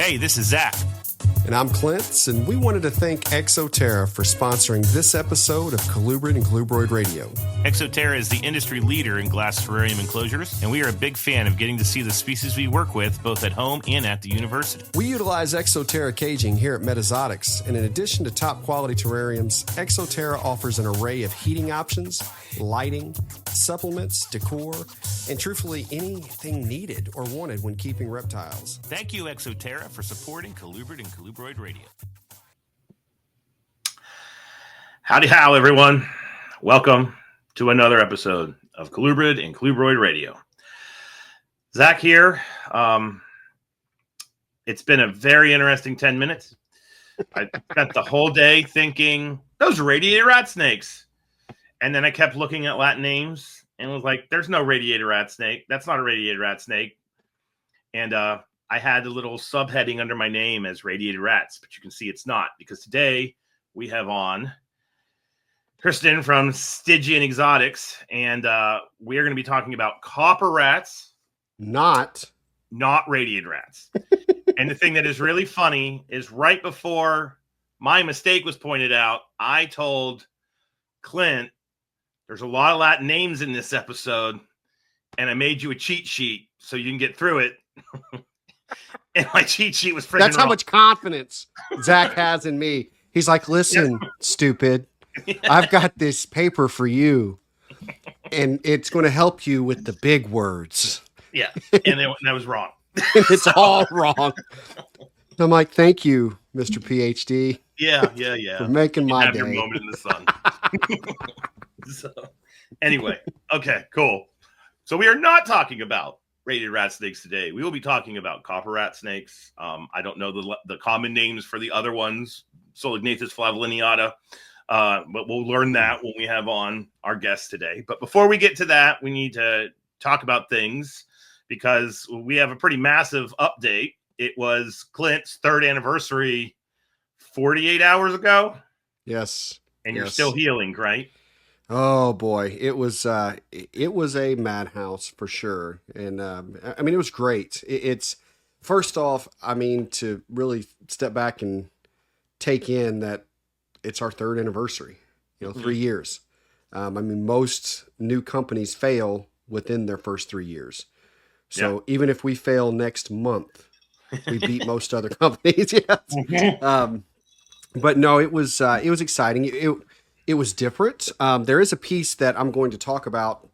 Hey, this is Zac. And I'm Clint, and we wanted to thank Exo-terra for sponsoring this episode of Colubrid and Colubroid Radio. Exo-terra is the industry leader in glass terrarium enclosures, and we are a big fan of getting to see the species we work with both at home and at the university. We utilize Exo-terra caging here at Metazotics, and in addition to top quality terrariums, Exo-terra offers an array of heating options, lighting, supplements, decor, and truthfully anything needed or wanted when keeping reptiles. Thank you, Exo-terra, for supporting Colubrid and Colubroid Radio. Howdy how, everyone. Welcome to another episode of Colubrid and Colubroid Radio. Zac here. It's been a very interesting 10 minutes. I spent the whole day thinking, those radiated rat snakes. And then I kept looking at Latin names and was like, there's no radiated rat snake. That's not a radiated rat snake. And I had a little subheading under my name as radiated rats, but you can see it's not, because today we have on Christen from Stygian Exotics, and we are going to be talking about copper rats, Not radiated rats. And the thing that is really funny is right before my mistake was pointed out, I told Clint, there's a lot of Latin names in this episode, and I made you a cheat sheet so you can get through it. And my cheat sheet was freaking That's how wrong. much confidence Zac has in me. He's like, listen, stupid, I've got this paper for you, and it's going to help you with the big words. Yeah, and that was wrong. It's all wrong. I'm like, thank you, Mr. PhD. Yeah. For making my Have day. your moment in the sun. So, anyway, okay, cool. So we are not talking about radiated rat snakes today. We will be talking about copper rat snakes. I don't know the common names for the other ones, Solognathus flavolineata, but we'll learn that when we have on our guest today. But before we get to that, we need to talk about things, because we have a pretty massive update. It was Clint's 3rd anniversary 48 hours ago. Yes. And you're still healing, right? Oh boy, it was a madhouse for sure, and I mean, it was great. It's first off, I mean, to really step back and take in that it's our 3rd anniversary. 3 years. I mean, most new companies fail within their first 3 years. So even if we fail next month, we beat most other companies. Yes. But no, it was exciting. It was different. There is a piece that I'm going to talk about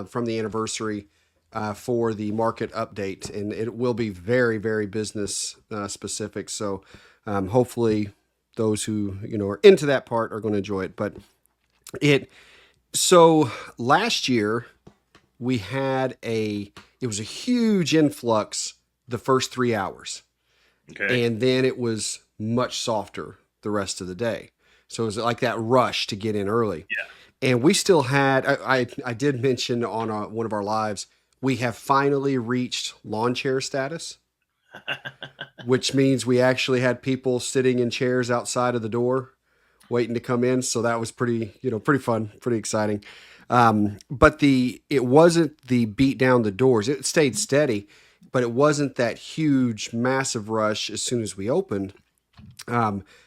from the anniversary for the market update, and it will be very, very business specific. So hopefully those who are into that part are going to enjoy it. But so last year we had it was a huge influx the first 3 hours, and then it was much softer the rest of the day. So it was like that rush to get in early. Yeah. And we still had, I did mention on one of our lives, we have finally reached lawn chair status, which means we actually had people sitting in chairs outside of the door waiting to come in. So that was pretty fun, pretty exciting. But it wasn't the beat down the doors. It stayed steady, but it wasn't that huge, massive rush as soon as we opened.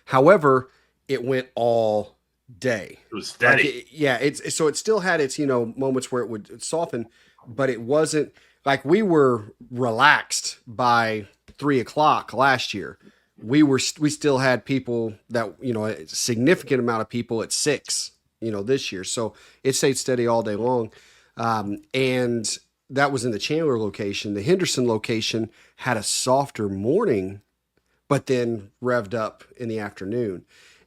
However, it went all day. It was steady. It still had its, moments where it would soften, but it wasn't like we were relaxed by 3:00 last year. We still had people that, a significant amount of people at 6, this year. So it stayed steady all day long. And that was in the Chandler location. The Henderson location had a softer morning, but then revved up in the afternoon.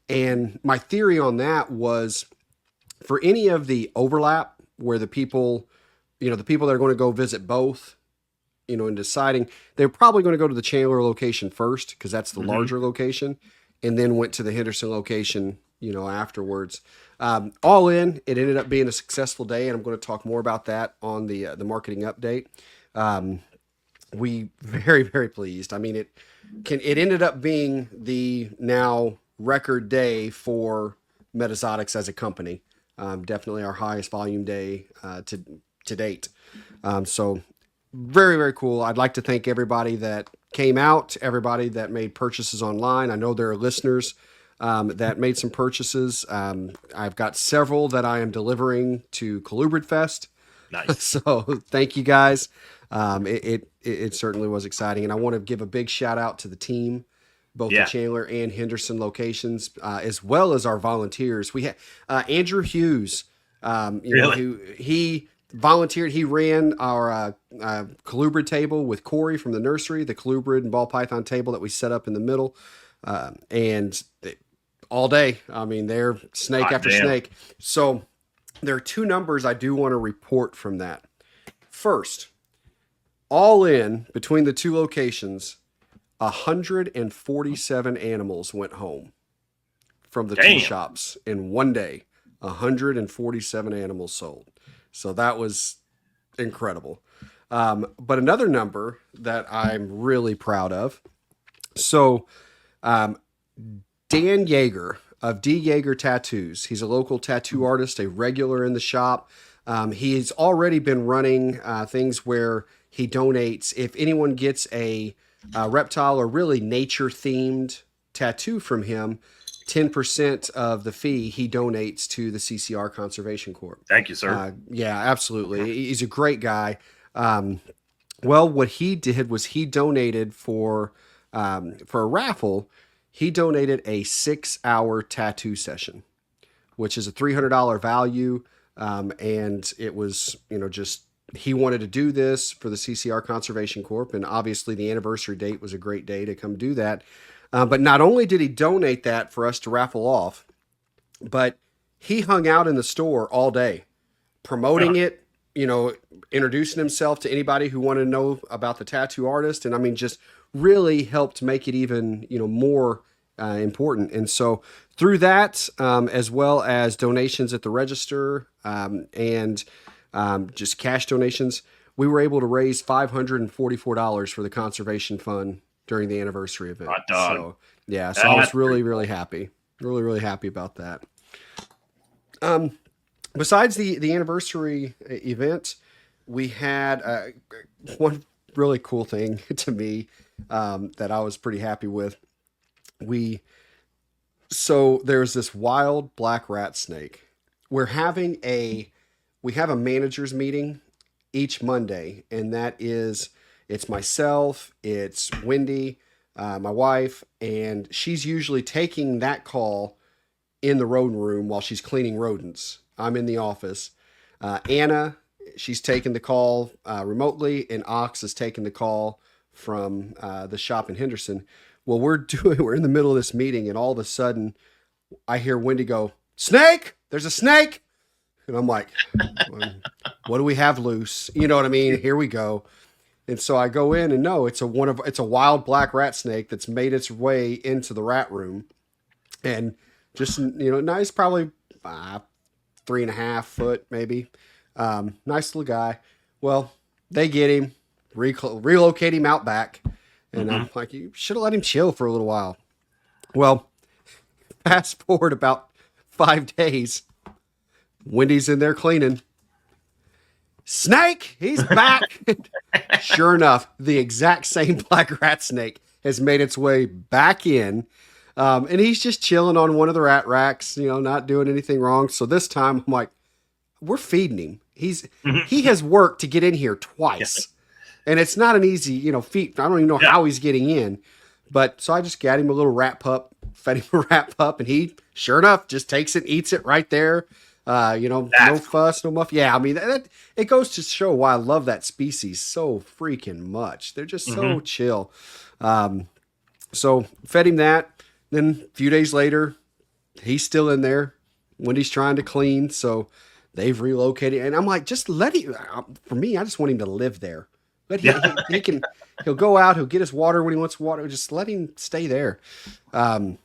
And my theory on that was, for any of the overlap where the people that are going to go visit both, and deciding, they're probably going to go to the Chandler location first, because that's the larger location, and then went to the Henderson location, afterwards. All in, it ended up being a successful day, and I'm going to talk more about that on the marketing update. We very, very pleased. I mean, it ended up being the now record day for Metazotics as a company. Definitely our highest volume day to date. So very, very cool. I'd like to thank everybody that came out, everybody that made purchases online. I know there are listeners that made some purchases. I've got several that I am delivering to Colubrid Fest. Nice. So thank you guys. It certainly was exciting. And I want to give a big shout out to the team, both the Chandler and Henderson locations, as well as our volunteers. We had Andrew Hughes, he volunteered. He ran our colubrid table with Corey from the nursery, the colubrid and ball python table that we set up in the middle. And all day, I mean, they're snake after snake. So there are two numbers I do want to report from that. First, all in between the two locations, 147 animals went home from the two shops in one day. 147 animals sold. So that was incredible. But another number that I'm really proud of. So Dan Yeager of D. Yeager Tattoos. He's a local tattoo artist, a regular in the shop. He's already been running things where he donates. If anyone gets a reptile or really nature-themed tattoo from him, 10% of the fee he donates to the CCR Conservation Corp. Thank you, sir. Yeah, absolutely. He's a great guy. Well, what he did was he donated for a raffle. He donated a 6-hour tattoo session, which is a $300 value. And it was, just he wanted to do this for the CCR Conservation Corp. And obviously the anniversary date was a great day to come do that. But not only did he donate that for us to raffle off, but he hung out in the store all day promoting it, introducing himself to anybody who wanted to know about the tattoo artist. And I mean, just really helped make it even, more important. And so through that, as well as donations at the register and just cash donations, we were able to raise $544 for the conservation fund during the anniversary event. So yeah, so I was really, really happy. Really, really happy about that. Besides the anniversary event, we had one really cool thing to me that I was pretty happy with. So there's this wild black rat snake. We have a managers meeting each Monday, and it's myself, it's Wendy, my wife, and she's usually taking that call in the rodent room while she's cleaning rodents. I'm in the office. Anna, she's taking the call remotely, and Ox is taking the call from the shop in Henderson. Well, we're in the middle of this meeting, and all of a sudden I hear Wendy go, "Snake! There's a snake!" And I'm like, what do we have loose? You know what I mean? Here we go. And so I go in, and no, it's a wild black rat snake that's made its way into the rat room, and just nice, probably 3.5 foot maybe, nice little guy. Well, they get him, relocate him out back, and I'm like, you should have let him chill for a little while. Well, fast forward about 5 days, Wendy's in there cleaning. Snake, he's back. Sure enough, the exact same black rat snake has made its way back in. And he's just chilling on one of the rat racks, not doing anything wrong. So this time I'm like, we're feeding him. He has worked to get in here twice. And it's not an easy, feat. I don't even know how he's getting in. But so I just got him a little rat pup, fed him a rat pup, and he, sure enough, just takes it, eats it right there. No fuss, no muff. Yeah, I mean, it goes to show why I love that species so freaking much. They're just so chill. So fed him that. Then a few days later, he's still in there when he's trying to clean. So they've relocated. And I'm like, just let him, for me, I just want him to live there. But he'll go out, he'll get his water when he wants water. Just let him stay there. But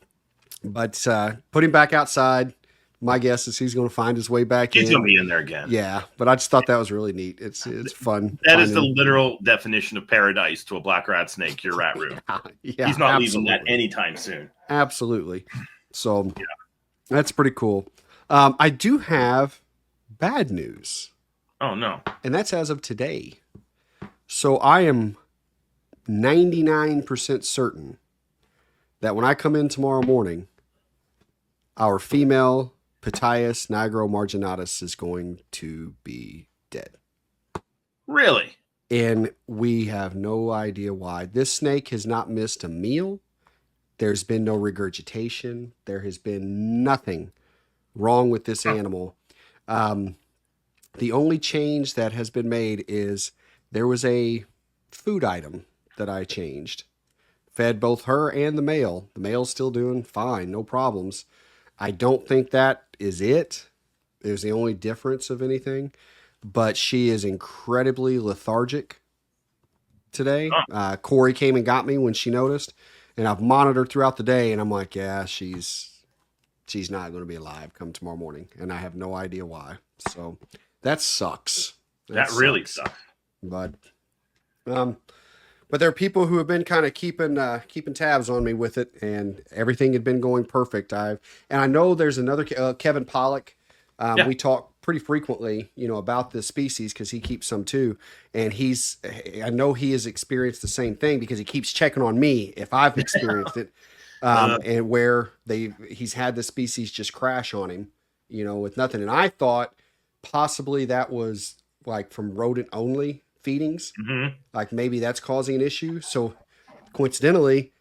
put him back outside. My guess is he's going to find his way back in. He's going to be in there again. Yeah, but I just thought that was really neat. It's fun. That is the literal definition of paradise to a black rat snake, your rat room. Yeah, he's not leaving that anytime soon. Absolutely. So that's pretty cool. I do have bad news. Oh, no. And that's as of today. So I am 99% certain that when I come in tomorrow morning, our female Ptyas nigromarginatus is going to be dead. Really? And we have no idea why. This snake has not missed a meal. There's been no regurgitation. There has been nothing wrong with this animal. The only change that has been made is there was a food item that I changed. Fed both her and the male. The male's still doing fine, no problems. I don't think that is it. It was the only difference of anything. But she is incredibly lethargic today. Corey came and got me when she noticed. And I've monitored throughout the day, and I'm like, yeah, she's not going to be alive come tomorrow morning. And I have no idea why. So that sucks. That really sucks. But there are people who have been kind of keeping tabs on me with it, and everything had been going perfect. And I know there's another Kevin Pollock. We talk pretty frequently, about this species because he keeps some too, and I know he has experienced the same thing because he keeps checking on me if I've experienced it, and where he's had the species just crash on him, with nothing. And I thought possibly that was like from rodent only feedings, like maybe that's causing an issue. So coincidentally,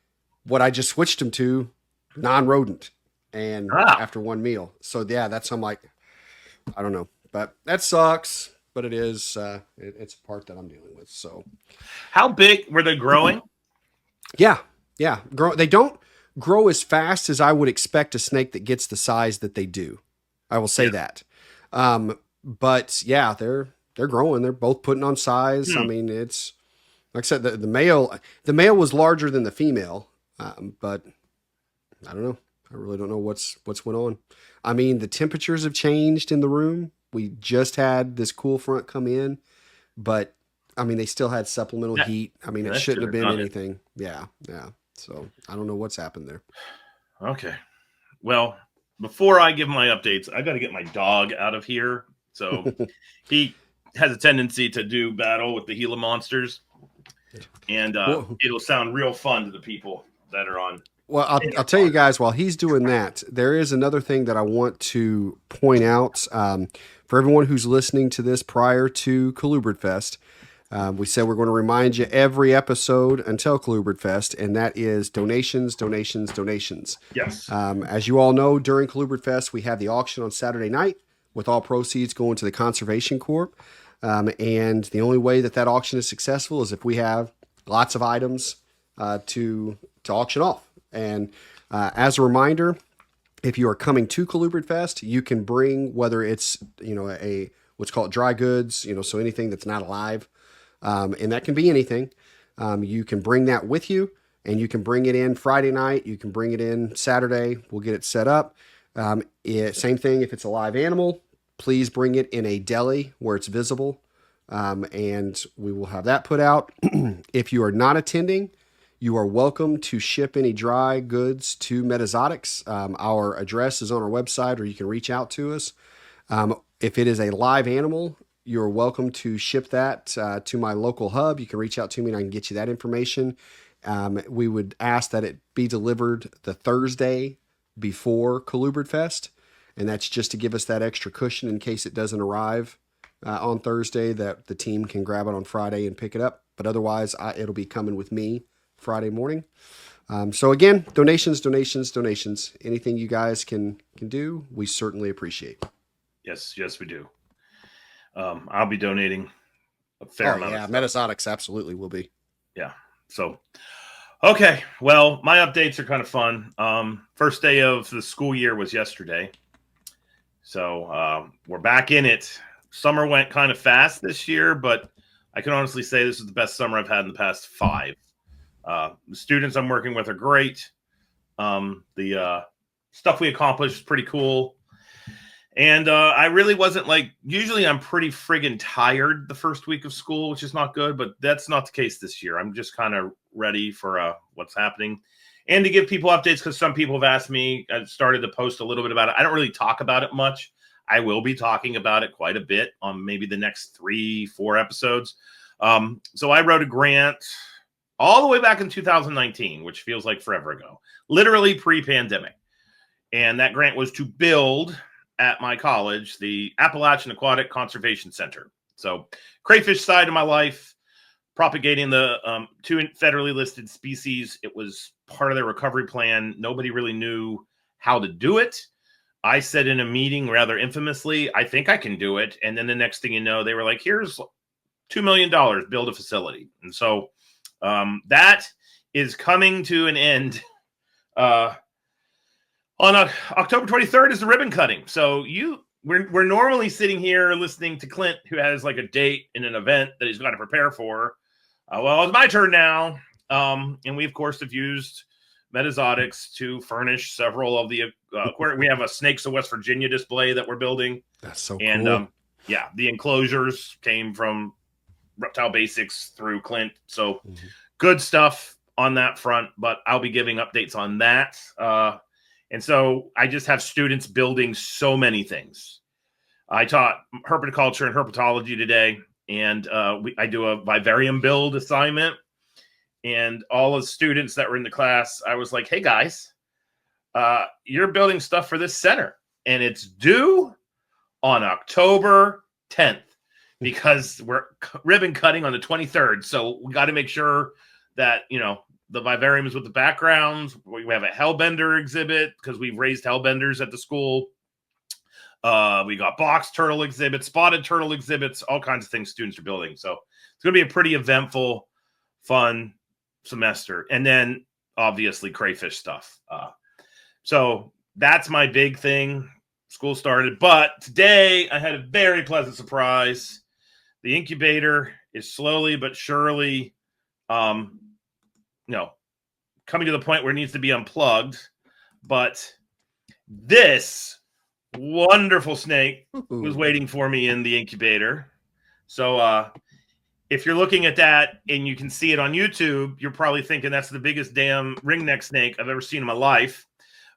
what I just switched him to non-rodent, and after one meal. So yeah, I'm like, I don't know, but that sucks. But it is, it's a part that I'm dealing with. So, how big were they growing? Yeah. They don't grow as fast as I would expect a snake that gets the size that they do. I will say that. But yeah, they're growing. They're both putting on size. I mean, it's like I said, the male was larger than the female, but I don't know. I really don't know what's went on. I mean, the temperatures have changed in the room. We just had this cool front come in, but I mean, they still had supplemental heat. I mean, it shouldn't have been anything. Yeah. So I don't know what's happened there. Okay. Well, before I give my updates, I got to get my dog out of here. So he has a tendency to do battle with the Gila monsters, and it'll sound real fun to the people that are on. Well, I'll tell you guys, while he's doing that, there is another thing that I want to point out for everyone who's listening to this prior to Colubrid Fest. We said we're going to remind you every episode until Colubrid Fest, and that is donations. Yes. As you all know, during Colubrid Fest, we have the auction on Saturday night with all proceeds going to the Conservation Corp. And the only way that auction is successful is if we have lots of items to auction off. And as a reminder, if you are coming to Colubrid Fest, you can bring, whether it's, what's called dry goods, so anything that's not alive, and that can be anything. You can bring that with you, and you can bring it in Friday night. You can bring it in Saturday. We'll get it set up. Same thing if it's a live animal. Please bring it in a deli where it's visible, and we will have that put out. If you are not attending, you are welcome to ship any dry goods to Metazotics. Our address is on our website, or you can reach out to us. If it is a live animal, you're welcome to ship that to my local hub. You can reach out to me and I can get you that information. We would ask that it be delivered the Thursday before Colubrid Fest. And that's just to give us that extra cushion in case it doesn't arrive on Thursday, that the team can grab it on Friday and pick it up. But otherwise, it'll be coming with me Friday morning. So again, donations. Anything you guys can do, we certainly appreciate. Yes, we do. I'll be donating a fair amount. Yeah, Metazotics absolutely will be. Yeah. So, okay. Well, my updates are kind of fun. First day of the school year was yesterday. So we're back in it. Summer went kind of fast this year, but I can honestly say this is the best summer I've had in the past 5. The students I'm working with are great. The stuff we accomplished is pretty cool. And I really wasn't usually I'm pretty friggin' tired the first week of school, which is not good, but that's not the case this year. I'm just kind of ready for what's happening. And to give people updates, because some people have asked me, I've started to post a little bit about it. I don't really talk about it much. I will be talking about it quite a bit on maybe the next 3-4 episodes. So I wrote a grant all the way back in 2019, which feels like forever ago, literally pre-pandemic. And that grant was to build at my college the Appalachian Aquatic Conservation Center. So crayfish side of my life, propagating the 2 federally listed species. It was part of their recovery plan. Nobody really knew how to do it. I said in a meeting rather infamously, I think I can do it. And then the next thing you know, they were like, here's $2 million, build a facility. And so that is coming to an end. On October 23rd is the ribbon cutting. So we're normally sitting here listening to Clint, who has like a date in an event that he's got to prepare for. Well, it's my turn now. And we, of course, have used Metazotics to furnish several of the we have a Snakes of West Virginia display that we're building. That's so and, cool. Yeah, the enclosures came from Reptile Basics through Clint. So good stuff on that front, but I'll be giving updates on that. And so I just have students building so many things. I taught herpetoculture and herpetology today, and I do a vivarium build assignment. And all the students that were in the class, I was like, hey, guys, you're building stuff for this center, and it's due on October 10th because we're ribbon cutting on the 23rd. So we got to make sure that, the vivariums with the backgrounds. We have a hellbender exhibit because we've raised hellbenders at the school. We got box turtle exhibits, spotted turtle exhibits, all kinds of things students are building. So it's going to be a pretty eventful, fun semester. And then obviously crayfish stuff. So that's my big thing. School started, but today I had a very pleasant surprise. The incubator is slowly but surely, coming to the point where it needs to be unplugged. But this wonderful snake was waiting for me in the incubator. So if you're looking at that and you can see it on YouTube, you're probably thinking that's the biggest damn ringneck snake I've ever seen in my life.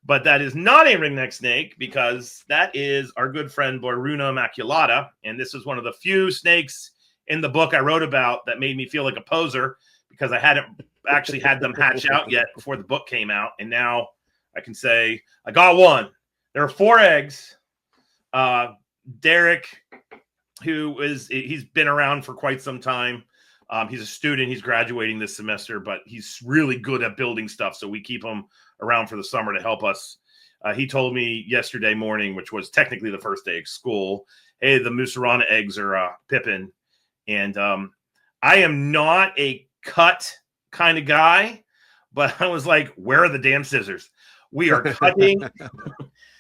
But that is not a ringneck snake because that is our good friend Boruna maculata. And this is one of the few snakes in the book I wrote about that made me feel like a poser because I hadn't actually had them hatch out yet before the book came out. And now I can say I got one. There are 4 eggs. Derek, he's been around for quite some time. He's a student. He's graduating this semester, but he's really good at building stuff. So we keep him around for the summer to help us. He told me yesterday morning, which was technically the first day of school, hey, the Musarana eggs are pippin'. And I am not a cut kind of guy, but I was like, where are the damn scissors? We are cutting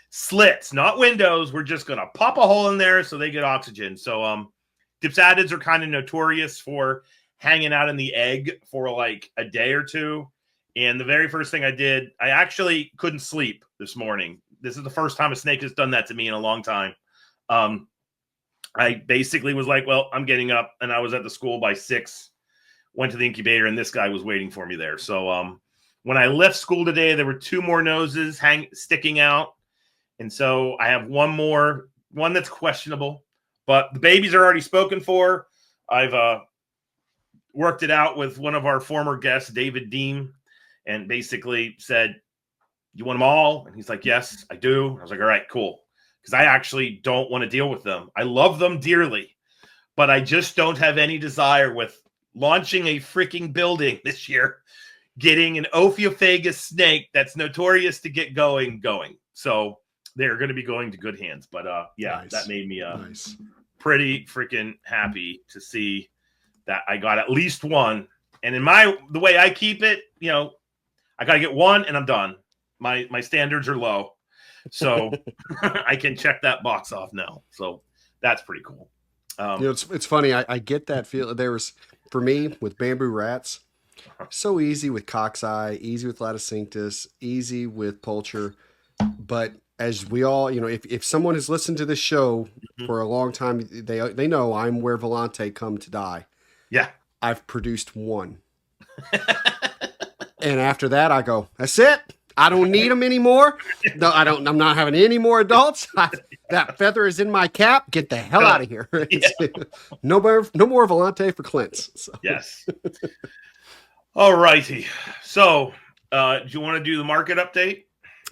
slits, not windows. We're just going to pop a hole in there so they get oxygen. So dipsadids are kind of notorious for hanging out in the egg for like a day or two. And the very first thing I did, I actually couldn't sleep this morning. This is the first time a snake has done that to me in a long time. I basically was like, well, I'm getting up, and I was at the school by 6, went to the incubator, and this guy was waiting for me there. So when I left school today, there were 2 more noses sticking out. And so I have one that's questionable, but the babies are already spoken for. I've worked it out with one of our former guests, David Deem, and basically said, you want them all? And he's like, yes, I do. I was like, all right, cool. Because I actually don't want to deal with them. I love them dearly, but I just don't have any desire with launching a freaking building this year, getting an Ophiophagus snake that's notorious to get going. So they're going to be going to good hands. But nice. That made me pretty freaking happy to see that I got at least one. And in the way I keep it, I got to get one and I'm done. My standards are low. So I can check that box off now. So that's pretty cool. It's funny. I get that feel. For me, with bamboo rats, so easy with coxeye, easy with laticinctus, easy with poulture. But as we all, if someone has listened to this show for a long time, they know I'm where Volante come to die. Yeah. I've produced one. And after that, I go, that's it. I don't need them anymore. No, I don't. I'm not having any more adults. That feather is in my cap. Get the hell out of here. No more Volante for Clint's. So. Yes. All righty. So, do you want to do the market update?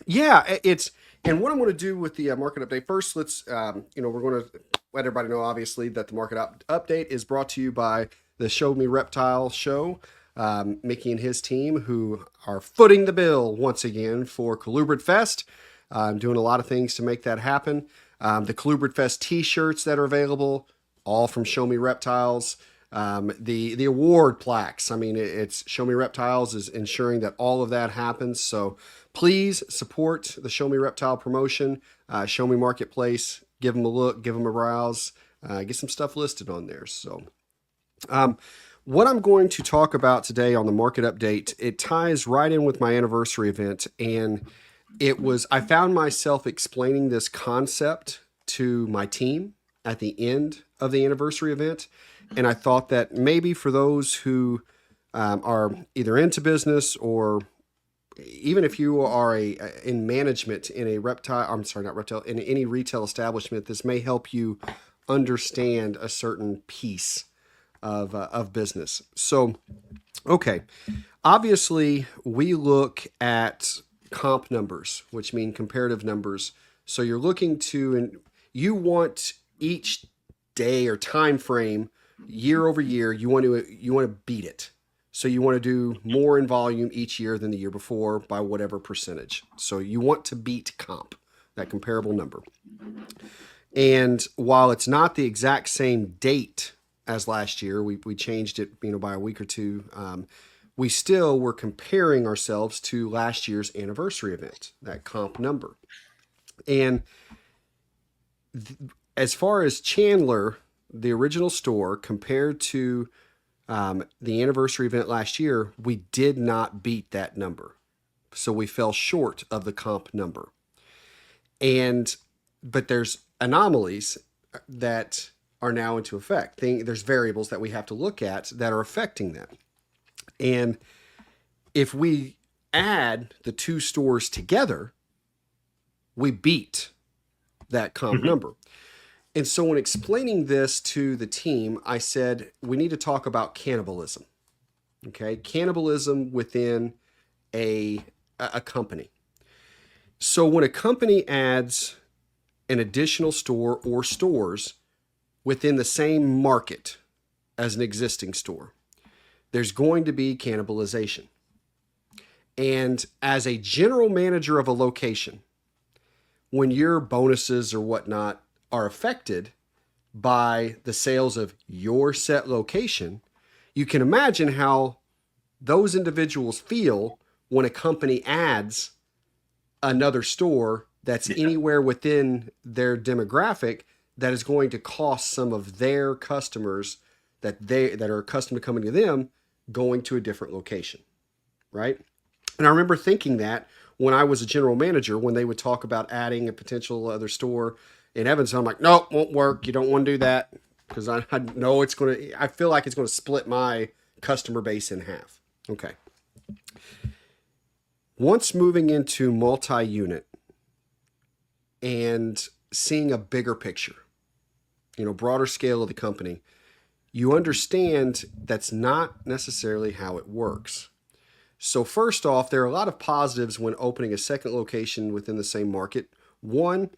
Yeah, and what I'm going to do with the market update first, let's, we're going to let everybody know, obviously, that the market update is brought to you by the Show Me Reptile show. Mickey and his team, who are footing the bill once again for Colubrid Fest, doing a lot of things to make that happen. The Colubrid Fest t-shirts that are available, all from Show Me Reptiles. The award plaques, I mean, it's Show Me Reptiles is ensuring that all of that happens. So please support the Show Me Reptile promotion, Show Me Marketplace, give them a look, give them a browse, get some stuff listed on there. So, what I'm going to talk about today on the market update, it ties right in with my anniversary event. And I found myself explaining this concept to my team at the end of the anniversary event. And I thought that maybe for those who are either into business or even if you are in management in a in any retail establishment, this may help you understand a certain piece of business. So, okay, obviously we look at comp numbers, which mean comparative numbers. So you're looking to, and you want each day or time frame, year over year, you want to beat it. So you want to do more in volume each year than the year before by whatever percentage. So you want to beat comp, that comparable number. And while it's not the exact same date as last year, we changed it, by a week or two. We still were comparing ourselves to last year's anniversary event, that comp number. And as far as Chandler, the original store, compared to the anniversary event last year, we did not beat that number. So we fell short of the comp number. But there's anomalies that are now into effect. There's variables that we have to look at that are affecting that. And if we add the two stores together, we beat that comp number. And so when explaining this to the team, I said, we need to talk about cannibalism. Okay. Cannibalism within a company. So when a company adds an additional store or stores within the same market as an existing store, there's going to be cannibalization. And as a general manager of a location, when your bonuses or whatnot are affected by the sales of your set location, you can imagine how those individuals feel when a company adds another store that's anywhere within their demographic that is going to cost some of their customers that are accustomed to coming to them going to a different location, right? And I remember thinking that when I was a general manager, when they would talk about adding a potential other store in Evansville, I'm like, nope, won't work. You don't want to do that because I know I feel like it's going to split my customer base in half. Okay. Once moving into multi-unit and seeing a bigger picture, broader scale of the company, you understand that's not necessarily how it works. So first off, there are a lot of positives when opening a second location within the same market. One,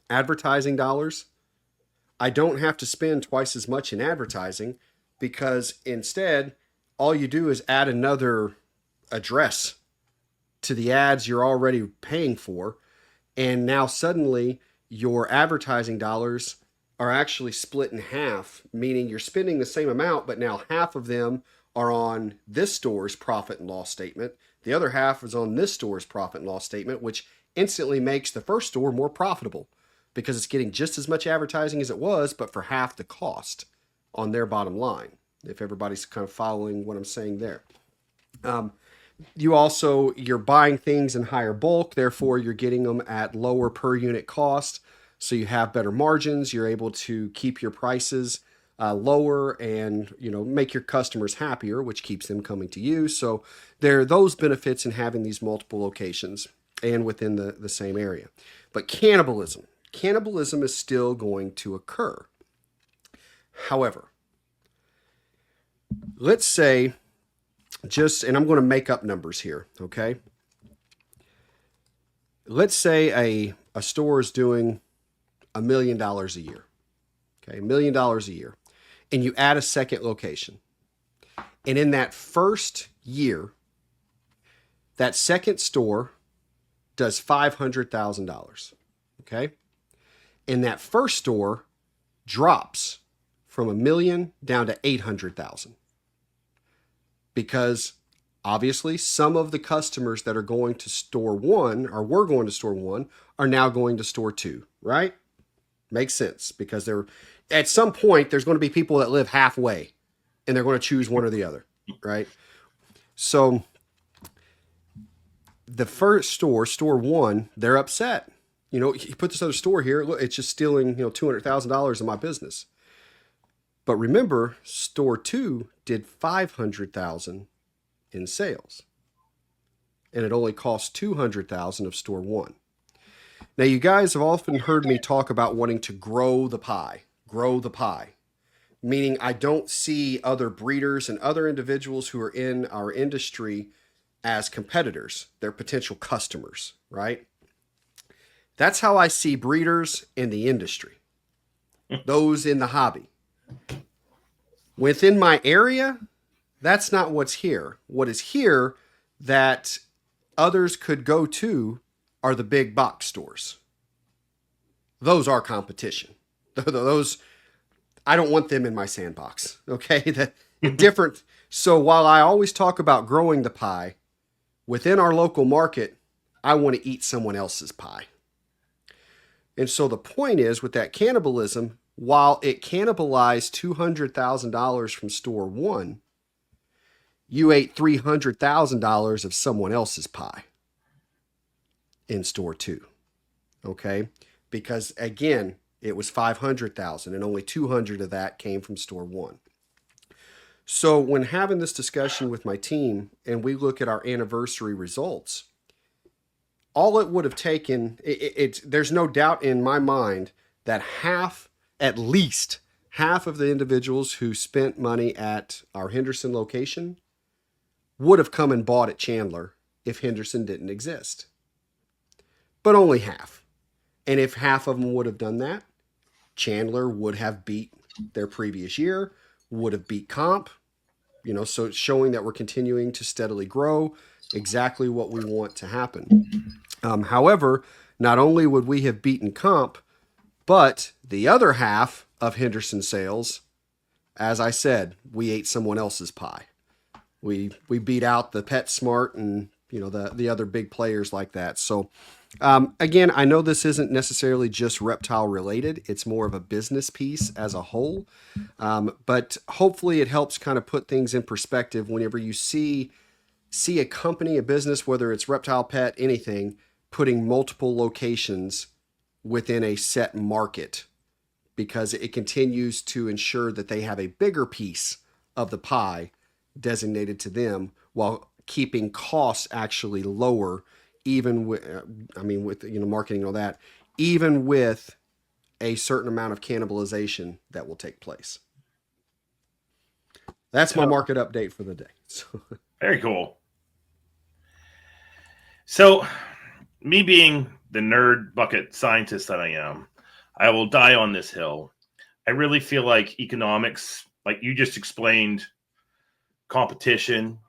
advertising dollars. I don't have to spend twice as much in advertising because instead, all you do is add another address to the ads you're already paying for. And now suddenly your advertising dollars are actually split in half, meaning you're spending the same amount, but now half of them are on this store's profit and loss statement. The other half is on this store's profit and loss statement, which instantly makes the first store more profitable because it's getting just as much advertising as it was, but for half the cost on their bottom line, if everybody's kind of following what I'm saying there. You're buying things in higher bulk, therefore you're getting them at lower per unit cost. So you have better margins. You're able to keep your prices lower and, make your customers happier, which keeps them coming to you. So there are those benefits in having these multiple locations and within the same area. But cannibalism is still going to occur. However, let's say and I'm going to make up numbers here, okay? Let's say a store is doing $1 million a year, okay? $1 million a year. And you add a second location. And in that first year, that second store does $500,000, okay? And that first store drops from $1 million down to $800,000. Because obviously some of the customers that are going to store one, or were going to store one, are now going to store two, right? Makes sense, because they're at some point there's going to be people that live halfway and they're going to choose one or the other, right? So the first store one, they're upset. You know, you put this other store here, look, it's just stealing, $200,000 of my business. But remember, store two did $500,000 in sales, and it only cost $200,000 of store one. Now, you guys have often heard me talk about wanting to grow the pie, meaning I don't see other breeders and other individuals who are in our industry as competitors. They're potential customers, right? That's how I see breeders in the industry, those in the hobby. Within my area, that's not what's here. What is here that others could go to are the big box stores. Those are competition. Those, I don't want them in my sandbox. Okay, that different. So while I always talk about growing the pie within our local market, I want to eat someone else's pie. And so the point is, with that cannibalism, while it cannibalized $200,000 from store one, you ate $300,000 of someone else's pie in store two. Okay? Because again, it was $500,000 and only $200,000 of that came from store one. So when having this discussion with my team and we look at our anniversary results, all it would have taken, there's no doubt in my mind that at least half of the individuals who spent money at our Henderson location would have come and bought at Chandler if Henderson didn't exist. But only half. And if half of them would have done that, Chandler would have beat their previous year, would have beat comp, so it's showing that we're continuing to steadily grow, exactly what we want to happen. However, not only would we have beaten comp, but the other half of Henderson sales, as I said, we ate someone else's pie. We beat out the PetSmart and the other big players like that. So again, I know this isn't necessarily just reptile related. It's more of a business piece as a whole. But hopefully it helps kind of put things in perspective whenever you see a company, a business, whether it's reptile, pet, anything, putting multiple locations within a set market, because it continues to ensure that they have a bigger piece of the pie designated to them while keeping costs actually lower, even with, with marketing and all that, even with a certain amount of cannibalization that will take place. That's my market update for the day. Very cool. So, me being the nerd bucket scientist that I am, I will die on this hill. I really feel like economics, like you just explained, competition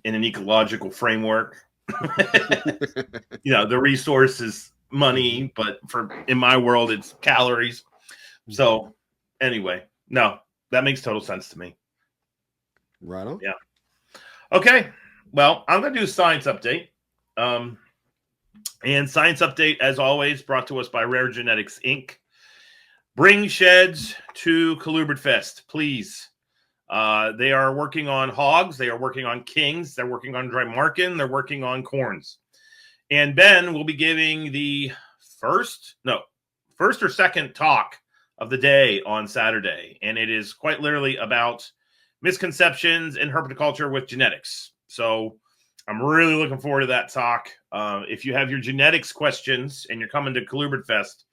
in an ecological framework. The resource is money, but in my world, it's calories. So anyway, no, that makes total sense to me. Right on. Yeah. Okay. Well, I'm going to do a science update. And science update, as always, brought to us by Rare Genetics, Inc. Bring sheds to Colubrid Fest, please. They are working on hogs. They are working on kings. They're working on Drymarkin. They're working on corns. And Ben will be giving the first or second talk of the day on Saturday. And it is quite literally about misconceptions in herpetoculture with genetics. So I'm really looking forward to that talk. If you have your genetics questions and you're coming to Colubrid Fest,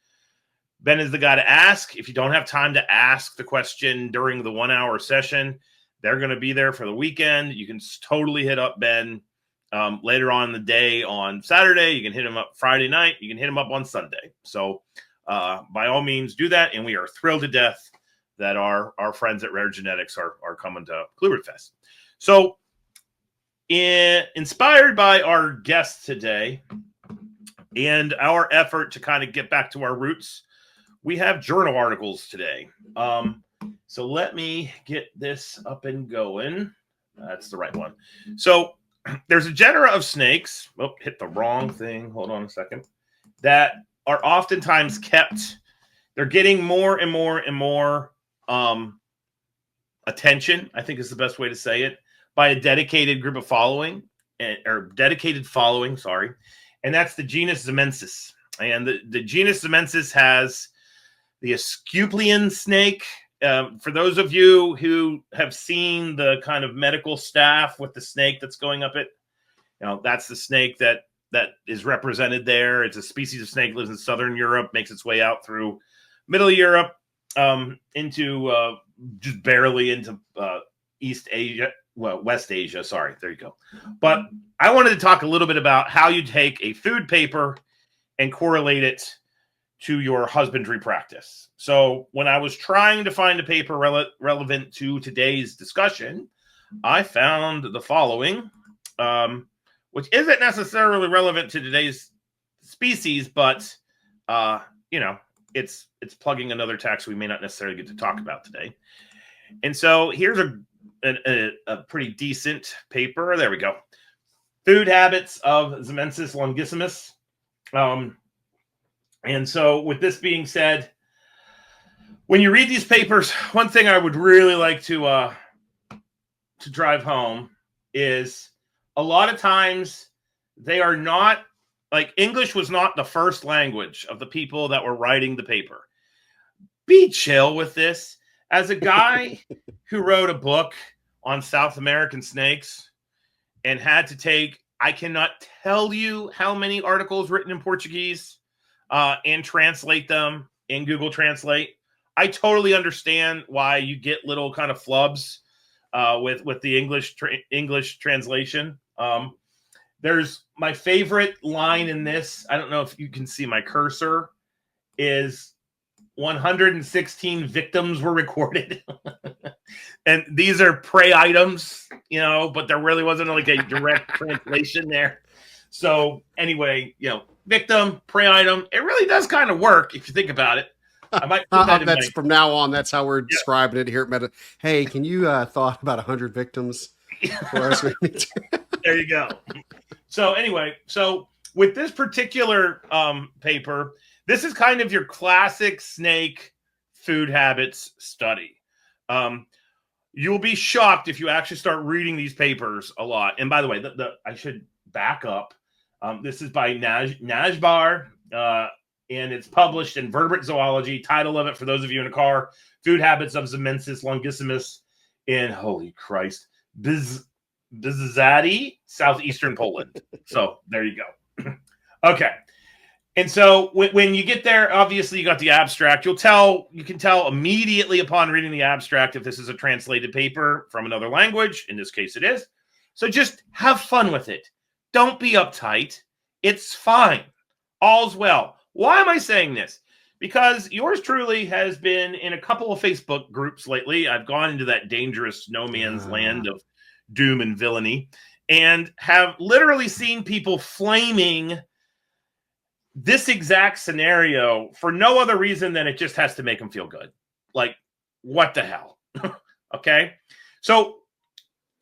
Ben is the guy to ask. If you don't have time to ask the question during the 1 hour session, They're going to be there for the weekend. You can totally hit up Ben later on in the day on Saturday. You can hit him up Friday night. You can hit him up on Sunday. So by all means, do that. And we are thrilled to death that our friends at Rare Genetics are coming to Kluber Fest. So inspired by our guest today and our effort to kind of get back to our roots, we have journal articles today. So let me get this up and going. That's the right one. So there's a genera of snakes. Oh, hit the wrong thing. Hold on a second. That are oftentimes kept. They're getting more and more and more attention, I think is the best way to say it, by a dedicated group of following, or dedicated following, sorry. And that's the genus Zamensis. And the genus Zamensis has the Asclepian snake. For those of you who have seen the kind of medical staff with the snake that's going up it, that's the snake that is represented there. It's a species of snake, lives in Southern Europe, makes its way out through Middle Europe, into just barely into East Asia, West Asia. Sorry, there you go. But I wanted to talk a little bit about how you take a food paper and correlate it to your husbandry practice. So when I was trying to find a paper relevant to today's discussion, I found the following, which isn't necessarily relevant to today's species, but it's plugging another text we may not necessarily get to talk about today. And so here's a pretty decent paper. There we go. Food habits of Zamensis longissimus. And so with this being said, when you read these papers, one thing I would really like to drive home is a lot of times they are not, like, English was not the first language of the people that were writing the paper. Be chill with this. As a guy who wrote a book on South American snakes and had to take, I cannot tell you how many articles written in Portuguese and translate them in Google Translate. I totally understand why you get little kind of flubs with the English translation. There's my favorite line in this. I don't know if you can see my cursor, is 116 victims were recorded. And these are prey items, but there really wasn't like a direct translation there. So anyway, victim, prey item, it really does kind of work if you think about it. I might put that that's from now on. That's how we're describing it here at Meta. Hey, can you thought about 100 victims for us? There you go. So anyway, with this particular paper, this is kind of your classic snake food habits study. You'll be shocked if you actually start reading these papers a lot. And by the way, I should back up. This is by Najbar, and it's published in Vertebrate Zoology. Title of it, for those of you in a car, Food Habits of Zamensis longissimus in, holy Christ, Bizaty, southeastern Poland. So there you go. Okay. And so when you get there, obviously you got the abstract. You can tell immediately upon reading the abstract if this is a translated paper from another language. In this case, it is. So just have fun with it. Don't be uptight. It's fine. All's well. Why am I saying this? Because yours truly has been in a couple of Facebook groups lately. I've gone into that dangerous no man's land of doom and villainy and have literally seen people flaming this exact scenario for no other reason than it just has to make them feel good. Like, what the hell? Okay. So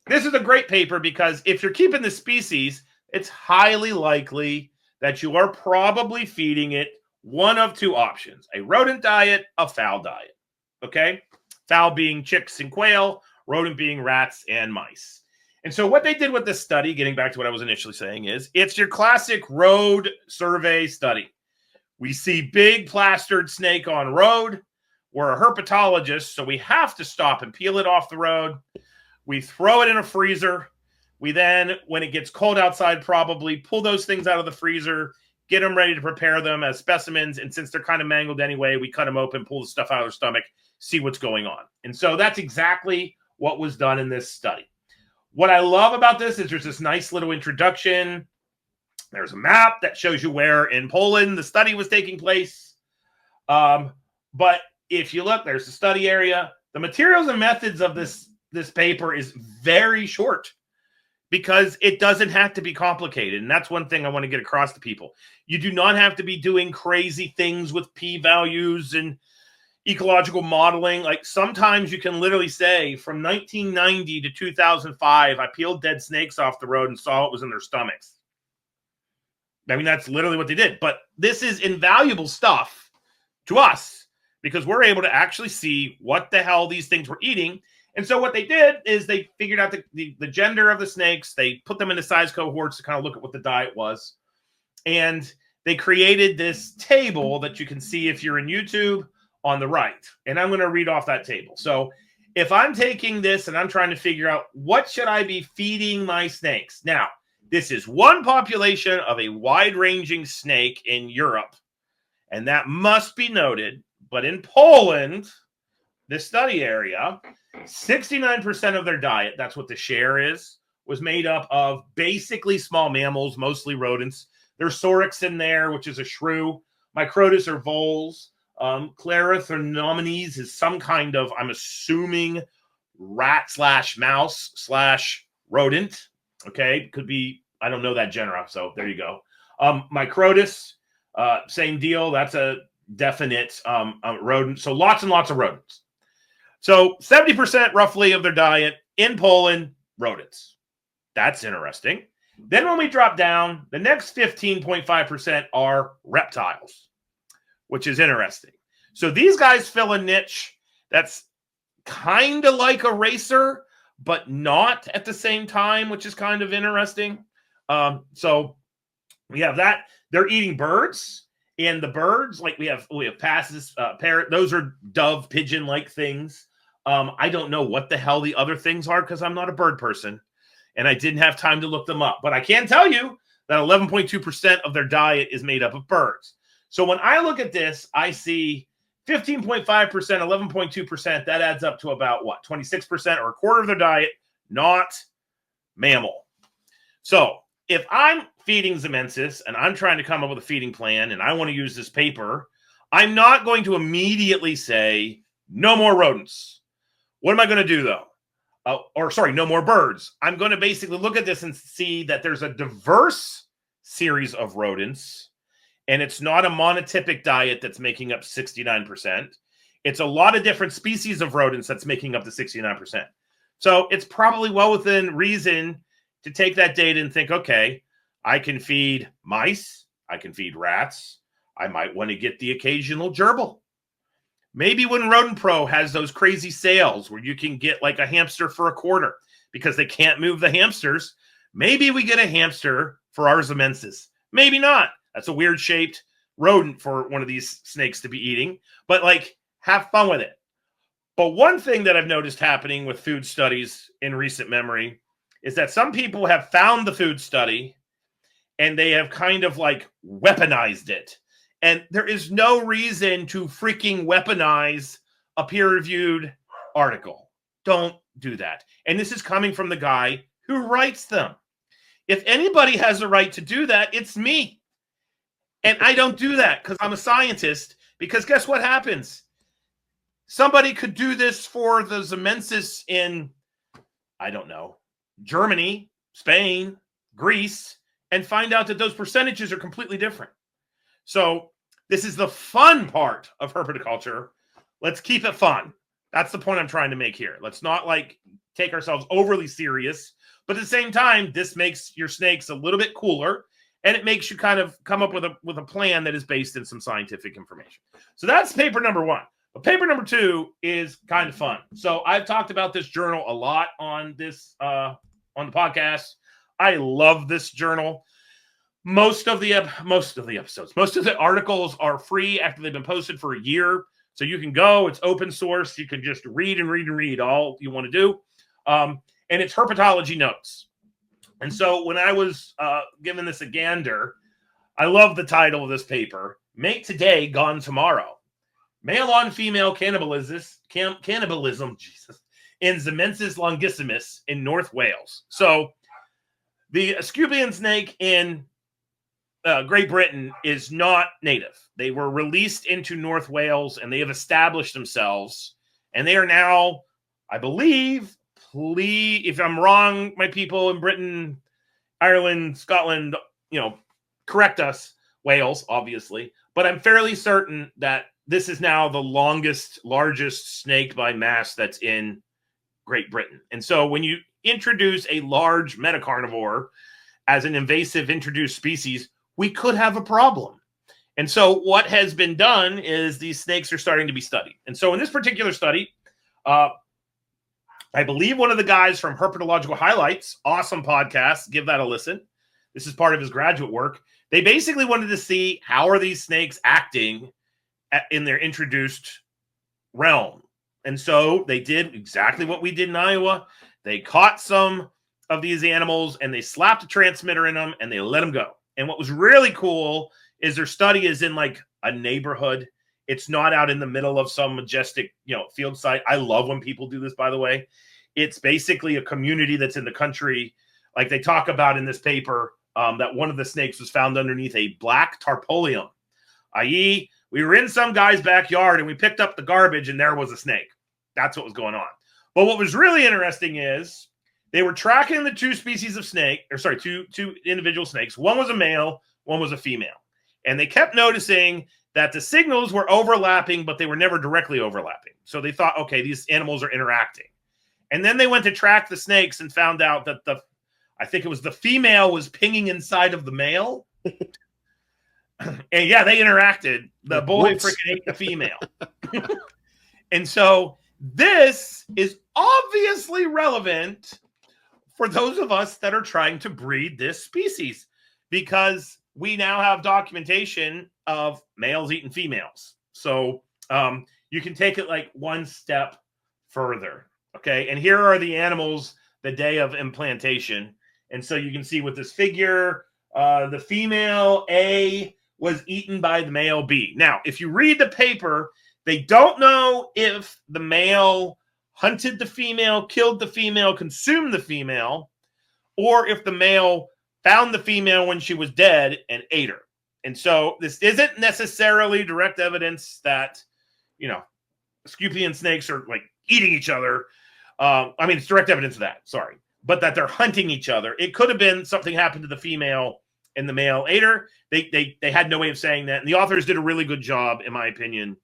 this is a great paper because if you're keeping the species, it's highly likely that you are probably feeding it one of two options: a rodent diet, a fowl diet. Okay. Fowl being chicks and quail, rodent being rats and mice. And so what they did with this study, getting back to what I was initially saying, is it's your classic road survey study. We see big plastered snake on road. We're a herpetologist, so we have to stop and peel it off the road. We throw it in a freezer. We then, when it gets cold outside, probably pull those things out of the freezer, get them ready to prepare them as specimens. And since they're kind of mangled anyway, we cut them open, pull the stuff out of their stomach, see what's going on. And so that's exactly what was done in this study. What I love about this is there's this nice little introduction. There's a map that shows you where in Poland the study was taking place. But if you look, there's the study area. The materials and methods of this paper is very short because it doesn't have to be complicated. And that's one thing I want to get across to people. You do not have to be doing crazy things with p-values and ecological modeling. Like sometimes you can literally say from 1990 to 2005, I peeled dead snakes off the road and saw what was in their stomachs. I mean, that's literally what they did. But this is invaluable stuff to us because we're able to actually see what the hell these things were eating. And so what they did is they figured out the gender of the snakes. They put them into size cohorts to kind of look at what the diet was. And they created this table that you can see if you're in YouTube on the right. And I'm going to read off that table. So if I'm taking this and I'm trying to figure out what should I be feeding my snakes. Now, this is one population of a wide-ranging snake in Europe, and that must be noted. But in Poland, this study area, 69% of their diet, that's what the share is, was made up of basically small mammals, mostly rodents. There's Soryx in there, which is a shrew. Microtus or voles. Clarithonomines is some kind of, I'm assuming, rat/mouse/rodent. Okay, could be, I don't know that genera, so there you go. Microtus, same deal. That's a definite rodent. So lots and lots of rodents. So 70% roughly of their diet in Poland, rodents. That's interesting. Then when we drop down, the next 15.5% are reptiles, which is interesting. So these guys fill a niche that's kind of like a racer, but not at the same time, which is kind of interesting. So we have that. They're eating birds, and the birds, like we have passes, parrot. Those are dove, pigeon-like things. I don't know what the hell the other things are because I'm not a bird person, and I didn't have time to look them up. But I can tell you that 11.2% of their diet is made up of birds. So when I look at this, I see 15.5%, 11.2%, that adds up to about what? 26% or a quarter of their diet, not mammal. So if I'm feeding Zamensis and I'm trying to come up with a feeding plan and I want to use this paper, I'm not going to immediately say, no more rodents. What am I going to do though? No more birds. I'm going to basically look at this and see that there's a diverse series of rodents. And it's not a monotypic diet that's making up 69%. It's a lot of different species of rodents that's making up the 69%. So it's probably well within reason to take that data and think, okay, I can feed mice. I can feed rats. I might want to get the occasional gerbil. Maybe when Rodent Pro has those crazy sales where you can get like a hamster for a quarter because they can't move the hamsters, maybe we get a hamster for our Zamensis. Maybe not. That's a weird shaped rodent for one of these snakes to be eating, but like have fun with it. But one thing that I've noticed happening with food studies in recent memory is that some people have found the food study and they have kind of like weaponized it. And there is no reason to freaking weaponize a peer-reviewed article. Don't do that. And this is coming from the guy who writes them. If anybody has a right to do that, it's me. And I don't do that because I'm a scientist. Because guess what happens? Somebody could do this for the Zamensis in, I don't know, Germany, Spain, Greece, and find out that those percentages are completely different. So this is the fun part of herpetoculture. Let's keep it fun. That's the point I'm trying to make here. Let's not like take ourselves overly serious. But at the same time, this makes your snakes a little bit cooler. And it makes you kind of come up with a plan that is based in some scientific information. So that's paper number one. But paper number two is kind of fun. So I've talked about this journal a lot on this on the podcast. I love this journal. Most of the articles are free after they've been posted for a year. So you can go. It's open source. You can just read and read and read all you want to do. And it's herpetology notes. And so when I was given this a gander, I love the title of this paper, Mate Today, Gone Tomorrow. Male on female cannibalism, Jesus, in Zemensis longissimus in North Wales. So the Asclepian snake in Great Britain is not native. They were released into North Wales and they have established themselves. And they are now, I believe, if I'm wrong, my people in Britain, Ireland, Scotland, correct us, Wales, obviously. But I'm fairly certain that this is now the largest snake by mass that's in Great Britain. And so when you introduce a large metacarnivore as an invasive introduced species, we could have a problem. And so what has been done is these snakes are starting to be studied. And so in this particular study, I believe one of the guys from Herpetological Highlights, awesome podcast, give that a listen. This is part of his graduate work. They basically wanted to see how are these snakes acting in their introduced realm. And so they did exactly what we did in Iowa. They caught some of these animals and they slapped a transmitter in them and they let them go. And what was really cool is their study is in like a neighborhood. It's not out in the middle of some majestic, field site. I love when people do this, by the way. It's basically a community that's in the country. Like they talk about in this paper that one of the snakes was found underneath a black tarpolium, i.e., we were in some guy's backyard and we picked up the garbage and there was a snake. That's what was going on. But what was really interesting is they were tracking the two individual snakes. One was a male, one was a female. And they kept noticing that the signals were overlapping, but they were never directly overlapping. So they thought, okay, these animals are interacting. And then they went to track the snakes and found out that I think it was the female was pinging inside of the male. And yeah, they interacted. The boy freaking ate the female. And so this is obviously relevant for those of us that are trying to breed this species, because we now have documentation of males eating females. So you can take it like one step further. Okay. And here are the animals the day of implantation. And so you can see with this figure, the female A was eaten by the male B. Now, if you read the paper, they don't know if the male hunted the female, killed the female, consumed the female, or if the male found the female when she was dead and ate her. And so this isn't necessarily direct evidence that, Asclepian snakes are like eating each other. It's direct evidence of that, sorry. But that they're hunting each other. It could have been something happened to the female and the male ate her. They had no way of saying that. And the authors did a really good job, in my opinion,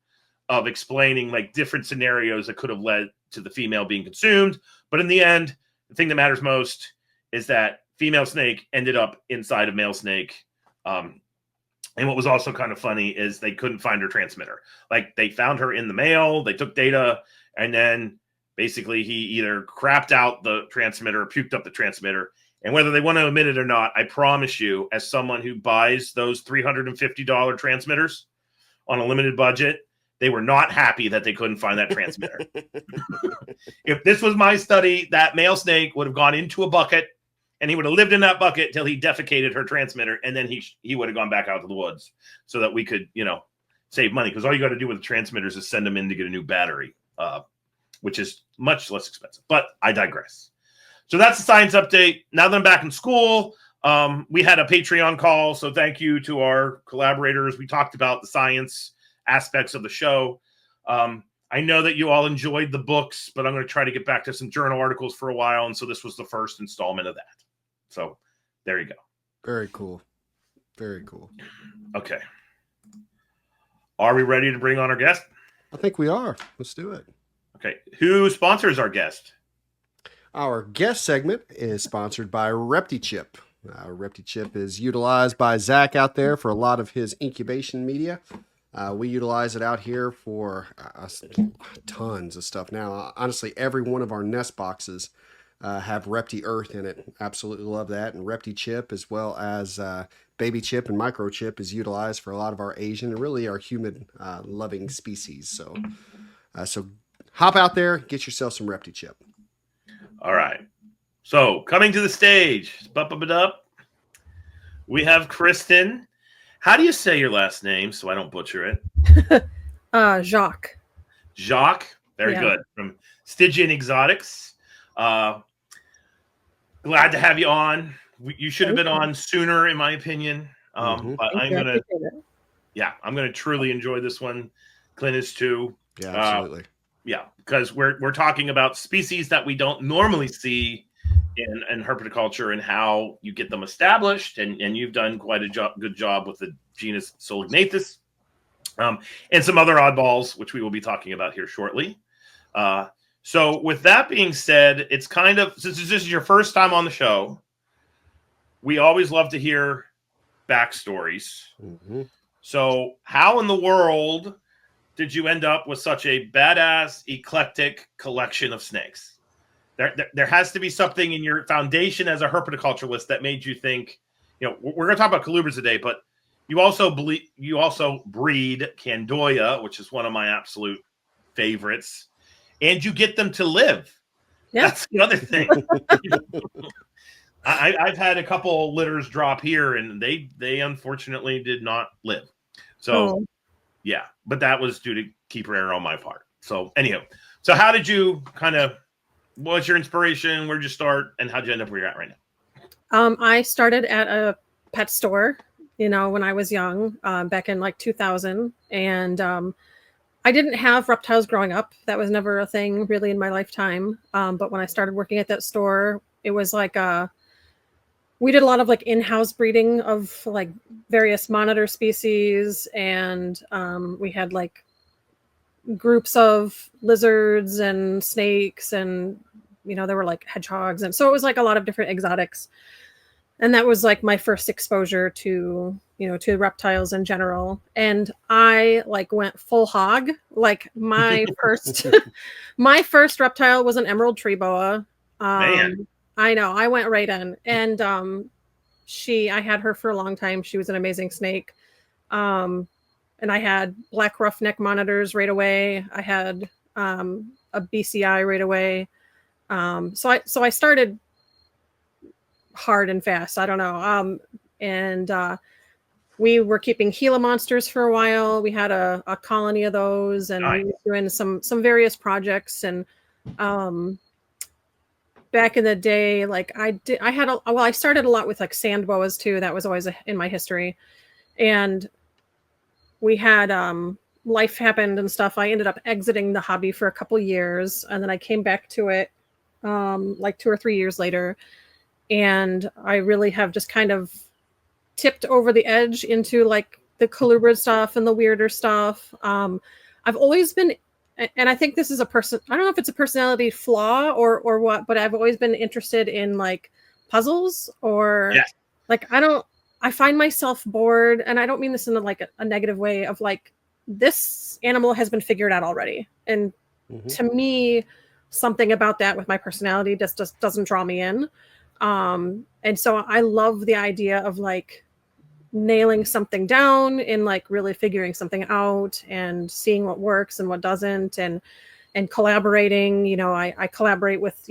of explaining like different scenarios that could have led to the female being consumed. But in the end, the thing that matters most is that female snake ended up inside of male snake. And what was also kind of funny is they couldn't find her transmitter. Like they found her in the male, they took data, and then basically he either crapped out the transmitter or puked up the transmitter. And whether they want to admit it or not, I promise you, as someone who buys those $350 transmitters on a limited budget, they were not happy that they couldn't find that transmitter. If this was my study, that male snake would have gone into a bucket and he would have lived in that bucket till he defecated her transmitter. And then he would have gone back out to the woods so that we could, save money. Because all you got to do with the transmitters is send them in to get a new battery, which is much less expensive. But I digress. So that's the science update. Now that I'm back in school, we had a Patreon call. So thank you to our collaborators. We talked about the science aspects of the show. I know that you all enjoyed the books, but I'm going to try to get back to some journal articles for a while. And so this was the first installment of that. So there you go. Very cool. Very cool. Okay. Are we ready to bring on our guest? I think we are. Let's do it. Okay. Who sponsors our guest? Our guest segment is sponsored by ReptiChip. ReptiChip is utilized by Zac out there for a lot of his incubation media. We utilize it out here for tons of stuff. Now, honestly, every one of our nest boxes have Repti Earth in it. Absolutely love that. And ReptiChip, as well as Baby Chip and Microchip, is utilized for a lot of our Asian and really our human loving species. So hop out there, get yourself some ReptiChip. All right. So coming to the stage, we have Kristen. How do you say your last name so I don't butcher it? Jacques. Jacques? Very good. From Stygian Exotics. Glad to have you on. You should have been on sooner, in my opinion. But I'm gonna truly enjoy this one. Clint is too. Yeah, absolutely. Because we're talking about species that we don't normally see in herpetoculture and how you get them established, and you've done quite a good job with the genus Solognathus, and some other oddballs, which we will be talking about here shortly. So with that being said, it's kind of, since this is your first time on the show, we always love to hear backstories. So how in the world did you end up with such a badass, eclectic collection of snakes? There has to be something in your foundation as a herpetoculturalist that made you think, we're going to talk about colubrids today, but you also breed Candoya, which is one of my absolute favorites, and you get them to live. Yeah. That's the other thing. I've had a couple litters drop here, and they unfortunately did not live. So, yeah, but that was due to keeper error on my part. So, anyhow, so how did you what's your inspiration? Where'd you start, and how'd you end up where you're at right now? I started at a pet store, when I was young, back in like 2000, and I didn't have reptiles growing up. That was never a thing really in my lifetime. But when I started working at that store, it was like we did a lot of like in-house breeding of like various monitor species, and we had like groups of lizards and snakes, and there were like hedgehogs, and so it was like a lot of different exotics. And that was like my first exposure to to reptiles in general. And I like went full hog. Like my first my first reptile was an emerald tree boa. Man. I know, I went right in. And I had her for a long time. She was an amazing snake. And I had black roughneck monitors right away. I had a BCI right away. So I started hard and fast. I don't know. And we were keeping Gila monsters for a while. We had a colony of those, and we were doing some various projects. And back in the day, like I started a lot with like sand boas too. That was always in my history. And we had life happened and stuff. I ended up exiting the hobby for a couple years, and then I came back to it like 2 or 3 years later. And I really have just kind of tipped over the edge into like the colubrid stuff and the weirder stuff. I've always been, and I think this is I don't know if it's a personality flaw or what, but I've always been interested in like puzzles or like, I find myself bored, and I don't mean this in like a negative way of like, this animal has been figured out already. And to me, something about that with my personality just doesn't draw me in. And so I love the idea of like nailing something down and like really figuring something out and seeing what works and what doesn't, and collaborating. I collaborate with,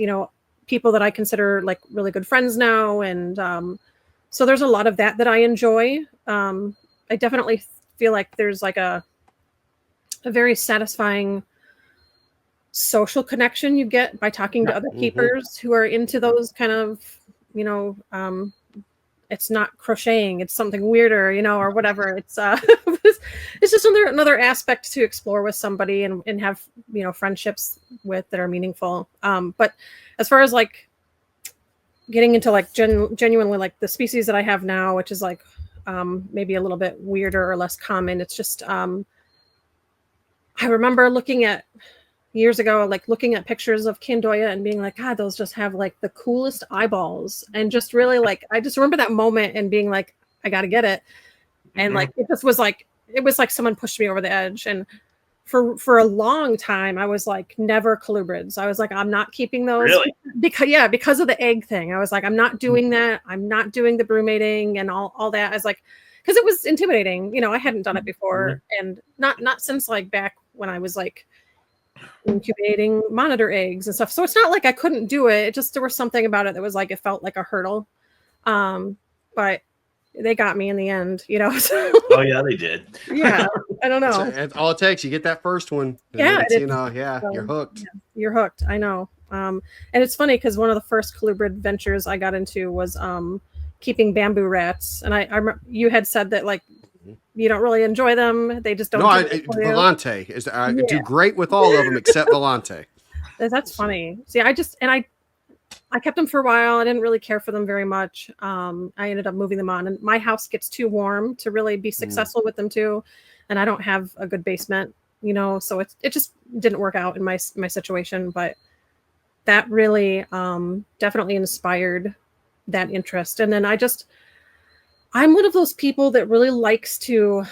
people that I consider like really good friends now. And, so there's a lot of that I enjoy. I definitely feel like there's like a very satisfying social connection you get by talking to other keepers who are into those kind of, it's not crocheting, it's something weirder, or whatever. It's it's just another aspect to explore with somebody and have, friendships with that are meaningful. But as far as like getting into like genuinely like the species that I have now, which is like maybe a little bit weirder or less common, it's just I remember years ago, like looking at pictures of Candoya and being like, God, those just have like the coolest eyeballs. And just really like, I just remember that moment and being like, I got to get it. And like, it was like someone pushed me over the edge. And for a long time, I was like, never colubrids. I was like, I'm not keeping those. Really? Because of the egg thing. I was like, I'm not doing that. I'm not doing the broodmating and all that. I was like, because it was intimidating. I hadn't done it before, and not since like back when I was like incubating monitor eggs and stuff. So it's not like I couldn't do it. It just, there was something about it that was like, it felt like a hurdle. But they got me in the end, you know. So, Oh yeah, they did. yeah, I don't know. That's all it takes. You get that first one. And Yeah, then it's, you know, you're hooked. Yeah, you're hooked. I know. And it's funny because one of the first colubrid ventures I got into was keeping bamboo rats, and I remember you had said that like you don't really enjoy them. They just don't. No, do it for you. Volante is. I do great with all of them except Volante. That's funny. See, I kept them for a while. I didn't really care for them very much. I ended up moving them on, and my house gets too warm to really be successful with them too. And I don't have a good basement, you know, so it just didn't work out in my situation. But that really definitely inspired that interest. And then I'm one of those people that really likes to,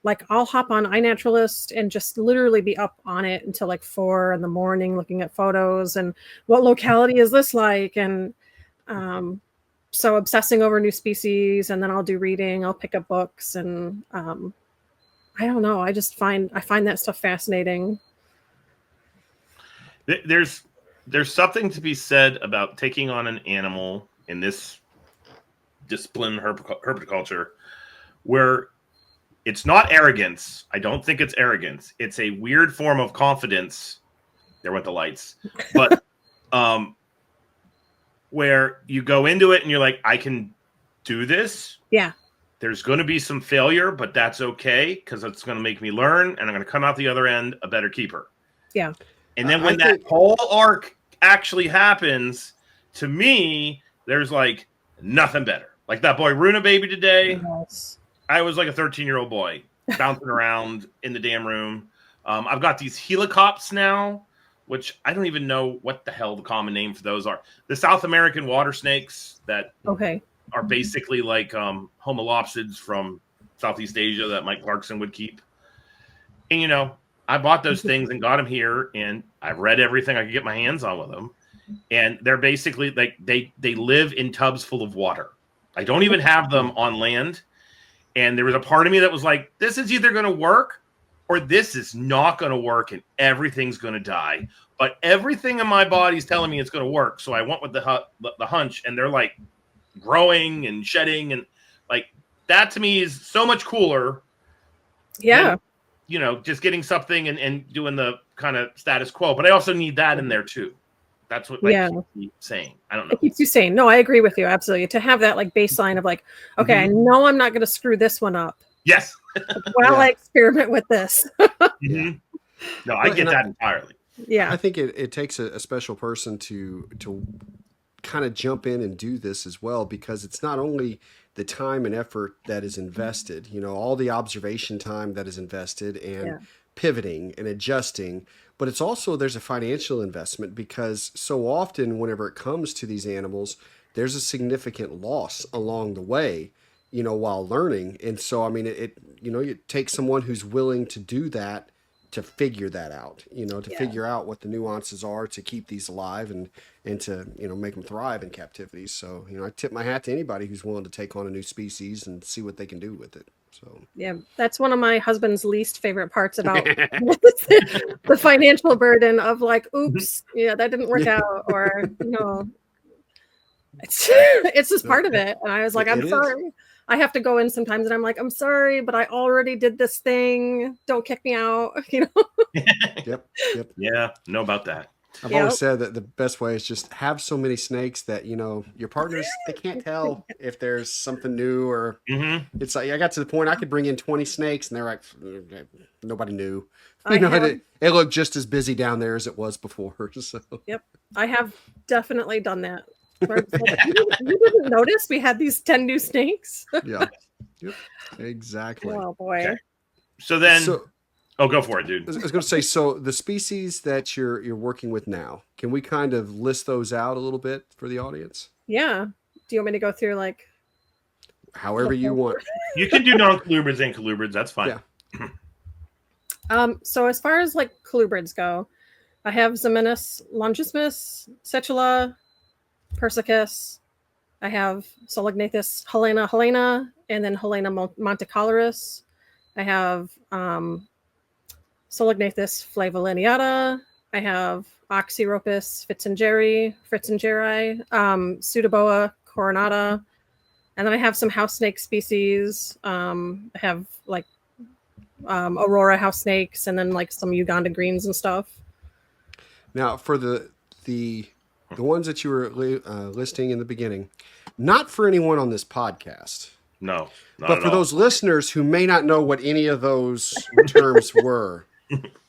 like, I'll hop on iNaturalist and just literally be up on it until like 4 a.m. looking at photos and what locality is this like, and so obsessing over new species. And then I'll do reading, I'll pick up books, and I don't know, I find that stuff fascinating. There's something to be said about taking on an animal in this discipline, herpetoculture, where it's not arrogance. I don't think it's arrogance. It's a weird form of confidence. There went the lights. But where you go into it and you're like, I can do this. Yeah. There's going to be some failure, but that's okay because it's going to make me learn, and I'm going to come out the other end a better keeper. Yeah. And then when that whole arc actually happens, to me, there's like nothing better. Like that boy Runa baby today. Yes. I was like a 13-year-old boy bouncing around in the damn room. I've got these helicops now, which I don't even know what the hell the common name for those are. The South American water snakes that are basically like homolopsids from Southeast Asia that Mike Clarkson would keep. And, you know, I bought those things and got them here, and I've read everything I could get my hands on with them. And they're basically like they live in tubs full of water. I don't even have them on land. And there was a part of me that was like, this is either going to work or this is not going to work and everything's going to die. But everything in my body is telling me it's going to work. So I went with the hunch, and they're like growing and shedding. And like that to me is so much cooler. Yeah. Than, you know, just getting something and doing the kind of status quo. But I also need that in there too. That's what keeps me sane. I don't know. It keeps you sane. No, I agree with you. Absolutely. To have that like baseline of like, okay, I know I'm not going to screw this one up. Yes. While I experiment with this. No, I get that entirely. Yeah. I think it takes a special person to kind of jump in and do this as well, because it's not only the time and effort that is invested, you know, all the observation time that is invested and pivoting and adjusting, but it's also, there's a financial investment, because so often whenever it comes to these animals, there's a significant loss along the way, you know, while learning. And so, I mean, it takes someone who's willing to do that, to figure that out, you know, to figure out what the nuances are to keep these alive and to, you know, make them thrive in captivity. So, you know, I tip my hat to anybody who's willing to take on a new species and see what they can do with it. So, yeah, that's one of my husband's least favorite parts about the financial burden of like, oops, that didn't work out, or, you know, it's just part of it. And I was like, I'm sorry. I have to go in sometimes and I'm like, I'm sorry, but I already did this thing. Don't kick me out. You know? Yep. Yeah, know about that. I've always said that the best way is just have so many snakes that, you know, your partners, they can't tell if there's something new, or it's like, I got to the point I could bring in 20 snakes and they're like, nobody knew. You know, it looked just as busy down there as it was before. So. Yep. I have definitely done that. Like, you didn't notice we had these 10 new snakes? Yep, exactly. Oh boy. Okay. So then, go for it, dude. I was going to say, so the species that you're working with now, can we kind of list those out a little bit for the audience? Yeah. Do you want me to go through like? However you want. You can do non-colubrids and colubrids. That's fine. Yeah. So as far as like colubrids go, I have Zamenis longissimus, Setula, Persicus. I have Solognathus helena, and then Helena monticularis. I have Solognathus flavolineata. I have Oxyropus Fritzengeri, Pseudoboa coronata. And then I have some house snake species. I have like Aurora house snakes, and then like some Uganda greens and stuff. Now, for the ones that you were listing in the beginning, not for anyone on this podcast. No, but for those listeners who may not know what any of those terms were.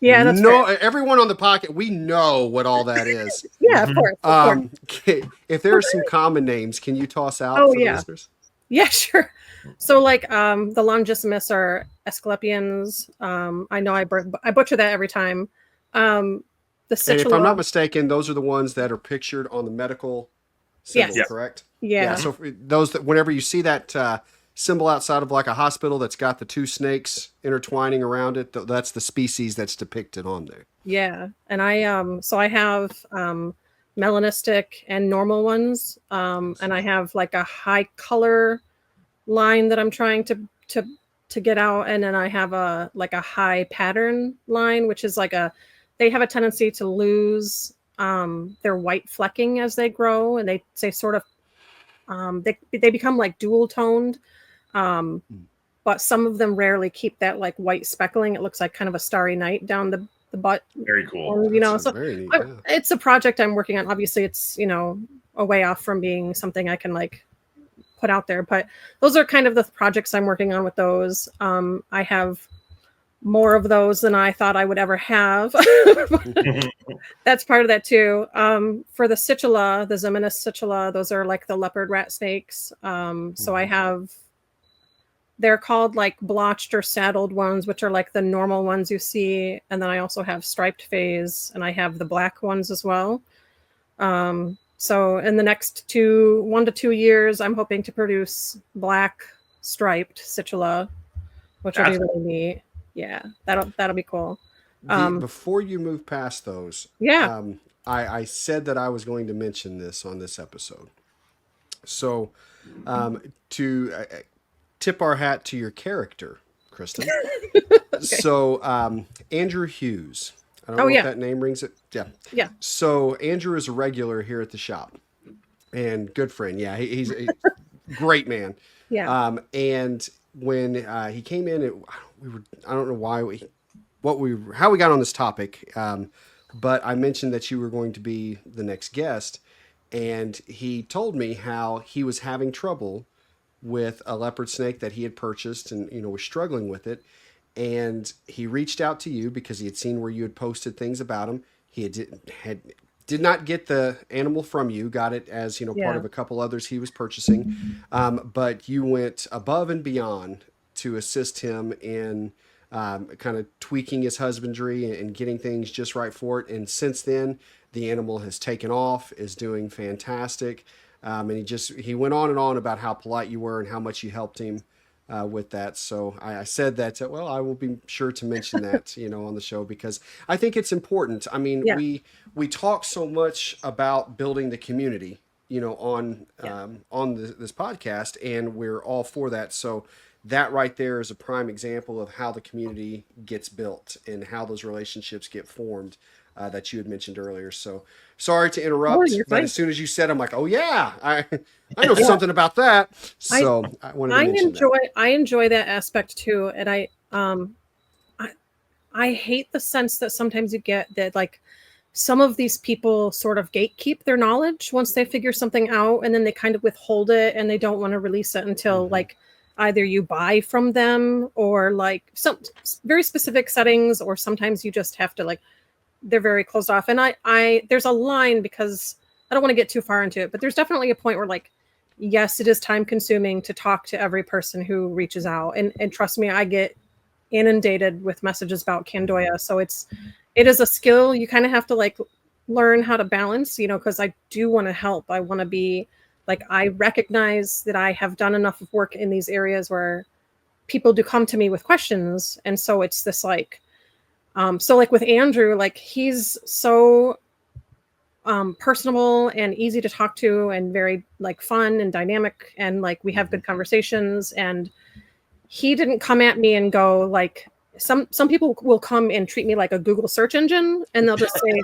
Yeah, that's fair. Everyone on the podcast, we know what all that is. Yeah, of course. If there are some common names, can you toss out for the listeners? Yeah, sure. So like the Longissimus are Asclepians. I know I butcher that every time. The Citula, and if I'm not mistaken, those are the ones that are pictured on the medical symbol, correct? Yeah. So those that whenever you see that symbol outside of like a hospital that's got the two snakes intertwining around it, that's the species that's depicted on there. Yeah. And I have melanistic and normal ones. And I have like a high color line that I'm trying to get out. And then I have a high pattern line, which is they have a tendency to lose their white flecking as they grow, and they sort of they become like dual toned, but some of them rarely keep that like white speckling. It looks like kind of a starry night down the butt. Very cool. And, so neat, it's a project I'm working on. Obviously, it's a way off from being something I can like put out there, but those are kind of the projects I'm working on with those. I have more of those than I thought I would ever have. That's part of that too. For the Citula, the Zeminis Citula, those are like the leopard rat snakes. So I have, they're called like blotched or saddled ones, which are like the normal ones you see. And then I also have striped phase, and I have the black ones as well. So in the next 1 to 2 years, I'm hoping to produce black striped Citula, which will be really neat. Yeah, that'll be cool. Before you move past those, I said that I was going to mention this on this episode. So, to tip our hat to your character, Kristen. Okay. So, Andrew Hughes. I don't know if that name rings it. Yeah. So Andrew is a regular here at the shop, and good friend. Yeah, he's a great man. Yeah. And when he came in, I don't know how we got on this topic, but I mentioned that you were going to be the next guest, and he told me how he was having trouble with a leopard snake that he had purchased, and was struggling with it, and he reached out to you because he had seen where you had posted things about him. He did not get the animal from you, got it as part of a couple others he was purchasing, but you went above and beyond to assist him in kind of tweaking his husbandry and getting things just right for it. And since then, the animal has taken off, is doing fantastic, and he went on and on about how polite you were and how much you helped him with that. So I said that, I will be sure to mention that, on the show, because I think it's important. I mean, we talk so much about building the community, on this podcast, and we're all for that. So that right there is a prime example of how the community gets built and how those relationships get formed, that you had mentioned earlier. So sorry to interrupt, but as soon as you said, I'm like, oh yeah, I know something about that. So I wanted to mention that. I enjoy that aspect too. And I hate the sense that sometimes you get that like some of these people sort of gatekeep their knowledge once they figure something out, and then they kind of withhold it and they don't want to release it until like either you buy from them or like some very specific settings, or sometimes you just have to like, they're very closed off. And I there's a line, because I don't want to get too far into it, but there's definitely a point where like, yes, it is time consuming to talk to every person who reaches out. And trust me, I get inundated with messages about Candoya. So it is a skill you kind of have to like learn how to balance, because I do want to help. I want to be like, I recognize that I have done enough of work in these areas where people do come to me with questions. And so it's this like, so like with Andrew, like he's so personable and easy to talk to and very like fun and dynamic, and like we have good conversations, and he didn't come at me and go like, some people will come and treat me like a Google search engine, and they'll just say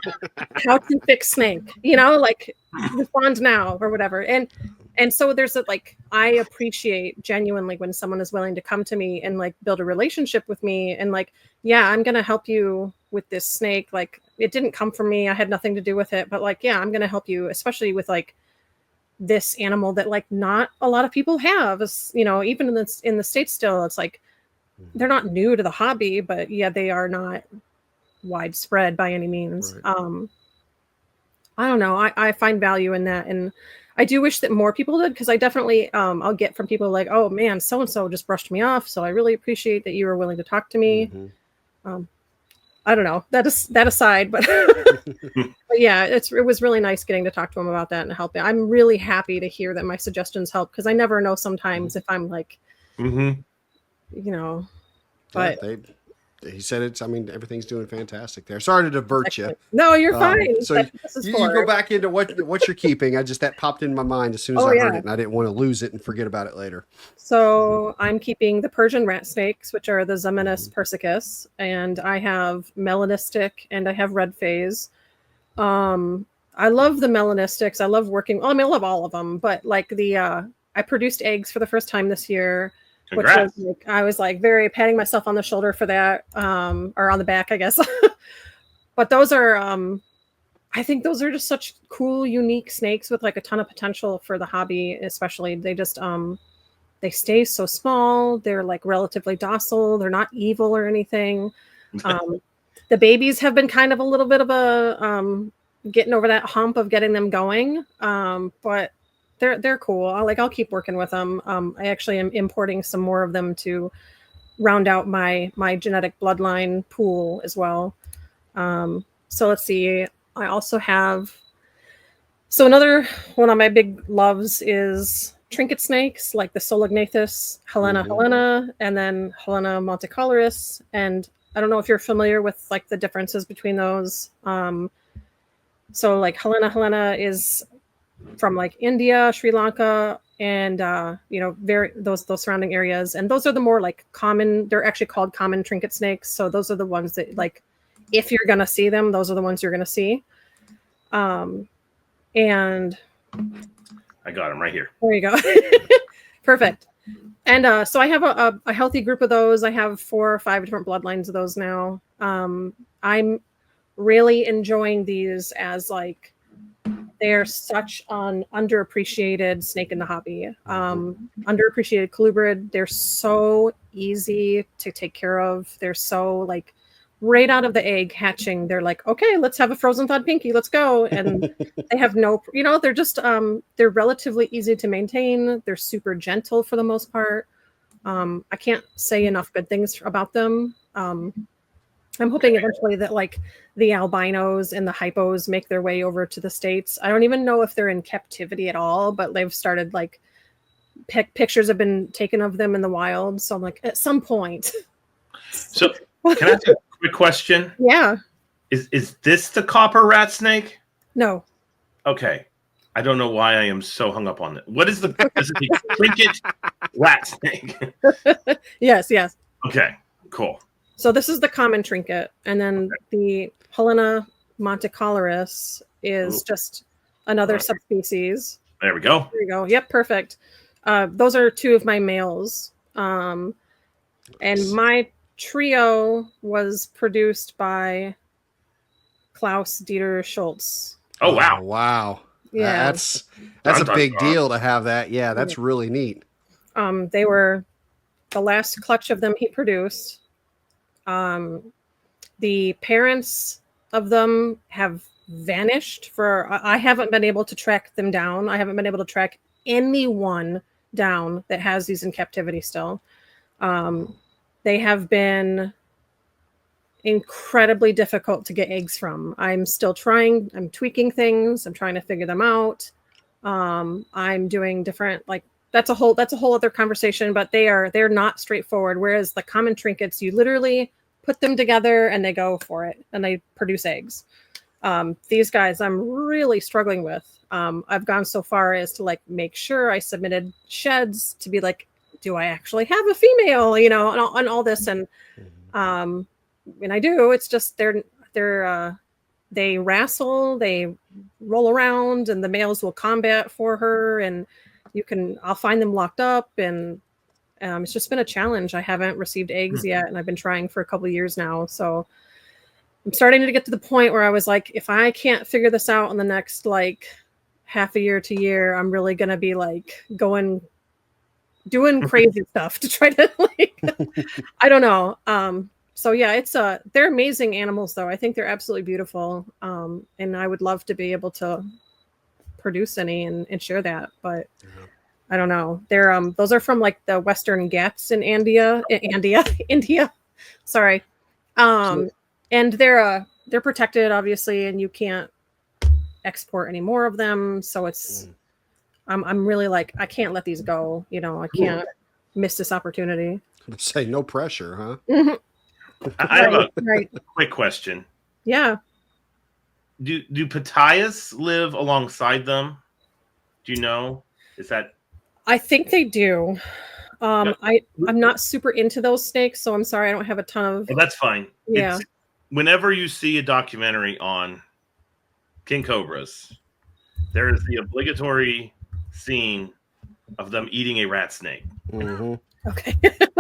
how to fix snake, like respond now or whatever. And And so there's a, like, I appreciate genuinely when someone is willing to come to me and like build a relationship with me and like, yeah, I'm going to help you with this snake. Like, it didn't come from me. I had nothing to do with it, but like, yeah, I'm going to help you, especially with like this animal that like not a lot of people have, you know, even in the States still, it's like, they're not new to the hobby, but yeah, they are not widespread by any means. Right. I don't know. I find value in that. And I do wish that more people did, because I definitely, I'll get from people like, oh man, so-and-so just brushed me off. So I really appreciate that you were willing to talk to me. I don't know, that aside, but, but yeah, it was really nice getting to talk to him about that and help. I'm really happy to hear that my suggestions help, because I never know sometimes if I'm like, you know, but yeah, he said it's, I mean, everything's doing fantastic there. Sorry to divert you. No, you're fine. So you go back into what you're keeping. That popped in my mind as soon as I heard it, and I didn't want to lose it and forget about it later. So I'm keeping the Persian rat snakes, which are the Zamenis persicus, and I have melanistic and I have red phase. I love the melanistics. I love working. Well, I mean, I love all of them, but like I produced eggs for the first time this year. Congrats. Which was like, I was like very patting myself on the shoulder for that, or on the back, I guess. But those are, I think those are just such cool, unique snakes with like a ton of potential for the hobby. Especially, they just they stay so small. They're like relatively docile. They're not evil or anything. The babies have been kind of a little bit of a getting over that hump of getting them going, but they're cool. I'll keep working with them. I actually am importing some more of them to round out my genetic bloodline pool as well. So let's see. I also have, so another one of my big loves is trinket snakes, like the Solognathus Helena, and then Helena monticularis. And I don't know if you're familiar with like the differences between those. So like Helena is from like India, Sri Lanka, and you know, those surrounding areas, and those are the more like common. They're actually called common trinket snakes. So those are the ones that, like, if you're gonna see them, those are the ones you're gonna see. And I got them right here. There you go. Perfect. And so I have a healthy group of those. I have 4 or 5 different bloodlines of those now. I'm really enjoying these as like, they're such an underappreciated snake in the hobby. Underappreciated colubrid. They're so easy to take care of. They're so like right out of the egg hatching. They're like, okay, let's have a frozen thawed pinky. Let's go. And they have no, you know, they're just, they're relatively easy to maintain. They're super gentle for the most part. I can't say enough good things about them. I'm hoping eventually that like the albinos and the hypos make their way over to the States. I don't even know if they're in captivity at all, but they've started like pictures have been taken of them in the wild. So I'm like, at some point. So can I ask a quick question? Yeah. Is this the copper rat snake? No. Okay. I don't know why I am so hung up on it. What is the trinket rat snake? Yes. Okay, cool. So this is the common trinket, and then the Helena monticularis is just another subspecies. There we go. There you go. Yep, perfect. Those are 2 of my males. And my trio was produced by Klaus Dieter Schultz. Oh, wow. Wow. Yeah. That's a big deal to have that. Yeah, that's really neat. They were the last clutch of them he produced. The parents of them have vanished I haven't been able to track them down. I haven't been able to track anyone down that has these in captivity still. They have been incredibly difficult to get eggs from. I'm still trying. I'm tweaking things. I'm trying to figure them out. I'm doing different, like, that's a whole other conversation, but they're not straightforward. Whereas the common trinkets, you literally put them together and they go for it and they produce eggs. These guys I'm really struggling with. I've gone so far as to like make sure I submitted sheds to be like, do I actually have a female, you know, and all this. And when I do, it's just they wrestle, they roll around, and the males will combat for her. And I'll find them locked up, and it's just been a challenge. I haven't received eggs yet, and I've been trying for a couple of years now. So I'm starting to get to the point where I was like, if I can't figure this out in the next like half a year to year, I'm really going to be like doing crazy stuff to try to like, I don't know. So yeah, they're amazing animals though. I think they're absolutely beautiful. And I would love to be able to produce any and share that, but I don't know. They're those are from like the Western Ghats in India. Sorry. And they're protected obviously, and you can't export any more of them. So it's I'm really like, I can't let these go. You know, I can't miss this opportunity. Say no pressure, huh? I have a quick question. Yeah. Do pitayas live alongside them? Do you know? Is that? I think they do. I'm not super into those snakes, so I'm sorry I don't have a ton of. Well, that's fine. Yeah. Whenever you see a documentary on king cobras, there is the obligatory scene of them eating a rat snake. Mm-hmm. Okay.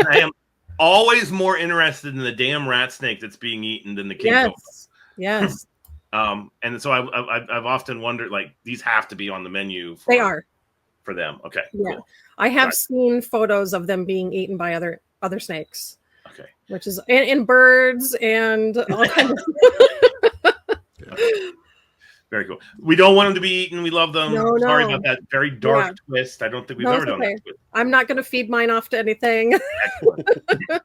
I am always more interested in the damn rat snake that's being eaten than the king cobra. Yes. And so I've often wondered, like, these have to be on the menu. They are for them. Okay. Yeah. Cool. I have seen photos of them being eaten by other snakes. Okay. Which is in birds and all kinds of. Very cool. We don't want them to be eaten. We love them. No. Sorry about that very dark twist. I don't think we've ever done that twist. I'm not going to feed mine off to anything. Okay.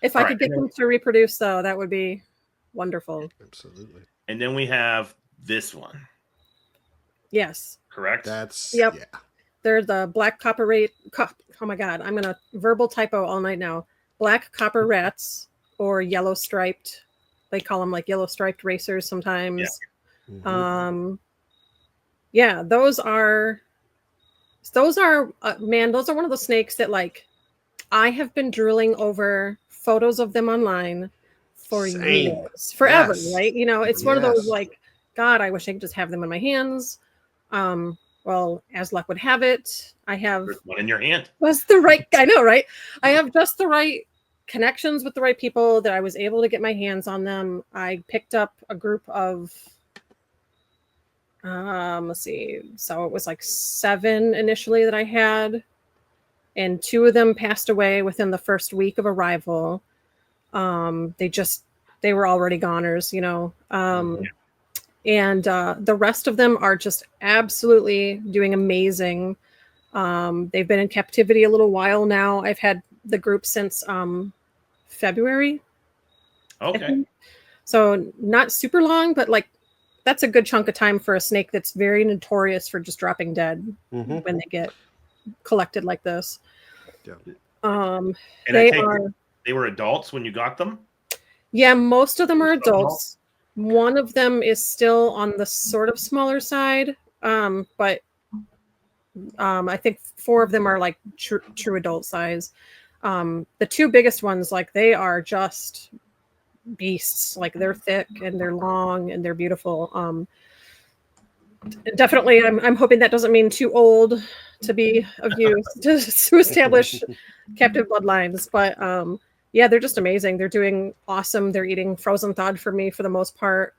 If I could get them to reproduce, though, that would be wonderful. Absolutely. And then we have this one. Yes. Correct? Yeah. They're the black copper rate. Oh my God. I'm going to verbal typo all night now. Black copper rats or yellow striped. They call them like yellow striped racers sometimes. Yeah. Mm-hmm. Those are man, those are one of the snakes that like I have been drooling over photos of them online for years, forever, right? You know, it's one of those like, God, I wish I could just have them in my hands. Well, as luck would have it, I have one in your hand. I know, right? I have just the right connections with the right people that I was able to get my hands on them. I picked up a group of let's see. So it was like 7 initially that I had, and 2 of them passed away within the first week of arrival. They were already goners, you know. And the rest of them are just absolutely doing amazing. They've been in captivity a little while now. I've had the group since February. Okay. So not super long, but like that's a good chunk of time for a snake that's very notorious for just dropping dead when they get collected like this. Yeah. And they were adults when you got them? Yeah, most of them are adults. One of them is still on the sort of smaller side, but I think 4 of them are like true adult size. The 2 biggest ones, like they are just beasts. Like they're thick and they're long and they're beautiful. Definitely, I'm hoping that doesn't mean too old to be of use to establish captive bloodlines, but yeah, they're just amazing. They're doing awesome. They're eating frozen thawed for me for the most part.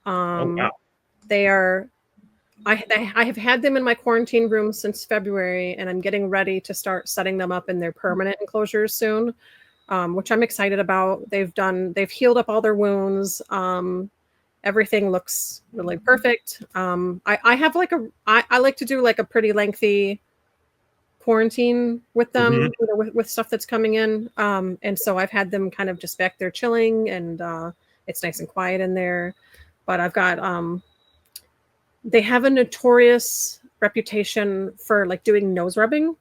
Wow. They are. I have had them in my quarantine room since February, and I'm getting ready to start setting them up in their permanent enclosures soon, which I'm excited about. They've healed up all their wounds. Everything looks really perfect. I have like I like to do like a pretty lengthy quarantine with them, you know, with stuff that's coming in. And so I've had them kind of just back there chilling, and it's nice and quiet in there. But I've got they have a notorious reputation for like doing nose rubbing,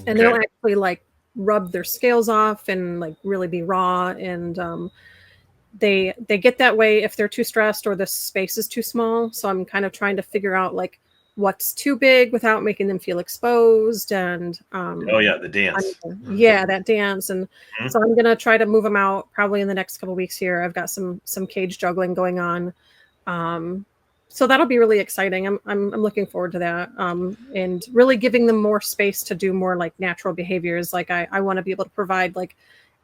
and they'll actually like rub their scales off and like really be raw. And they get that way if they're too stressed or the space is too small. So I'm kind of trying to figure out like what's too big without making them feel exposed. And the dance. That dance. And so I'm gonna try to move them out probably in the next couple of weeks here. I've got some cage juggling going on. so that'll be really exciting. I'm looking forward to that, and really giving them more space to do more like natural behaviors. Like I want to be able to provide like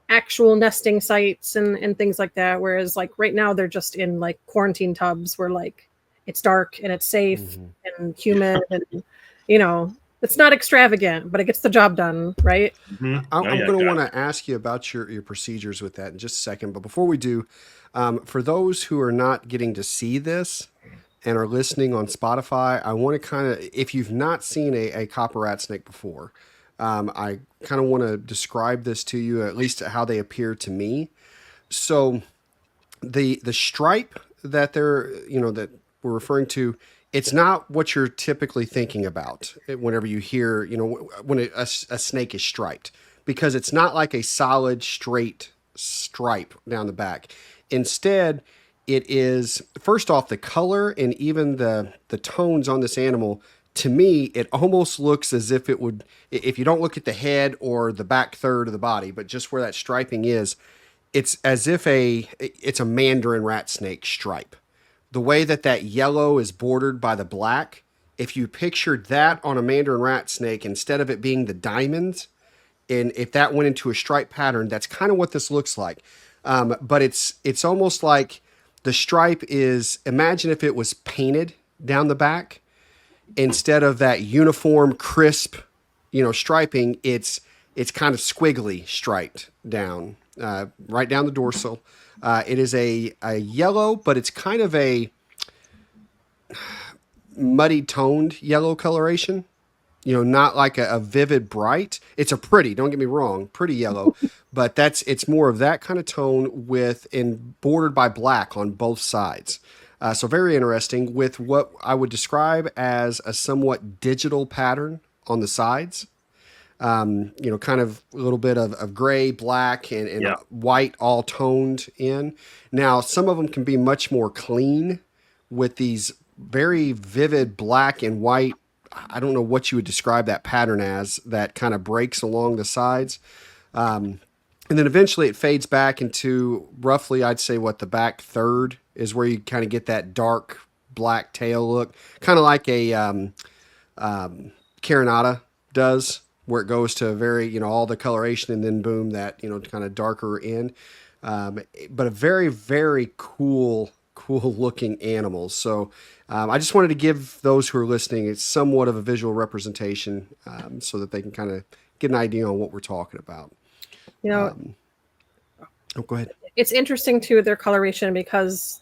actual nesting sites and things like that. Whereas like right now they're just in like quarantine tubs where like it's dark and it's safe and humid and it's not extravagant, but it gets the job done, right? I'm going to want to ask you about your procedures with that in just a second. But before we do, for those who are not getting to see this and are listening on Spotify, I want to kind of, if you've not seen a copper rat snake before, I kind of want to describe this to you, at least how they appear to me. So the stripe that that we're referring to, it's not what you're typically thinking about whenever you hear, when a snake is striped, because it's not like a solid straight stripe down the back. Instead, it is, first off, the color and even the tones on this animal. To me, it almost looks as if it would, if you don't look at the head or the back third of the body, but just where that striping is, it's as if it's a mandarin rat snake stripe. The way that yellow is bordered by the black, if you pictured that on a mandarin rat snake, instead of it being the diamonds, and if that went into a stripe pattern, that's kind of what this looks like. But it's almost like the stripe is, imagine if it was painted down the back, instead of that uniform, crisp, striping, it's kind of squiggly striped down, right down the dorsal. It is a yellow, but it's kind of a muddy toned yellow coloration. Not like a vivid bright. It's a pretty, don't get me wrong, pretty yellow, but it's more of that kind of tone and bordered by black on both sides. So very interesting, with what I would describe as a somewhat digital pattern on the sides. Kind of a little bit of gray, black, and white all toned in. Now, some of them can be much more clean with these very vivid black and white. I don't know what you would describe that pattern as, that kind of breaks along the sides. And then eventually it fades back into roughly, I'd say, the back third is where you kind of get that dark black tail look, kind of like a Carinata does, where it goes to very, all the coloration and then boom, that, kind of darker end. But a very, very cool looking animal. So I just wanted to give those who are listening, it's somewhat of a visual representation so that they can kind of get an idea on what we're talking about. Go ahead. It's interesting too, their coloration, because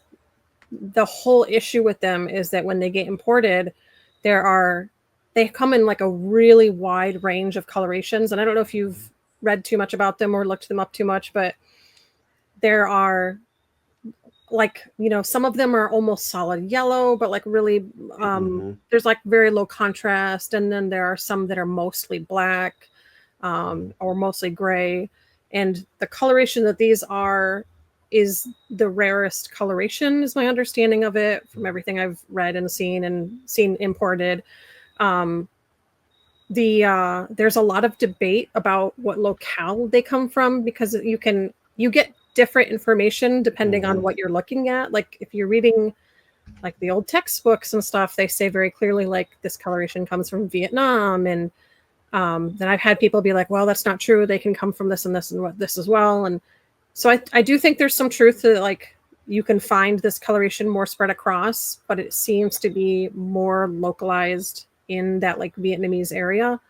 the whole issue with them is that when they get imported, they come in like a really wide range of colorations. And I don't know if you've read too much about them or looked them up too much, but there are like, some of them are almost solid yellow, but like really, there's like very low contrast. And then there are some that are mostly black or mostly gray. And the coloration that these are is the rarest coloration, is my understanding of it from everything I've read and seen imported. There's a lot of debate about what locale they come from, because you get different information depending on what you're looking at. Like if you're reading like the old textbooks and stuff, they say very clearly like this coloration comes from Vietnam, and then I've had people be like, well, that's not true, they can come from this and this and this as well. And so I do think there's some truth to like you can find this coloration more spread across, but it seems to be more localized in that like Vietnamese area.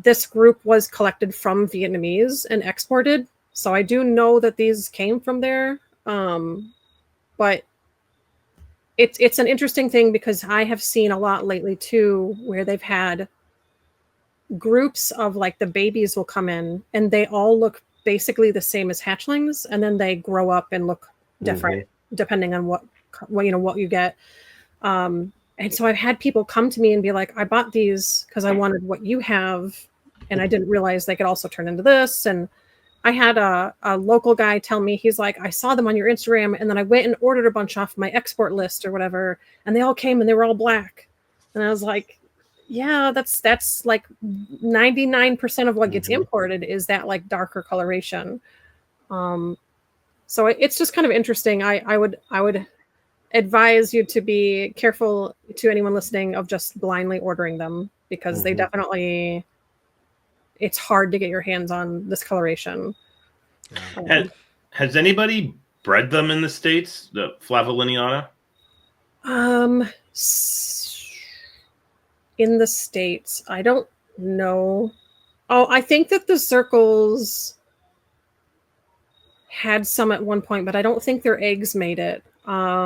This group was collected from Vietnamese and exported, so I do know that these came from there. But it's an interesting thing, because I have seen a lot lately too, where they've had groups of like the babies will come in and they all look basically the same as hatchlings, and then they grow up and look different depending on what you get. And so I've had people come to me and be like, I bought these because I wanted what you have, and I didn't realize they could also turn into this. And I had a local guy tell me, he's like, I saw them on your Instagram, and then I went and ordered a bunch off my export list or whatever, and they all came and they were all black. And I was like, yeah, that's like 99% of what gets imported is that like darker coloration. So it's just kind of interesting. I would advise you to be careful, to anyone listening, of just blindly ordering them, because they definitely, it's hard to get your hands on this coloration. Has anybody bred them in the States, the Flavolineata? In the States, I don't know. Oh, I think that the circles had some at one point, but I don't think their eggs made it. I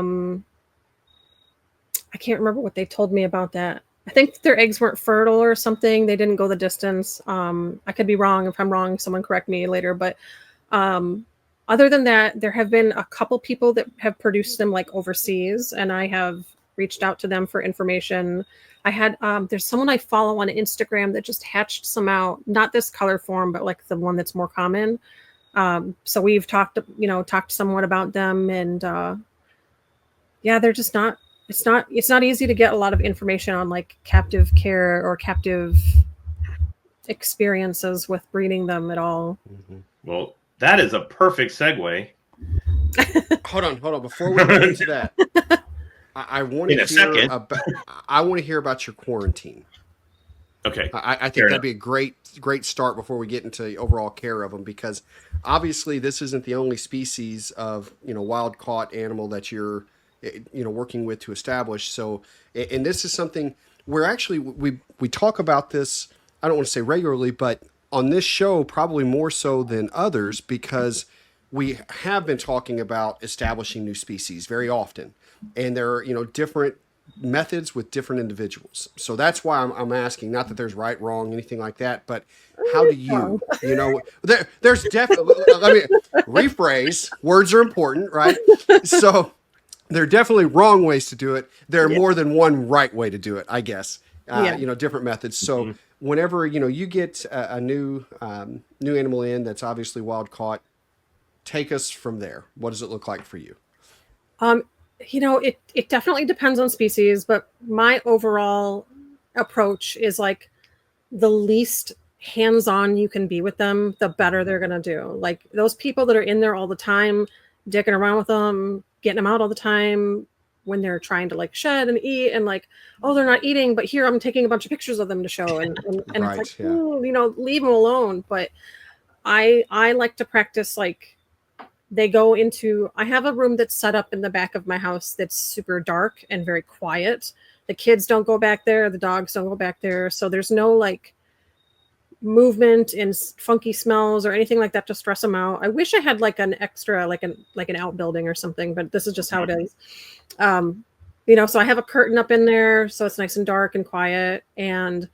can't remember what they told me about that. I think their eggs weren't fertile or something. They didn't go the distance. I could be wrong. If I'm wrong, someone correct me later. But other than that, there have been a couple people that have produced them like overseas, and I have reached out to them for information. I had there's someone I follow on Instagram that just hatched some out, not this color form, but like the one that's more common. So we've talked somewhat about them, and yeah, they're just not. It's not easy to get a lot of information on like captive care or captive experiences with breeding them at all. Well, that is a perfect segue. Hold on. Before we get into that, I want to hear about your quarantine. Okay. I think that'd be a great start before we get into overall care of them, because obviously this isn't the only species of wild caught animal that you're working with to establish. So, and this is something where actually we talk about this, I don't want to say regularly, but on this show probably more so than others, because we have been talking about establishing new species very often, and there are different methods with different individuals. So that's why I'm asking, not that there's right, wrong, anything like that, but how do you there's definitely, let me rephrase, words are important, right? So there are definitely wrong ways to do it. There are more than one right way to do it, I guess. Different methods. So whenever you get a new animal in that's obviously wild caught, take us from there. What does it look like for you? It definitely depends on species, but my overall approach is like the least hands-on you can be with them, the better they're gonna do. Like those people that are in there all the time, dicking around with them, getting them out all the time when they're trying to like shed and eat, and like, oh, they're not eating, but here I'm taking a bunch of pictures of them to show, and Right, it's like, leave them alone. But I like to practice, like they go into, I have a room that's set up in the back of my house that's super dark and very quiet. The kids don't go back there, the dogs don't go back there, so there's no like movement and funky smells or anything like that to stress them out. I wish I had like an extra, like an outbuilding or something, but this is just how it is. So I have a curtain up in there, so it's nice and dark and quiet. And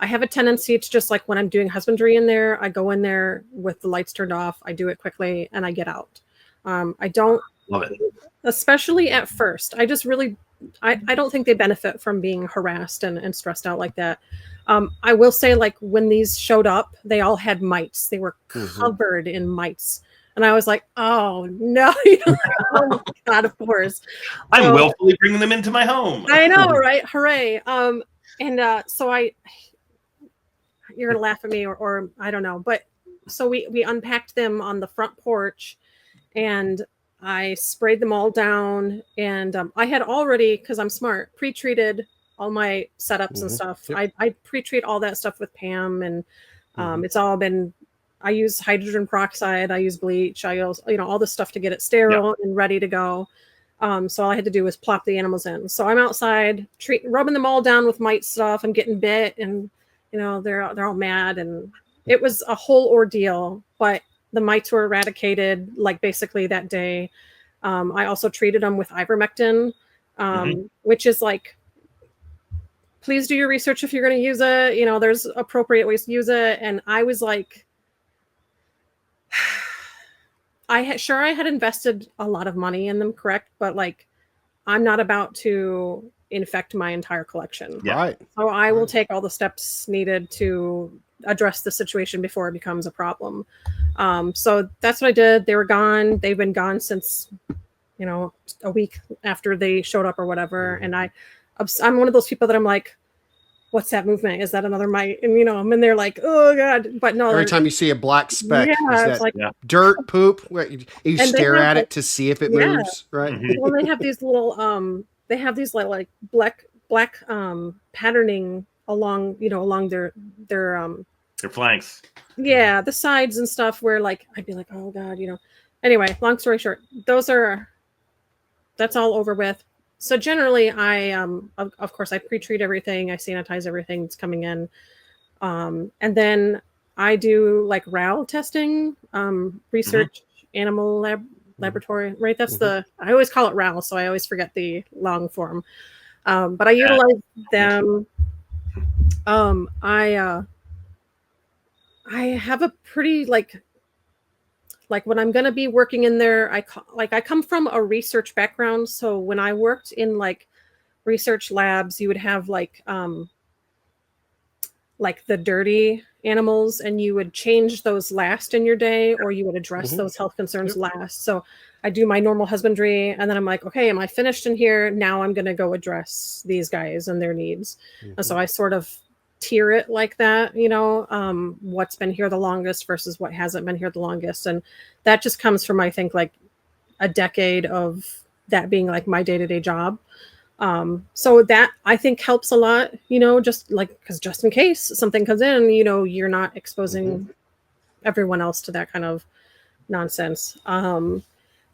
I have a tendency to just like when I'm doing husbandry in there, I go in there with the lights turned off, I do it quickly, and I get out. I don't love it, especially at first. I just really, I don't think they benefit from being harassed and stressed out like that. I will say, like when these showed up, they all had mites. They were covered in mites. And I was like, oh no, oh my God, of course. I'm willfully bringing them into my home. I know, right? Hooray. So you're gonna laugh at me or I don't know. But so we unpacked them on the front porch, and I sprayed them all down, and I had already, because I'm smart, pre-treated all my setups and stuff. Yep. I pre-treat all that stuff with Pam, and it's all been, I use hydrogen peroxide, I use bleach, I use all this stuff to get it sterile and ready to go. So all I had to do was plop the animals in. So I'm outside rubbing them all down with mite stuff. I'm getting bit, and they're all mad, and it was a whole ordeal. But the mites were eradicated like basically that day. I also treated them with ivermectin, which is like, please do your research if you're going to use it. There's appropriate ways to use it. And I was like, I had invested a lot of money in them, correct? But like, I'm not about to infect my entire collection. Yeah. Right. So I will take all the steps needed to address the situation before it becomes a problem. So that's what I did. They were gone. They've been gone since, a week after they showed up or whatever. And I'm one of those people that I'm like, what's that movement? Is that another mite? And and they're like, oh god. But no, Every time you see a black speck, yeah, is it's that like dirt, poop? You and they stare have, at like, it to see if it yeah. moves, right? Mhm. Well, they have these little they have these like black patterning along their Your flanks. yeah, the sides and stuff where like I'd be like, oh god. Anyway, long story short, that's all over with. So generally I of course I pre-treat everything, I sanitize everything that's coming in. And then I do like RAL testing, research animal laboratory, right? That's I always call it RAL, so I always forget the long form. But I utilize them. I have a pretty like when I'm gonna be working in there, I come from a research background, so when I worked in like research labs, you would have like the dirty animals, and you would change those last in your day, or you would address those health concerns last. So I do my normal husbandry, and then I'm like, okay, am I finished in here? Now I'm going to go address these guys and their needs. And so I sort of tier it like that, what's been here the longest versus what hasn't been here the longest. And that just comes from, I think, like a decade of that being like my day-to-day job. So that I think helps a lot, just like, because just in case something comes in, you're not exposing everyone else to that kind of nonsense.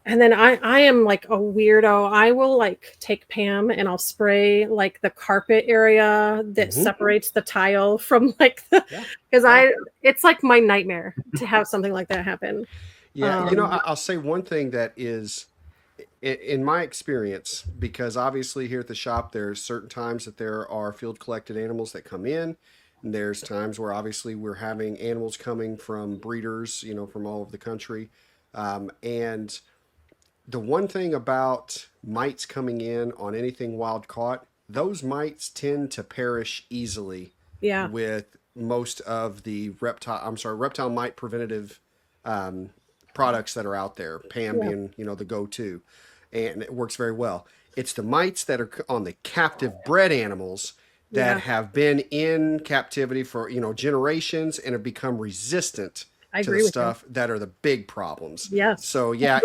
And then I am like a weirdo. I will like take Pam and I'll spray like the carpet area that separates the tile from like because it's like my nightmare to have something like that happen. Yeah, I'll say one thing that is, in my experience, because obviously here at the shop, there's certain times that there are field collected animals that come in. And there's times where obviously we're having animals coming from breeders, from all over the country. And the one thing about mites coming in on anything wild caught, those mites tend to perish easily Yeah. with most of the reptile mite preventative products that are out there, Pam being, the go-to, and it works very well. It's the mites that are on the captive bred animals that have been in captivity for, generations and have become resistant to the stuff that are the big problems. Yes. So yeah,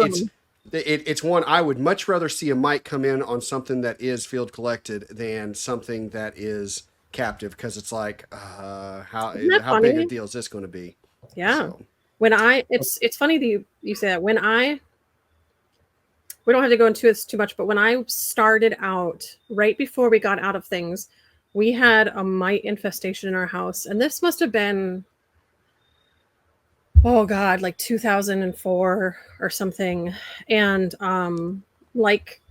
it's one I would much rather see a mite come in on something that is field collected than something that is captive, because it's like how big a deal is this going to be? Yeah. So. When it's funny that you say that. We don't have to go into this too much, but when I started out, right before we got out of things, we had a mite infestation in our house, and this must have been, oh god, like 2004 or something. And like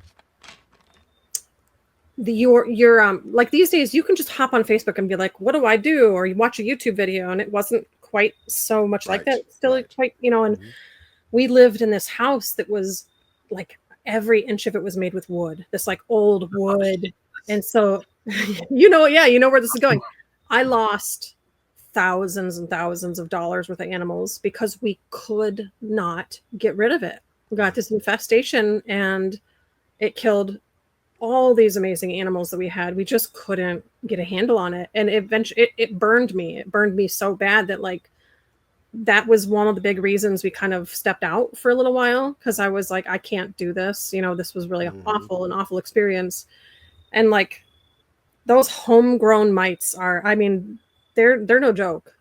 your like these days you can just hop on Facebook and be like, what do I do? Or you watch a YouTube video, and it wasn't quite so much like that. Still quite, and we lived in this house that was like every inch of it was made with wood, this like old wood. And so you know where this is going. I lost thousands and thousands of dollars worth of animals because we could not get rid of it. We got this infestation and it killed all these amazing animals that we had. We just couldn't get a handle on it. And eventually it burned me. It burned me so bad that like that was one of the big reasons we kind of stepped out for a little while, because I was like, I can't do this. This was really an awful experience. And like those homegrown mites are, I mean, they're no joke.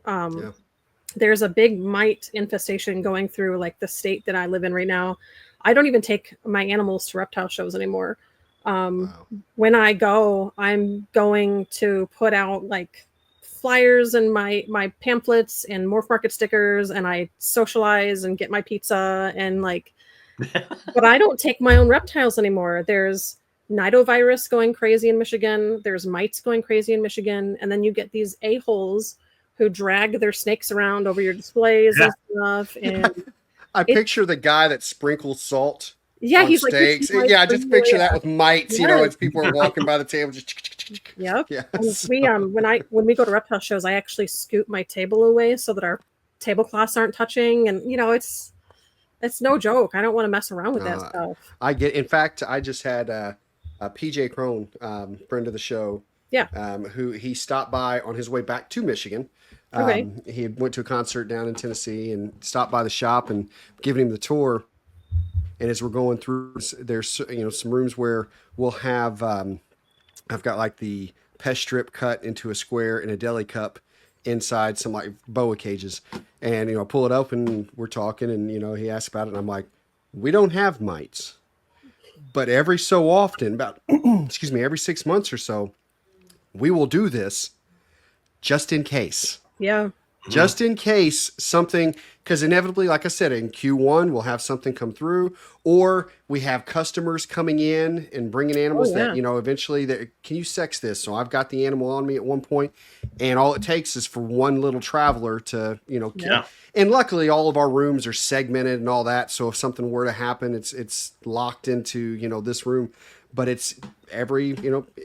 There's a big mite infestation going through like the state that I live in right now. I don't even take my animals to reptile shows anymore. When I go, I'm going to put out like flyers and my pamphlets and Morph Market stickers, and I socialize and get my pizza and like, but I don't take my own reptiles anymore. There's nidovirus going crazy in Michigan. There's mites going crazy in Michigan. And then you get these a-holes who drag their snakes around over your displays and stuff. And I picture the guy that sprinkles salt. Yeah, he's steaks. Like, I just picture that with mites. As people are walking by the table, just. Yep. Yes. We when we go to reptile shows, I actually scoot my table away so that our tablecloths aren't touching, and it's no joke. I don't want to mess around with that stuff. In fact, I just had a PJ Crone, friend of the show. Yeah. Who he stopped by on his way back to Michigan. Okay. He had went to a concert down in Tennessee and stopped by the shop and giving him the tour. And as we're going through, there's some rooms where we'll have I've got like the pest strip cut into a square in a deli cup inside some like boa cages, and I pull it open and we're talking, and he asked about it, and I'm like, we don't have mites, but every so often, about excuse me, every 6 months or so, we will do this just in case. Yeah. Just in case something, because inevitably, like I said, in Q1, we'll have something come through, or we have customers coming in and bringing animals that, eventually, can you sex this? So I've got the animal on me at one point, and all it takes is for one little traveler to, and luckily all of our rooms are segmented and all that. So if something were to happen, it's locked into, this room, but it's every,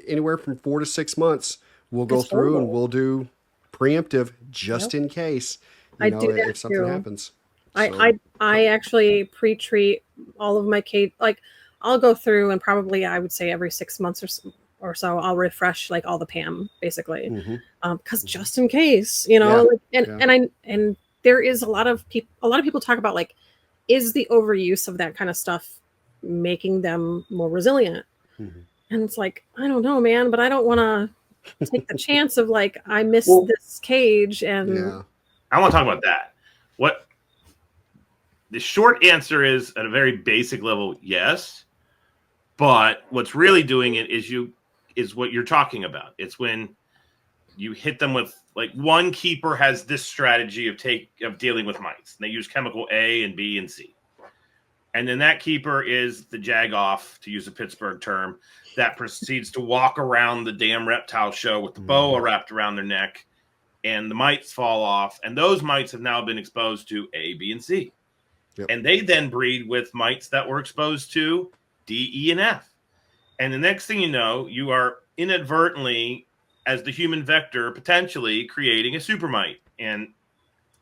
anywhere from 4 to 6 months, we'll go through and we'll do preemptive just in case I do that if something too. happens. I actually pre-treat all of my cage. Like I'll go through and probably I would say every 6 months or so I'll refresh like all the PAM basically, because just in case, and there is a lot of people talk about like, is the overuse of that kind of stuff making them more resilient? And it's like, I don't know, man, but I don't want to take the chance of like I miss this cage, and I want to talk about that. What the short answer is at a very basic level, yes. But what's really doing it is what you're talking about. It's when you hit them with like one keeper has this strategy of dealing with mites. And they use chemical A and B and C. And then that keeper is the jag-off, to use a Pittsburgh term, that proceeds to walk around the damn reptile show with the boa wrapped around their neck, and the mites fall off. And those mites have now been exposed to A, B, and C. Yep. And they then breed with mites that were exposed to D, E, and F. And the next thing you know, you are inadvertently, as the human vector, potentially creating a super mite. And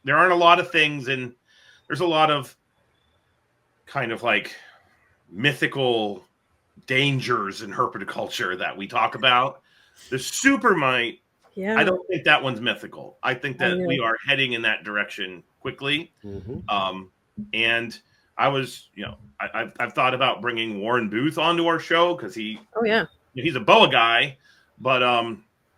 there aren't a lot of things, and there's a lot of kind of like mythical dangers in herpetoculture that we talk about. The super mite, I don't think that one's mythical. I think that we are heading in that direction quickly. And I was, I've thought about bringing Warren Booth onto our show because he's a boa guy, but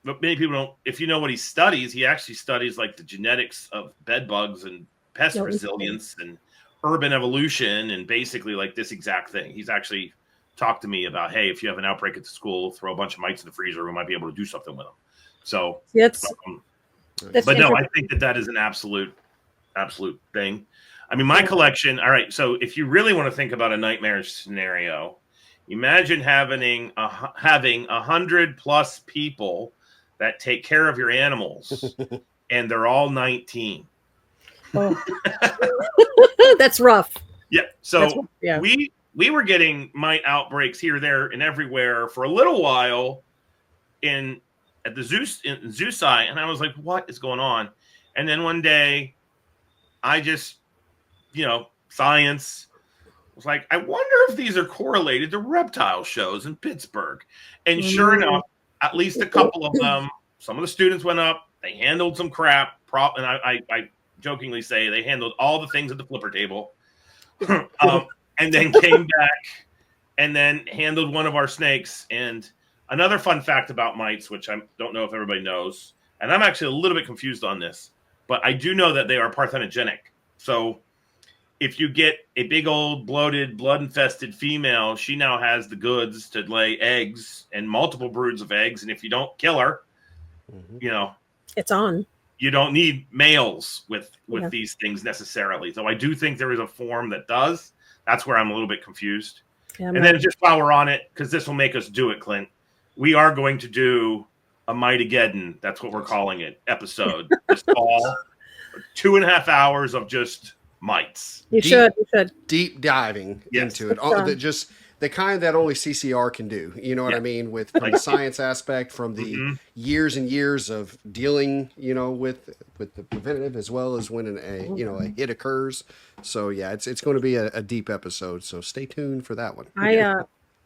many people don't. If you know what he studies, he actually studies like the genetics of bed bugs and pest resilience and urban evolution, and basically like this exact thing. He's actually talked to me about, hey, if you have an outbreak at the school, throw a bunch of mites in the freezer, we might be able to do something with them. So but no, I think that is an absolute thing. I mean, my collection. All right. So if you really want to think about a nightmare scenario, imagine having 100+ people that take care of your animals and they're all 19. That's rough. Yeah. So we were getting mite outbreaks here, there, and everywhere for a little while at the Zooci, and I was like, what is going on? And then one day I just, science was like, I wonder if these are correlated to reptile shows in Pittsburgh. And sure enough, at least a couple of them, some of the students went up, they handled some crap, and I jokingly say they handled all the things at the flipper table, and then came back and then handled one of our snakes. And another fun fact about mites, which I don't know if everybody knows, and I'm actually a little bit confused on this, but I do know that they are parthenogenic. So if you get a big old bloated, blood-infested female, she now has the goods to lay eggs and multiple broods of eggs. And if you don't kill her, it's on. You don't need males with these things necessarily. So I do think there is a form that does. That's where I'm a little bit confused. Yeah, and then just while we're on it, because this will make us do it, Clint, we are going to do a Mitegeddon. That's what we're calling it. Episode this fall. 2.5 hours of just mites. You should deep diving into it. Just the kind that only CCR can do. You know what I mean? From the science aspect, from the years and years of dealing, with the preventative, as well as when a hit occurs. So it's going to be a deep episode. So stay tuned for that one.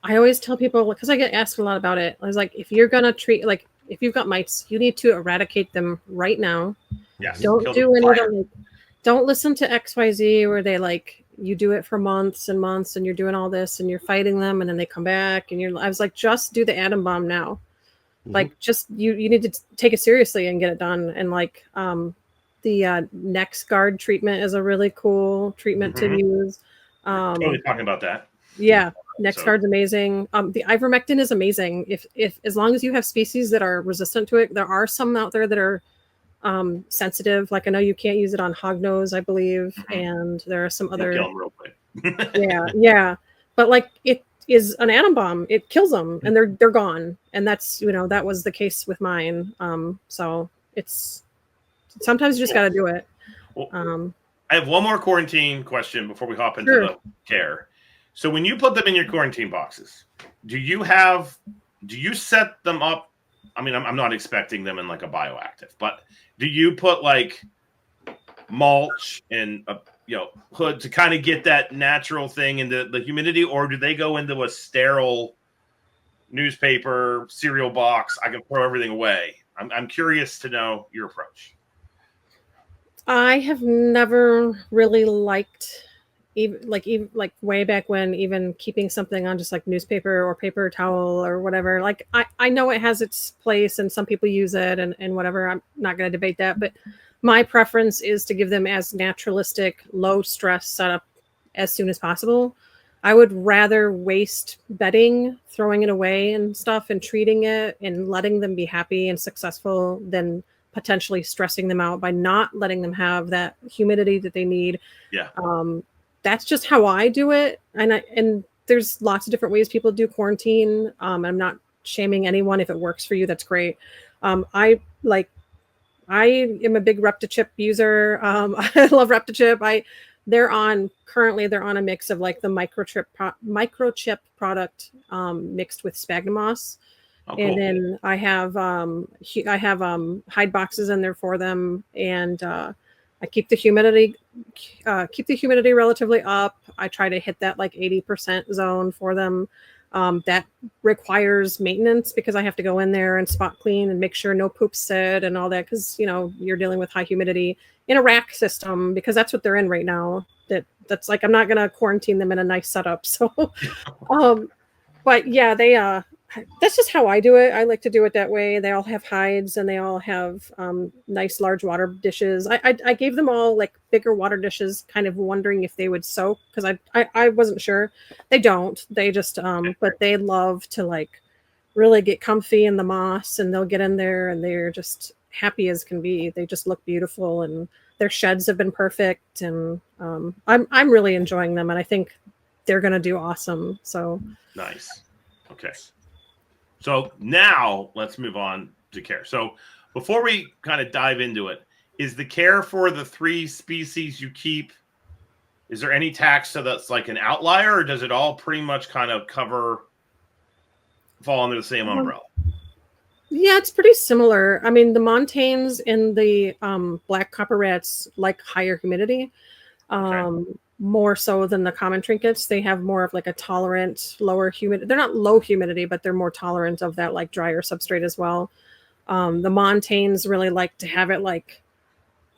I always tell people, because I get asked a lot about it. I was like, if you're gonna treat, like, if you've got mites, you need to eradicate them right now. Yes. Don't Kill do the any of fire. them. Don't listen to XYZ where they like you do it for months and months and you're doing all this and you're fighting them and then they come back and I was like, just do the atom bomb now. Like just you need to take it seriously and get it done. And like the Next Guard treatment is a really cool treatment to use. Totally talking about that. Yeah, Next Guard's amazing. The ivermectin is amazing. If as long as you have species that are resistant to it, there are some out there that are sensitive. Like I know you can't use it on hognose, I believe, and there are some other. Kill them real quick. yeah, but like it is an atom bomb. It kills them, and they're gone. And that's that was the case with mine. So it's sometimes you just got to do it. I have one more quarantine question before we hop into the care. So when you put them in your quarantine boxes, do you set them up? I mean, I'm not expecting them in like a bioactive, but do you put like mulch and a hood to kind of get that natural thing into the humidity, or do they go into a sterile newspaper cereal box? I can throw everything away. I'm curious to know your approach. I have never really liked even way back when, even keeping something on just like newspaper or paper towel or whatever. Like I know it has its place and some people use it and whatever. I'm not going to debate that, but my preference is to give them as naturalistic, low stress setup as soon as possible. I would rather waste bedding, throwing it away and stuff and treating it and letting them be happy and successful than potentially stressing them out by not letting them have that humidity that they need. Yeah. That's just how I do it. And there's lots of different ways people do quarantine. I'm not shaming anyone. If it works for you, that's great. I am a big Reptichip user. I love Reptichip. They're on a mix of like the microchip product mixed with sphagnum moss. Oh, cool. And then I have hide boxes in there for them, and I keep the humidity relatively up. I try to hit that like 80% zone for them. That requires maintenance because I have to go in there and spot clean and make sure no poop's set and all that, because you're dealing with high humidity in a rack system, because that's what they're in right now. That's like, I'm not gonna quarantine them in a nice setup. So but yeah, that's just how I do it. I like to do it that way. They all have hides and they all have nice large water dishes. I gave them all like bigger water dishes, kind of wondering if they would soak, because I wasn't sure. They don't. They just but they love to like really get comfy in the moss, and they'll get in there and they're just happy as can be. They just look beautiful, and their sheds have been perfect, and I'm really enjoying them, and I think they're gonna do awesome. So nice. Okay. So now let's move on to care. So before we kind of dive into it, is the care for the 3 species you keep, is there any taxa that's like an outlier, or does it all pretty much kind of fall under the same umbrella? Yeah, it's pretty similar. I mean, the montanes and the black copper rats like higher humidity. More so than the common trinkets. They have more of like a tolerant, lower humidity. They're not low humidity, but they're more tolerant of that like drier substrate as well. The montanes really like to have it like,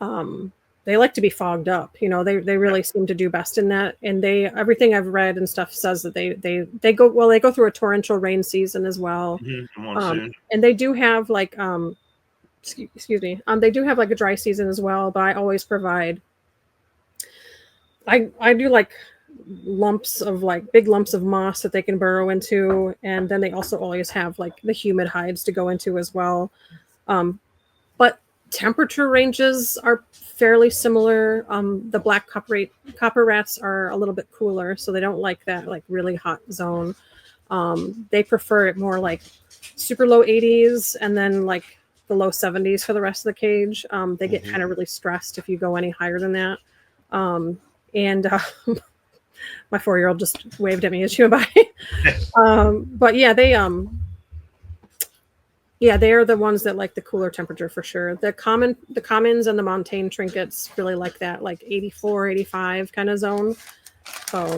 they like to be fogged up. They really seem to do best in that. And everything I've read and stuff says that they go through a torrential rain season as well. Mm-hmm. And they do have like, excuse me. They do have like a dry season as well, but I always provide, I do like big lumps of moss that they can burrow into. And then they also always have like the humid hides to go into as well. But temperature ranges are fairly similar. The black copper rats are a little bit cooler, so they don't like that like really hot zone. They prefer it more like super low 80s and then like the low 70s for the rest of the cage. They get kind of really stressed if you go any higher than that. And my 4-year-old just waved at me as she went by. But yeah, they are the ones that like the cooler temperature for sure. The commons and the montane trinkets really like that like 84, 85 kind of zone. So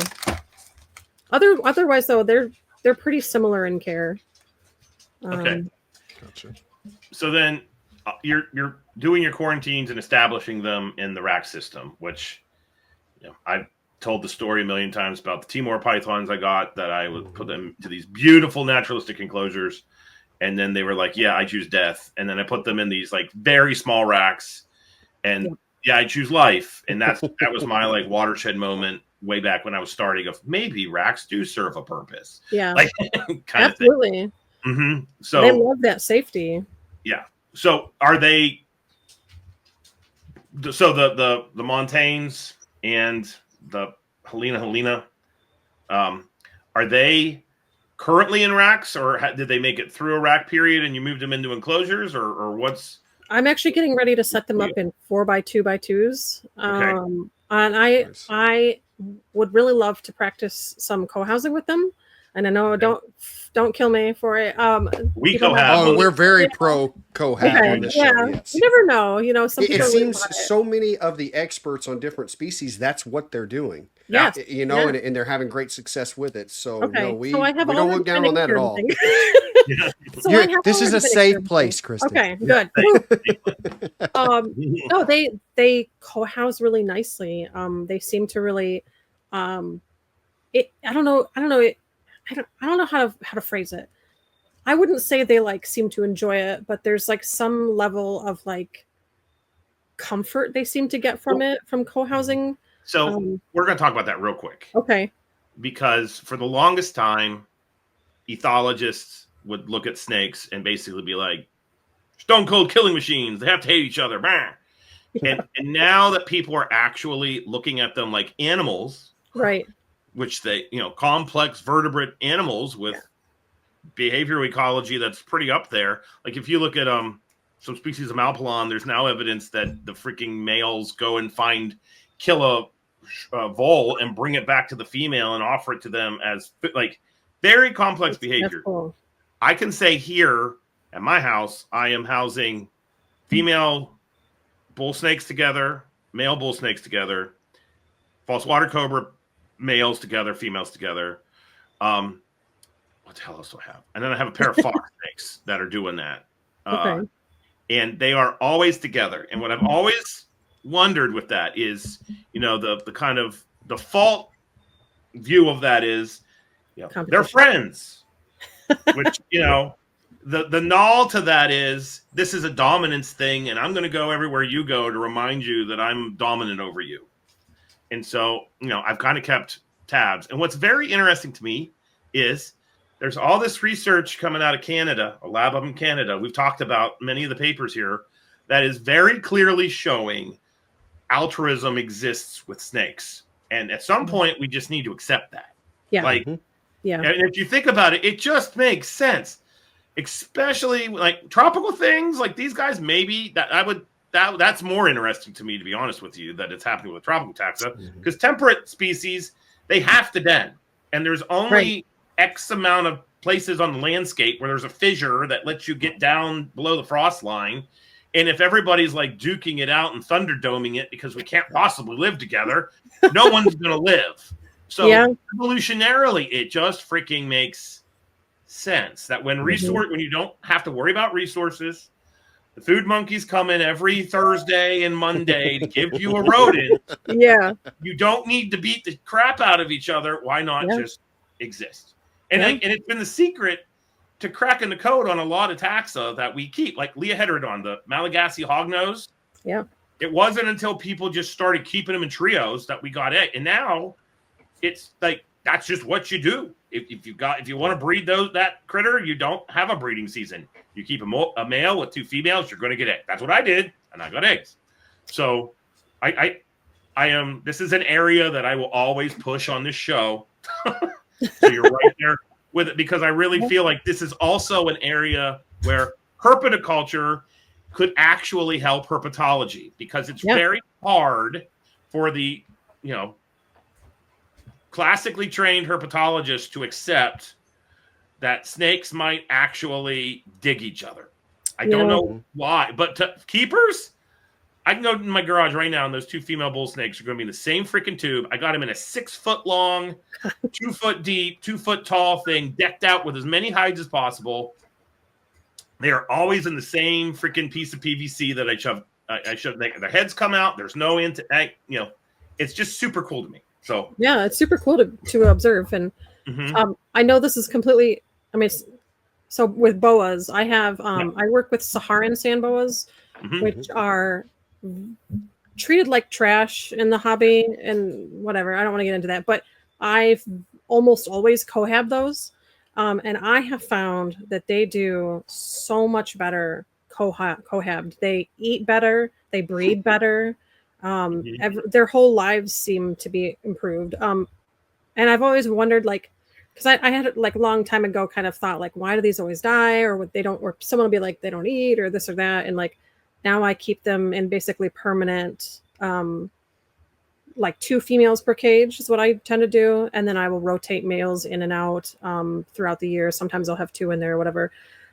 otherwise though, they're pretty similar in care. Okay. Gotcha. So then you're doing your quarantines and establishing them in the rack system, which I've told the story a million times about the Timor pythons I got, that I would put them to these beautiful naturalistic enclosures. And then they were like, yeah, I choose death. And then I put them in these like very small racks, and yeah, I choose life. And that was my like watershed moment way back when I was starting of maybe racks do serve a purpose. Yeah. Like kind Absolutely. of thing. Mm-hmm. So they love that safety. Yeah. So are they, so the Montaignes and the Helena, are they currently in racks, or did they make it through a rack period and you moved them into enclosures, or what's? I'm actually getting ready to set them up in 4x2x2s. Okay. And I would really love to practice some co-housing with them. And I know don't kill me for it. We co-have. Oh, we're very pro co-have on this show. Yes. You never know. Some people it seems so many of the experts on different species, that's what they're doing. Yes. And they're having great success with it. So no, we I have we don't look down on that at all. This is a safe place, Kristen. Okay, good. No, they co-house really nicely. They seem to really I don't know how to phrase it. I wouldn't say they like seem to enjoy it, but there's like some level of like comfort they seem to get from it, from co-housing. So we're going to talk about that real quick. Okay. Because for the longest time, ethologists would look at snakes and basically be like, stone cold killing machines. They have to hate each other. Yeah. And now that people are actually looking at them like animals, right? Which they, complex vertebrate animals with behavioral ecology that's pretty up there. Like if you look at some species of Malpalon, there's now evidence that the freaking males go and kill a vole and bring it back to the female and offer it to them as like very complex behavior. Cool. I can say here at my house, I am housing female bull snakes together, male bull snakes together, false water cobra males together, females together. What the hell else do I have? And then I have a pair of fox snakes that are doing that. Okay. And they are always together. And what I've always wondered with that is, the kind of default view of that is, they're friends. Which, the null to that is, this is a dominance thing, and I'm going to go everywhere you go to remind you that I'm dominant over you. And so, I've kind of kept tabs. And what's very interesting to me is there's all this research coming out of Canada, a lab up in Canada. We've talked about many of the papers here that is very clearly showing altruism exists with snakes. And at some point, we just need to accept that. Yeah. And if you think about it, it just makes sense. Especially like tropical things like these guys, maybe that's more interesting to me, to be honest with you, that it's happening with tropical taxa, because temperate species, they have to den. And there's only X amount of places on the landscape where there's a fissure that lets you get down below the frost line. And if everybody's like duking it out and thunderdoming it because we can't possibly live together, no one's going to live. So evolutionarily, it just freaking makes sense that when when you don't have to worry about resources, the food monkeys come in every Thursday and Monday to give you a rodent. Yeah. You don't need to beat the crap out of each other. Why not just exist? And it's been the secret to cracking the code on a lot of taxa that we keep, like Leoheterodon, the Malagasy hognose. Yeah. It wasn't until people just started keeping them in trios that we got it. And now it's like, that's just what you do. If you want to breed that critter, you don't have a breeding season. You keep a male with two females, you're going to get eggs. That's what I did, and I got eggs. So I am. This is an area that I will always push on this show. So you're right there with it, because I really feel like this is also an area where herpetoculture could actually help herpetology, because it's very hard for the classically trained herpetologists to accept that snakes might actually dig each other. I don't know why, but keepers, I can go in my garage right now and those two female bull snakes are going to be in the same freaking tube. I got them in a 6 foot long, 2 foot deep, 2 foot tall thing, decked out with as many hides as possible. They are always in the same freaking piece of PVC that I shove. Their heads come out. There's no it's just super cool to me. So yeah, it's super cool to observe. And I know this is completely, I mean, so with boas, I have, I work with Saharan sand boas, which are treated like trash in the hobby and whatever. I don't want to get into that, but I've almost always cohab those. And I have found that they do so much better cohabbed. They eat better, they breed better. Their whole lives seem to be improved. And I've always wondered, like, because I had like a long time ago kind of thought, like, why do these always die, or what they don't, or someone will be like, they don't eat or this or that. And like, now I keep them in basically permanent, like 2 females per cage is what I tend to do. And then I will rotate males in and out throughout the year. Sometimes I'll have 2 in there or whatever.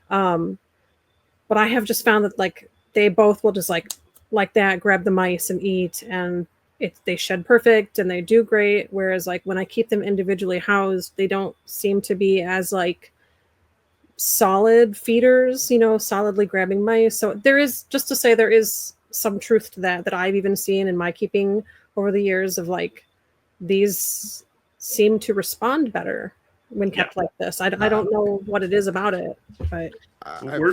But I have just found that like they both will just like that, grab the mice and eat, and they shed perfect and they do great. Whereas like when I keep them individually housed, they don't seem to be as like solid feeders, solidly grabbing mice. So there is, just to say, there is some truth to that I've even seen in my keeping over the years of like, these seem to respond better when kept like this. I don't know what it is about it, but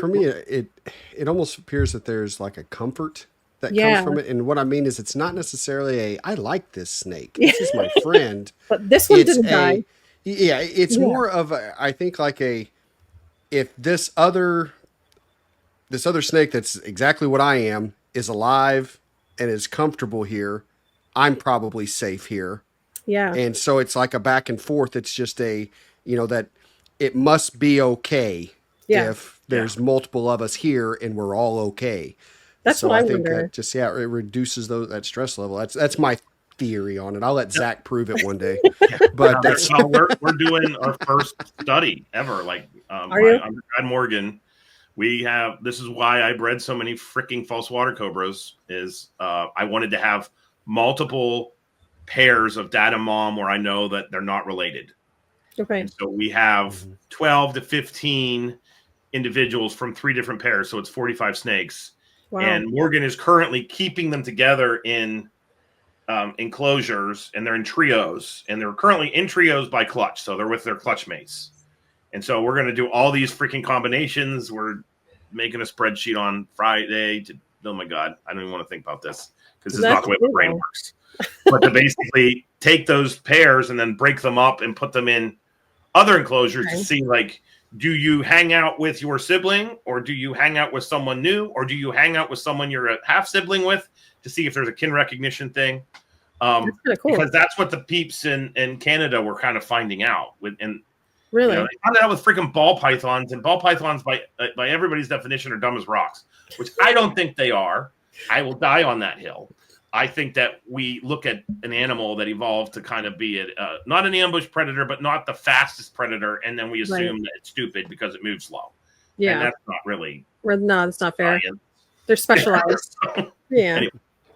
for me, it almost appears that there's like a comfort that comes from it. And what I mean is, it's not necessarily I like this snake. This is my friend. But this one didn't die. Yeah, it's more of I think like if this other snake that's exactly what I am is alive and is comfortable here, I'm probably safe here. Yeah. And so it's like a back and forth. It's just that it must be okay if there's multiple of us here and we're all okay. That's so what I think wonder. That just, it reduces that stress level. That's my theory on it. I'll let Zach prove it one day. But we're doing our first study ever. Like Are you? undergrad Morgan, this is why I bred so many freaking false water cobras. Is I wanted to have multiple pairs of dad and mom where I know that they're not related. Okay. And so we have 12 to 15 individuals from 3 different pairs. So it's 45 snakes. Wow. And Morgan is currently keeping them together in enclosures, and they're in trios, and they're currently in trios by clutch. So they're with their clutch mates. And so we're going to do all these freaking combinations. We're making a spreadsheet on Friday oh my God, I don't even want to think about this because this is not the way my brain works. But to basically take those pairs and then break them up and put them in other enclosures to see, like, do you hang out with your sibling, or do you hang out with someone new, or do you hang out with someone you're a half sibling with, to see if there's a kin recognition thing. That's kind of cool. Because that's what the peeps in Canada were kind of finding out with. And really, they found out with freaking ball pythons, and ball pythons by everybody's definition are dumb as rocks, which I don't think they are. I will die on that hill. I think that we look at an animal that evolved to kind of be not an ambush predator, but not the fastest predator, and then we assume that it's stupid because it moves slow. Yeah, and that's not really. No, that's not fair. They're specialized. Yeah. Anyway,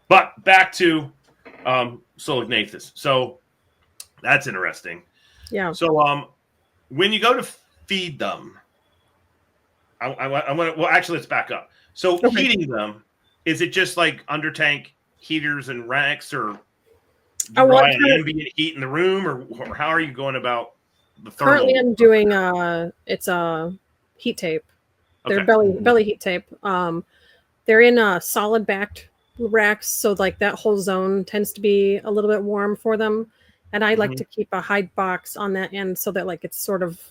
but back to Solognathus. So that's interesting. Yeah. So when you go to feed them, I want to. Well, actually, let's back up. So heating them, is it just like under tank heaters and racks, or rely on ambient heat in the room, or how are you going about the thermal? Currently, I'm doing it's a heat tape. They're belly heat tape. They're in solid backed racks, so like that whole zone tends to be a little bit warm for them. And I like to keep a hide box on that end so that like it's sort of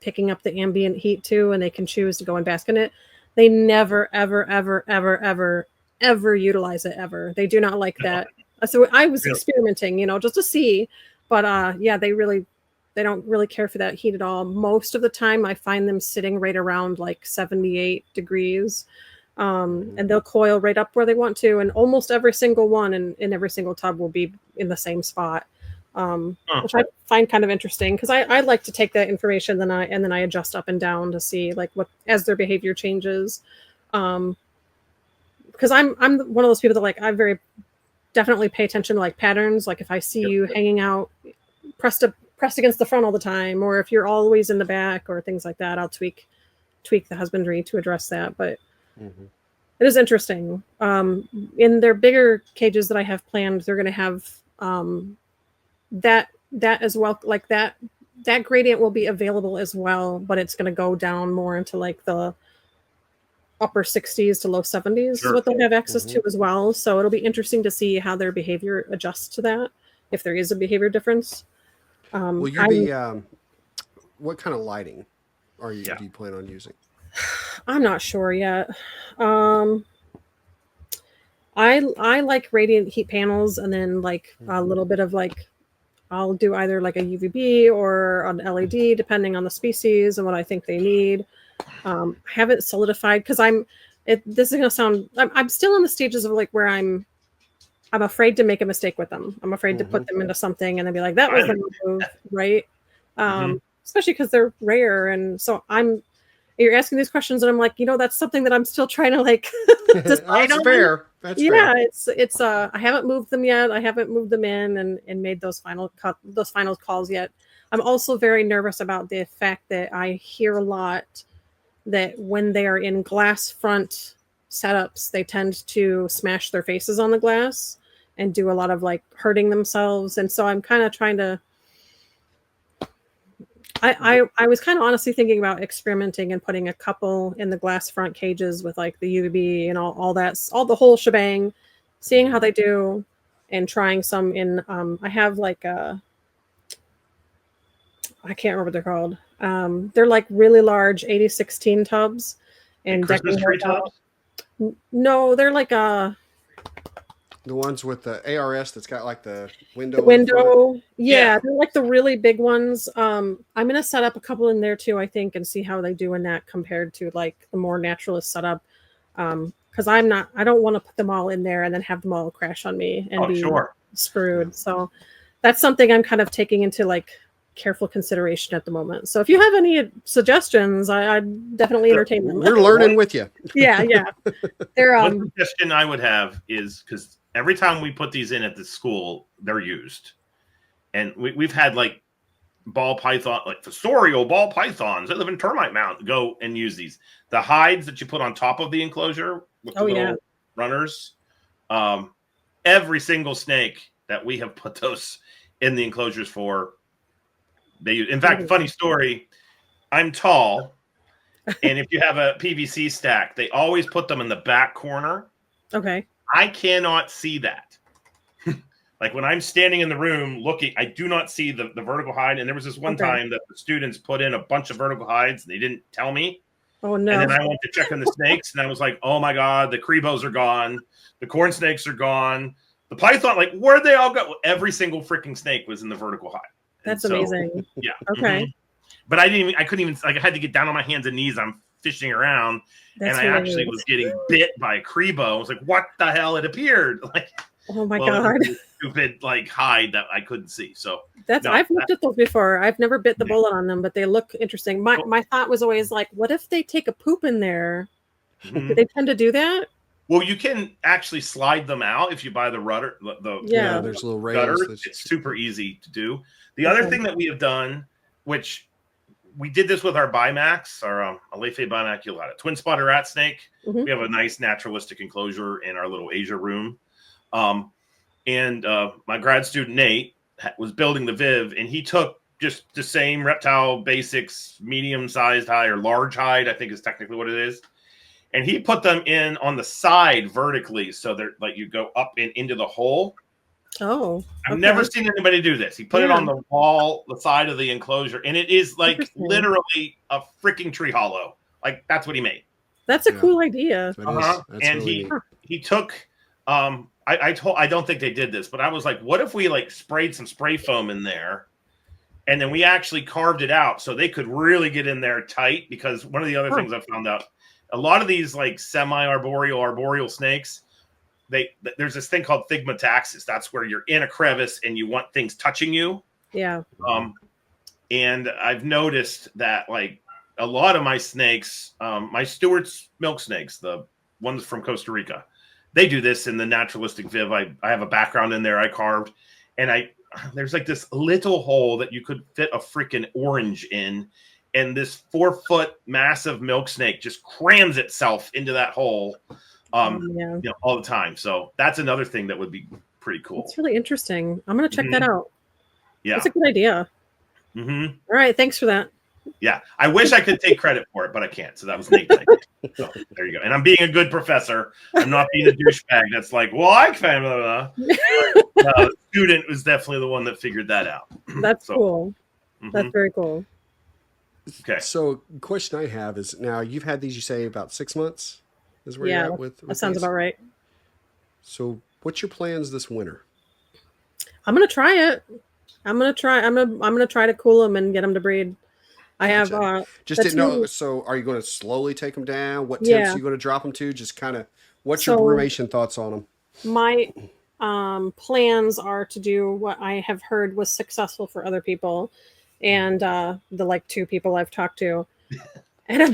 picking up the ambient heat too, and they can choose to go and bask in it. They never, ever, ever, ever, ever, ever utilize it ever. They do not like that. So I was experimenting, just to see, but they don't really care for that heat at all. Most of the time I find them sitting right around like 78 degrees. And they'll coil right up where they want to. And almost every single one in every single tub will be in the same spot. Which I find kind of interesting, because I like to take that information and then I adjust up and down to see like what as their behavior changes. Because I'm one of those people that like I very definitely pay attention to like patterns. Like if I see you hanging out pressed against the front all the time, or if you're always in the back or things like that, I'll tweak tweak the husbandry to address that. But Mhm. it is interesting. In their bigger cages that I have planned, they're going to have that as well. Like that gradient will be available as well, but it's going to go down more into like the upper 60s to low 70s is what they'll have access to as well. So it'll be interesting to see how their behavior adjusts to that, if there is a behavior difference. Will you be what kind of lighting do you plan on using? I'm not sure yet. I like radiant heat panels, and then like a little bit of like, I'll do either like a UVB or an LED depending on the species and what I think they need. I haven't solidified because this is gonna sound, I'm still in the stages of like where I'm afraid to make a mistake with them. I'm afraid to put them into something and then be like, that was the move, right? Especially because they're rare. And so you're asking these questions and I'm like, that's something that I'm still trying to like decide That's on. fair. That's fair. It's I haven't moved them yet. I haven't moved them in and made those final calls yet. I'm also very nervous about the fact that I hear a lot that when they are in glass front setups, they tend to smash their faces on the glass and do a lot of like hurting themselves. And so I'm kind of trying to, I was kind of honestly thinking about experimenting and putting a couple in the glass front cages with like the UVB and all the whole shebang, seeing how they do, and trying some in, I have like I can't remember what they're called. They're like really large 8016 tubs and Christmas tree tubs? No, they're like the ones with the ARS that's got like the window. Yeah, they're like the really big ones. I'm gonna set up a couple in there too, I think, and see how they do in that compared to like the more naturalist setup. Because I don't want to put them all in there and then have them all crash on me and be screwed. Yeah. So that's something I'm kind of taking into like careful consideration at the moment. So if you have any suggestions, I'd definitely entertain them. We're learning with you. Yeah. One suggestion I would have is, because every time we put these in at the school, they're used. And we've had like ball python, like fossorial ball pythons that live in termite mound, go and use these. The hides that you put on top of the enclosure with the little runners. Every single snake that we have put those in the enclosures for, they use. In fact, funny story, I'm tall. And if you have a PVC stack, they always put them in the back corner. Okay. I cannot see that. Like when I'm standing in the room looking, I do not see the vertical hide. And there was this one time that the students put in a bunch of vertical hides and they didn't tell me. Oh, no. And then I went to check on the snakes and I was like, oh my God, the Crebos are gone. The corn snakes are gone. The python, like where'd they all go? Every single freaking snake was in the vertical hide. That's amazing. Yeah. Okay. But I couldn't even, like I had to get down on my hands and knees. I'm fishing around. And I actually was getting bit by a Crebo. I was like, what the hell? It appeared. Like, oh my God. Stupid like hide that I couldn't see. So I've looked at those before. I've never bit the bullet on them, but they look interesting. My thought was always like, what if they take a poop in there? Do they tend to do that? Well, you can actually slide them out if you buy the rudder. There's little rails. It's super easy to do. The other thing that we have done, which we did this with our Bimax, our Alefe bimaculata, twin spotted rat snake. We have a nice naturalistic enclosure in our little Asia room. And my grad student, Nate, was building the Viv, and he took just the same reptile basics, medium-sized hide or large hide, I think is technically what it is. And he put them in on the side vertically, so they're like you go up and into the hole. Oh, I've never seen anybody do this. He put it on the wall, the side of the enclosure, and it is like literally a freaking tree hollow. Like that's what he made. That's a cool idea. And really he took. I don't think they did this, but I was like, what if we like sprayed some spray foam in there, and then we actually carved it out so they could really get in there tight? Because one of the other things I found out, a lot of these like arboreal snakes, there's this thing called thigmotaxis. That's where you're in a crevice and you want things touching you. Yeah. And I've noticed that like a lot of my snakes, my Stewart's milk snakes, the ones from Costa Rica, they do this in the naturalistic Viv. I have a background in there I carved, and there's like this little hole that you could fit a freaking orange in, and this 4-foot massive milk snake just crams itself into that hole all the time. So that's another thing that would be pretty cool. It's really interesting. I'm going to check that out. Yeah. That's a good idea. All right. Thanks for that. Yeah. I wish I could take credit for it, but I can't. So that was Nate's idea. So there you go. And I'm being a good professor. I'm not being a douchebag that's like, well, I kind of the student was definitely the one that figured that out. That's cool. That's very cool. Okay. So question I have is, now you've had these, you say, about 6 months is where you're at with that sounds these? about right. So what's your plans this winter? I'm going to try it. I'm going to try to cool them and get them to breed. I have just didn't know. So are you going to slowly take them down? What temps are you going to drop them to? Just kind of, what's your brumation thoughts on them? My plans are to do what I have heard was successful for other people, and the like 2 people I've talked to, and I'm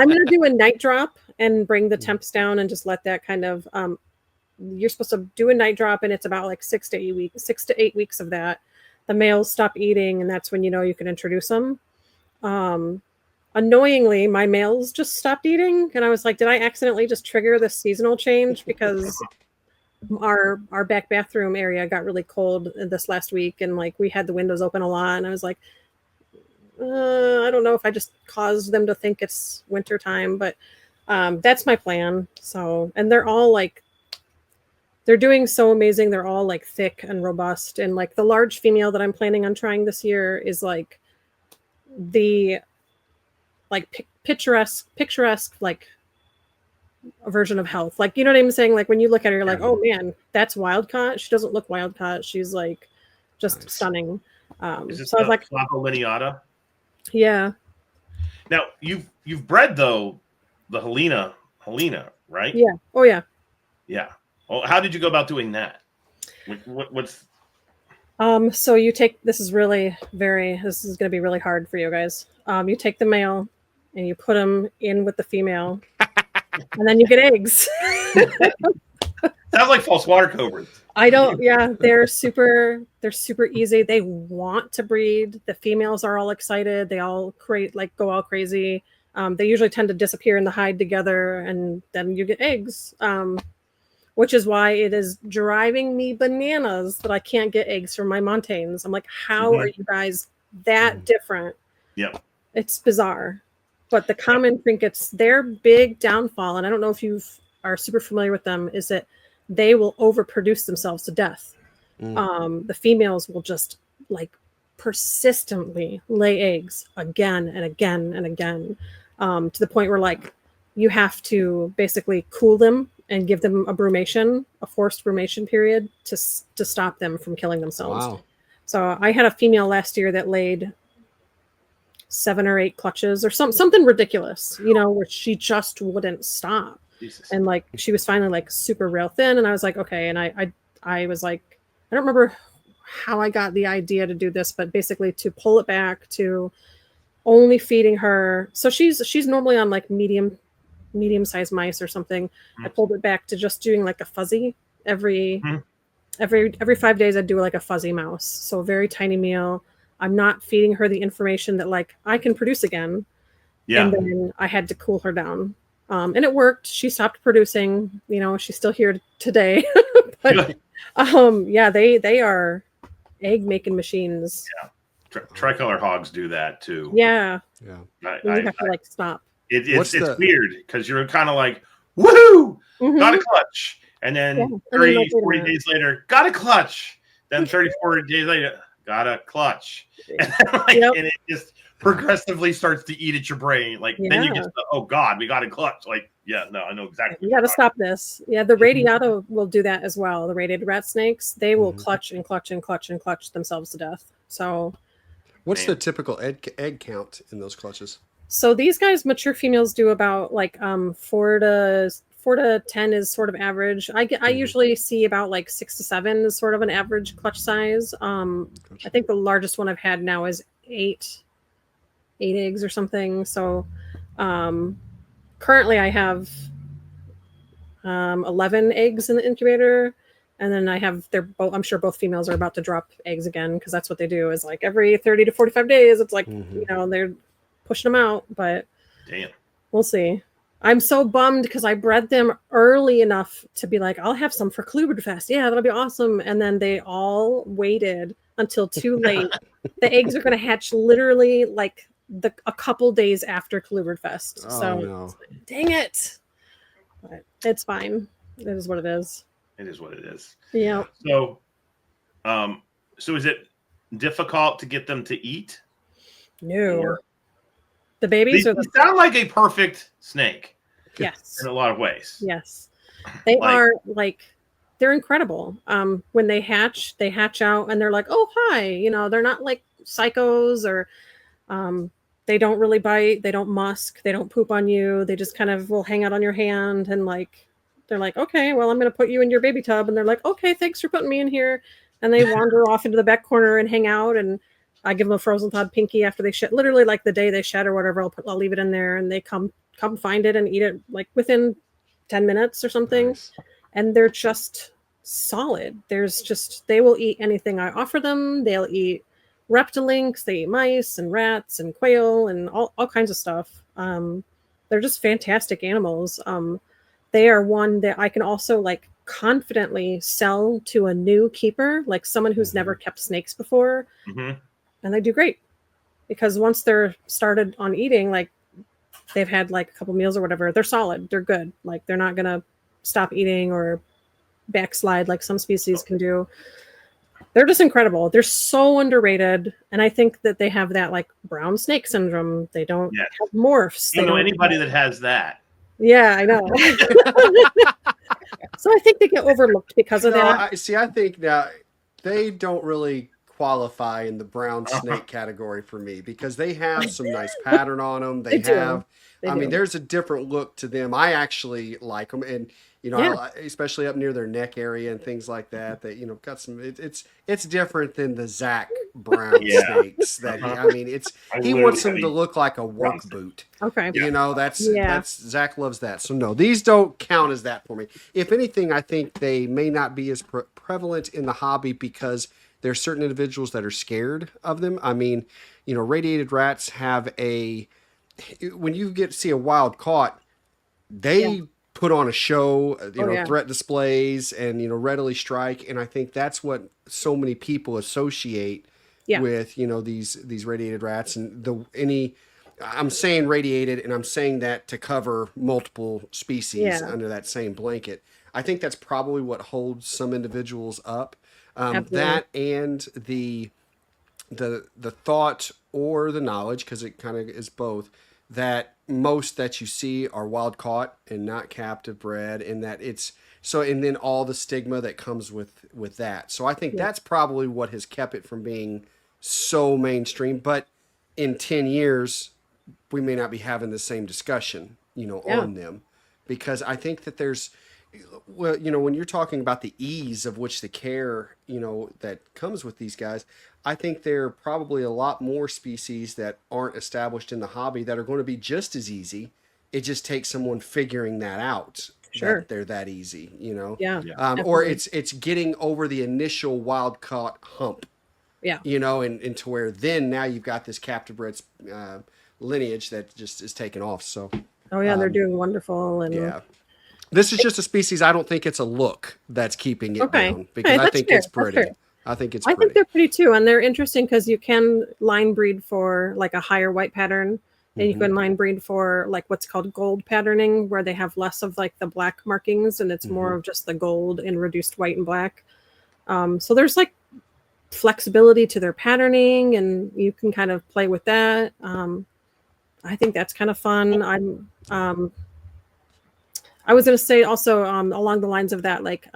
gonna do a night drop and bring the temps down and just let that kind of you're supposed to do a night drop, and it's about like 6 to 8 weeks of that. The males stop eating, and that's when you can introduce them. Annoyingly, my males just stopped eating, and I was like, did I accidentally just trigger the seasonal change? Because our back bathroom area got really cold this last week, and like we had the windows open a lot, and I was like, I don't know if I just caused them to think it's winter time, but that's my plan. So, and they're all like, they're doing so amazing. They're all like thick and robust, and like the large female that I'm planning on trying this year is like the like picturesque like a version of health. Like, you know what I'm saying? Like when you look at her, you're like, oh man, that's wild caught. She doesn't look wild caught. She's like just stunning. Is this so I was like, Flappa lineata? Yeah. Now you've bred though the Helena, right? Yeah. Oh yeah. Yeah. Well, how did you go about doing that? What's so you take, this is going to be really hard for you guys. You take the male and you put them in with the female and then you get eggs. Sounds like false water cobras. They're super easy. They want to breed. The females are all excited. They all go all crazy. They usually tend to disappear in the hide together, and then you get eggs. Which is why it is driving me bananas that I can't get eggs from my Montanes. I'm like, how are you guys that different? Yep. It's bizarre. But the common trinkets, their big downfall, and I don't know if you are super familiar with them, is that they will overproduce themselves to death. The females will just like persistently lay eggs again and again and again, to the point where like you have to basically cool them and give them a forced brumation period to stop them from killing themselves. Wow. So I had a female last year that laid 7 or 8 clutches or something ridiculous, where she just wouldn't stop. Jesus. And like, she was finally like super rail thin. And I was like, okay. And I was like, I don't remember how I got the idea to do this, but basically to pull it back to only feeding her. So she's normally on like medium-sized mice or something. I pulled it back to just doing like a fuzzy every 5 days. I'd do like a fuzzy mouse. So a very tiny meal. I'm not feeding her the information that like I can produce again. Yeah. And then I had to cool her down. And it worked. She stopped producing, she's still here today. But they are egg making machines. Yeah. Tricolor hogs do that too. Yeah. Yeah. You have to like stop. It's weird because you're kind of like, woohoo, got a clutch. And then 30, 40 days later, got a clutch. Then 30, 40 days later, got a clutch. And, and it just progressively starts to eat at your brain. Like, then you get, oh God, we got a clutch. Like, I know exactly. You got to stop this. Yeah, the radiata will do that as well. The radiated rat snakes, they will clutch and clutch and clutch and clutch themselves to death. So, what's the typical egg count in those clutches? So these guys, mature females, do about like 4 to 10 is sort of average. I usually see about like 6 to 7 is sort of an average clutch size. I think the largest one I've had now is 8 eggs or something. So currently I have 11 eggs in the incubator. And then I have I'm sure both females are about to drop eggs again, because that's what they do, is like every 30 to 45 days. It's like, they're pushing them out, but Damn. We'll see. I'm so bummed because I bred them early enough to be like, I'll have some for Kluberfest. Yeah, that'll be awesome. And then they all waited until too late. The eggs are going to hatch literally like a couple days after Kluberfest. So, no. Dang it. But it's fine. It is what it is. It is what it is. Yeah. So, so is it difficult to get them to eat? No. Or the babies they sound like a perfect snake. Yes. In a lot of ways. Yes. They are like, they're incredible. When they hatch out and they're like, oh, hi. They're not like psychos, or they don't really bite. They don't musk. They don't poop on you. They just kind of will hang out on your hand, and like, they're like, okay, well, I'm going to put you in your baby tub. And they're like, okay, thanks for putting me in here. And they wander off into the back corner and hang out. And I give them a frozen thawed pinky after they shed. Literally, like the day they shed or whatever, I'll leave it in there, and they come find it and eat it like within 10 minutes or something. Nice. And they're just solid. They will eat anything I offer them. They'll eat reptilinks. They eat mice and rats and quail and all kinds of stuff. They're just fantastic animals. They are one that I can also like confidently sell to a new keeper, like someone who's never kept snakes before. And they do great, because once they're started on eating, like they've had like a couple meals or whatever, they're solid. They're good. Like they're not going to stop eating or backslide like some species can do. They're just incredible. They're so underrated. And I think that they have that like brown snake syndrome. They don't have morphs. I don't know anybody that has that. Yeah, I know. So I think they get overlooked because of that. I think now they don't really qualify in the brown snake category for me, because they have some nice pattern on them. They do. There's a different look to them. I actually like them, and especially up near their neck area and things like that. That got some. It's different than the Zac brown snakes. That he wants them to look like a work boot. Okay. That's Zac loves that. So no, these don't count as that for me. If anything, I think they may not be as prevalent in the hobby because there are certain individuals that are scared of them. Radiated rats have when you get to see a wild caught, they put on a show, threat displays, and readily strike. And I think that's what so many people associate with these radiated rats. And I'm saying radiated, and I'm saying that to cover multiple species under that same blanket. I think that's probably what holds some individuals up. That and the thought or the knowledge, because it kind of is both, that most that you see are wild caught and not captive bred, and that and then all the stigma that comes with that. So I think that's probably what has kept it from being so mainstream. But in 10 years, we may not be having the same discussion, on them, because I think that there's, when you're talking about the ease of which the care, that comes with these guys, I think there are probably a lot more species that aren't established in the hobby that are going to be just as easy. It just takes someone figuring that out. Sure. That they're that easy, or it's getting over the initial wild caught hump. Yeah. And to where then now you've got this captive bred lineage that just is taking off. So. Oh yeah, they're doing wonderful. And this is just a species. I don't think it's a look that's keeping it down, because I think it's pretty. I think it's pretty. I think they're pretty too, and they're interesting because you can line breed for like a higher white pattern, and you can line breed for like what's called gold patterning, where they have less of like the black markings and it's more of just the gold and reduced white and black. So there's like flexibility to their patterning, and you can kind of play with that. I think that's kind of fun. I was going to say also along the lines of that, like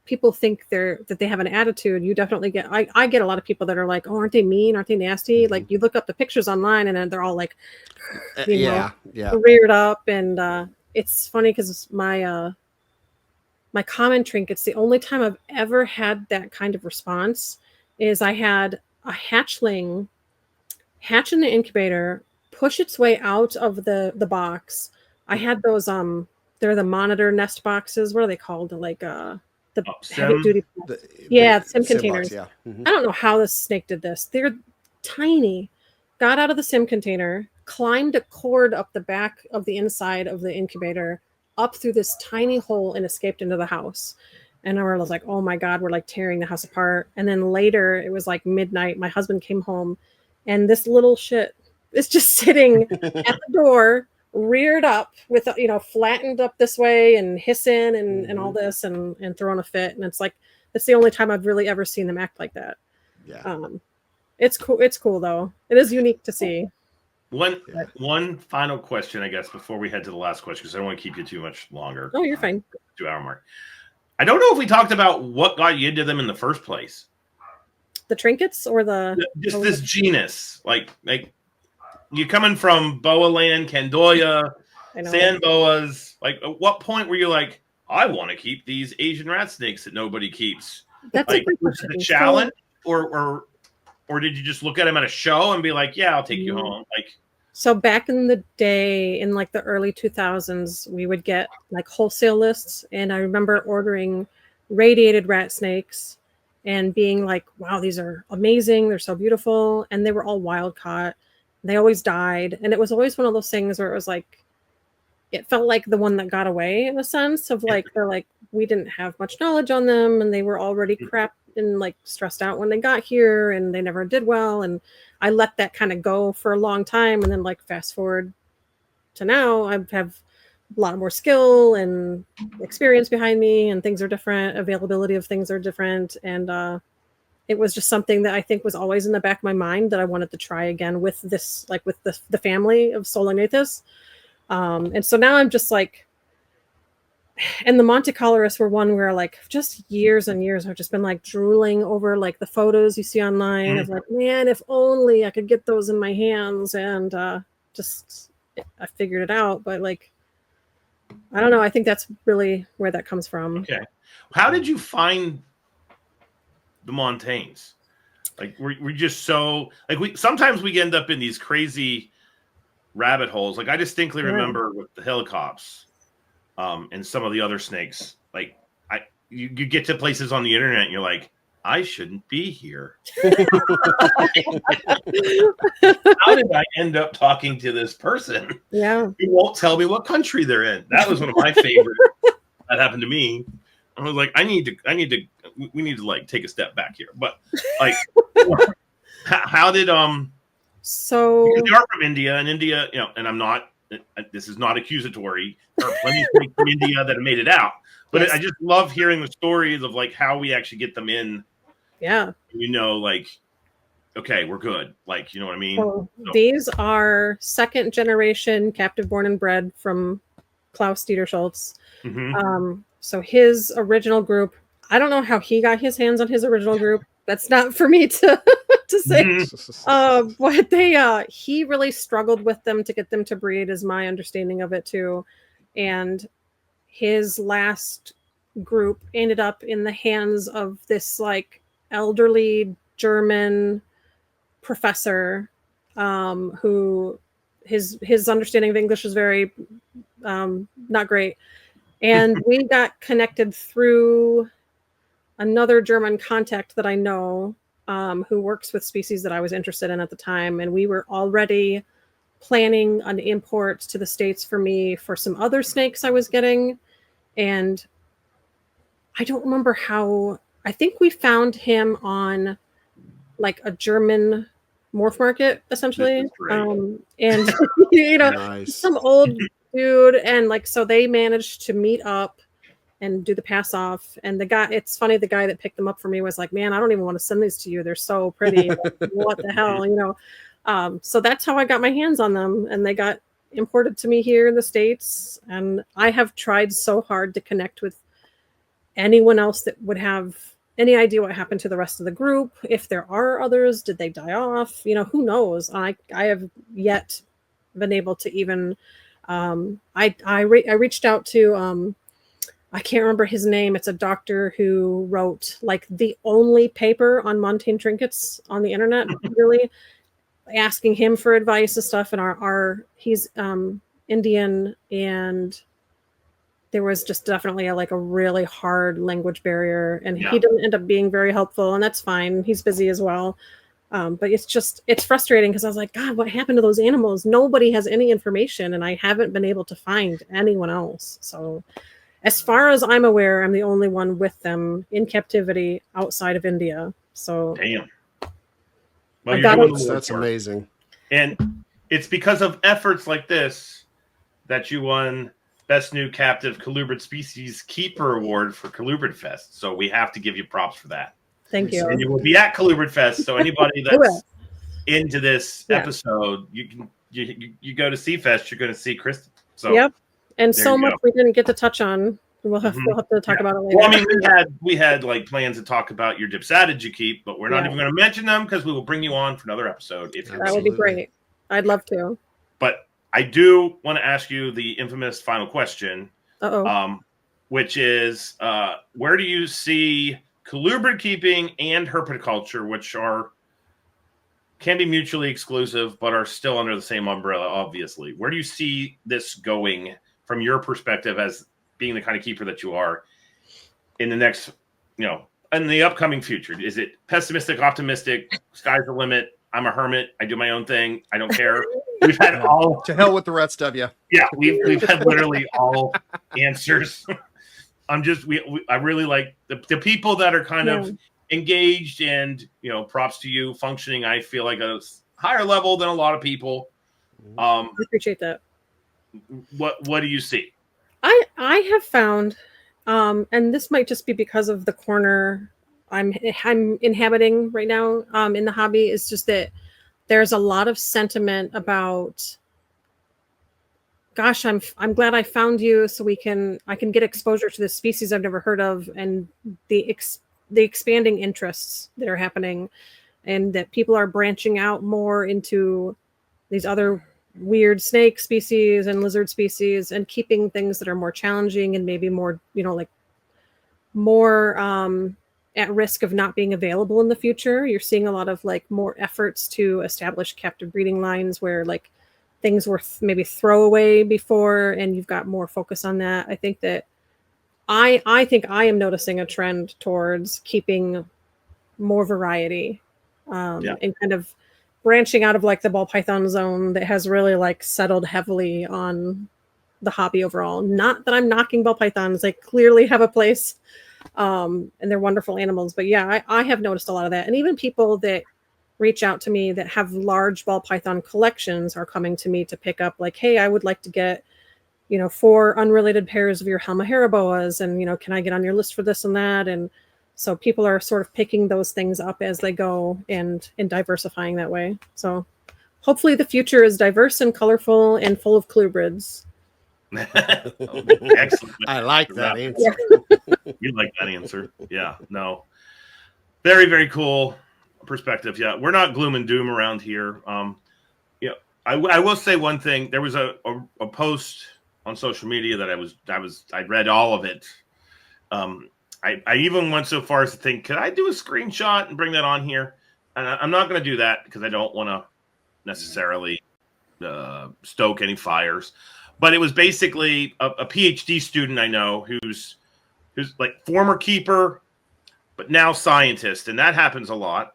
people think that they have an attitude. You definitely get, I get a lot of people that are like, oh, aren't they mean? Aren't they nasty? Like you look up the pictures online and then they're all like, reared up. And it's funny because my common trinkets, the only time I've ever had that kind of response is I had a hatchling hatch in the incubator, push its way out of the box. I had those, they're the monitor nest boxes. What are they called? Like the Sim? heavy duty. The Sim sim containers. box, yeah. I don't know how this snake did this. They're tiny. Got out of the sim container, climbed a cord up the back of the inside of the incubator, up through this tiny hole, and escaped into the house. And I was like, oh my God, we're like tearing the house apart. And then later, it was like midnight. My husband came home, and this little shit is just sitting at the door, reared up with, flattened up this way and hissing and all this and throwing a fit. And it's like, that's the only time I've really ever seen them act like that. Yeah. It's cool. It's cool though. It is unique to see. One final question, I guess, before we head to the last question, because I don't want to keep you too much longer. Oh, you're fine. 2-hour mark. I don't know if we talked about what got you into them in the first place. The trinkets or just this genus, like you coming from boa land, Candoya, sand boas. Like, at what point were you like, I want to keep these Asian rat snakes that nobody keeps? That's like, a great was question. it a challenge, or did you just look at them at a show and be like, yeah, I'll take you home? Like, so back in the day, in like the early 2000s, we would get like wholesale lists, and I remember ordering radiated rat snakes and being like, wow, these are amazing, they're so beautiful, and they were all wild caught. They always died, and it was always one of those things where it was like, it felt like the one that got away, in a sense of like, they're like, we didn't have much knowledge on them, and they were already crap and like stressed out when they got here, and they never did well. And I let that kind of go for a long time, and then like fast forward to now, I have a lot more skill and experience behind me, and things are different, availability of things are different, and it was just something that I think was always in the back of my mind that I wanted to try again with this, like with the family of Solognathus. And so now I'm just like, and the Monte Coloris were one where like just years and years I've just been like drooling over like the photos you see online of like, man, if only I could get those in my hands. And just I figured it out, but like, I don't know. I think that's really where that comes from. Okay. How did you find the Montaignes? Like, we're just so like, sometimes we end up in these crazy rabbit holes. Like, I distinctly remember with the helicops and some of the other snakes, like you get to places on the internet and you're like, I shouldn't be here. How did I end up talking to this person? Yeah. Who won't tell me what country they're in? That was one of my favorites. That happened to me. I was like, we need to like take a step back here. But like, how did so because they are from India, and India, and I'm not, this is not accusatory. There are plenty of things from India that have made it out. But I just love hearing the stories of like how we actually get them in. Yeah. Like, okay, we're good. Like, you know what I mean? So these are second generation captive born and bred from Klaus Dieter Schultz. So his original group, I don't know how he got his hands on his original group. That's not for me to say. But he really struggled with them to get them to breed, is my understanding of it too. And his last group ended up in the hands of this like elderly German professor who his understanding of English is very not great. And we got connected through another German contact that I know who works with species that I was interested in at the time. And we were already planning an import to the States for me for some other snakes I was getting. And I don't remember how, I think we found him on like a German morph market, essentially. And, Nice. some old dude. And like, so they managed to meet up and do the pass off. And the guy, it's funny, the guy that picked them up for me was like, man, I don't even want to send these to you. They're so pretty. What the hell, so that's how I got my hands on them. And they got imported to me here in the States. And I have tried so hard to connect with anyone else that would have any idea what happened to the rest of the group. If there are others, did they die off? Who knows? I have yet been able to even, I reached out to, I can't remember his name. It's a doctor who wrote like the only paper on Montaigne trinkets on the internet, really, asking him for advice and stuff. And he's Indian, and there was just definitely a really hard language barrier, and Yeah. he didn't end up being very helpful, and that's fine. He's busy as well. But it's frustrating because I was like, God, what happened to those animals? Nobody has any information, and I haven't been able to find anyone else. So as far as I'm aware, I'm the only one with them in captivity outside of India. So Damn. Well, I've got doing it. the That's work. amazing. And it's because of efforts like this that you won Best New Captive Colubrid Species Keeper Award for Colubrid Fest. So we have to give you props for that. Thank you. And you will be at Colubrid Fest. So anybody I will. that's into this Yeah. episode, you go to C-Fest, you're going to see Kristen. So Yep. And there so you much go. we didn't get to touch on. We'll have to talk about it later. Well, I mean, we had like plans to talk about your Dipsadded you keep, but we're not even going to mention them because we will bring you on for another episode. If you're that would be great. I'd love to. But I do want to ask you the infamous final question, which is, where do you see colubrid keeping and herpetoculture, which can be mutually exclusive, but are still under the same umbrella, obviously. Where do you see this going from your perspective as being the kind of keeper that you are in the next, in the upcoming future? Is it pessimistic, optimistic, sky's the limit? I'm a hermit. I do my own thing. I don't care. We've had all to hell with the rest of you. Yeah, we've had literally all answers. I really like the people that are kind of engaged and props to you functioning. I feel like a higher level than a lot of people. I appreciate that. What do you see? I have found, and this might just be because of the corner I'm inhabiting right now in the hobby, is just that there's a lot of sentiment about, gosh, I'm glad I found you so I can get exposure to this species I've never heard of, and the expanding interests that are happening, and that people are branching out more into these other weird snake species and lizard species, and keeping things that are more challenging and maybe more, more at risk of not being available in the future. You're seeing a lot of more efforts to establish captive breeding lines where things were maybe throwaway before, and you've got more focus on that. I think that I think I am noticing a trend towards keeping more variety, and kind of branching out of the ball python zone that has really settled heavily on the hobby overall. Not that I'm knocking ball pythons; they clearly have a place, and they're wonderful animals. But yeah, I have noticed a lot of that, and even people that reach out to me that have large ball python collections are coming to me to pick up hey, I would like to get 4 unrelated pairs of your Halmahera and can I get on your list for this and that? And so people are sort of picking those things up as they go and diversifying that way. So hopefully the future is diverse and colorful and full of colubrids. Excellent. I like that answer. You like that answer. Yeah, no. Very, very cool perspective. Yeah, we're not gloom and doom around here. I will say one thing. There was a post on social media that I read all of it. I even went so far as to think, could I do a screenshot and bring that on here? And I'm not going to do that because I don't want to necessarily stoke any fires. But it was basically a PhD student I know who's former keeper, but now scientist, and that happens a lot.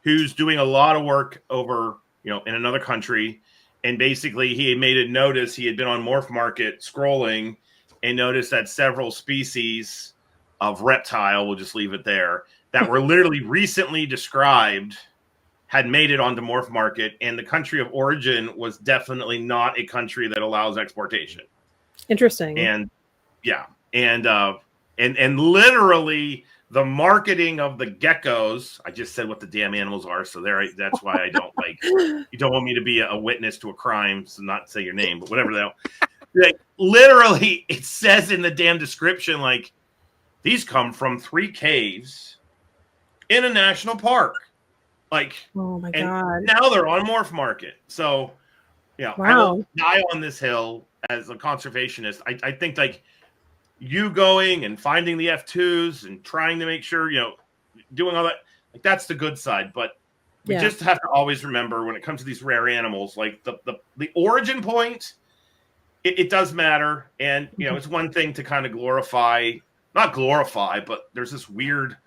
Who's doing a lot of work over in another country, and basically he had made a notice. He had been on Morph Market scrolling and noticed that several species of reptile, we'll just leave it there, that were literally recently described had made it onto Morph Market, and the country of origin was definitely not a country that allows exportation. Interesting. And yeah, and literally the marketing of the geckos. I just said what the damn animals are, so that's why I don't you don't want me to be a witness to a crime, so not say your name, but whatever literally it says in the damn description these come from 3 caves in a national park. Oh my God. Now they're on Morph Market. So, wow. I will die on this hill as a conservationist. I think you going and finding the F2s and trying to make sure, doing all that, that's the good side. But we just have to always remember when it comes to these rare animals, the origin point it does matter. And, you know, it's one thing to kind of not glorify, but there's this weird,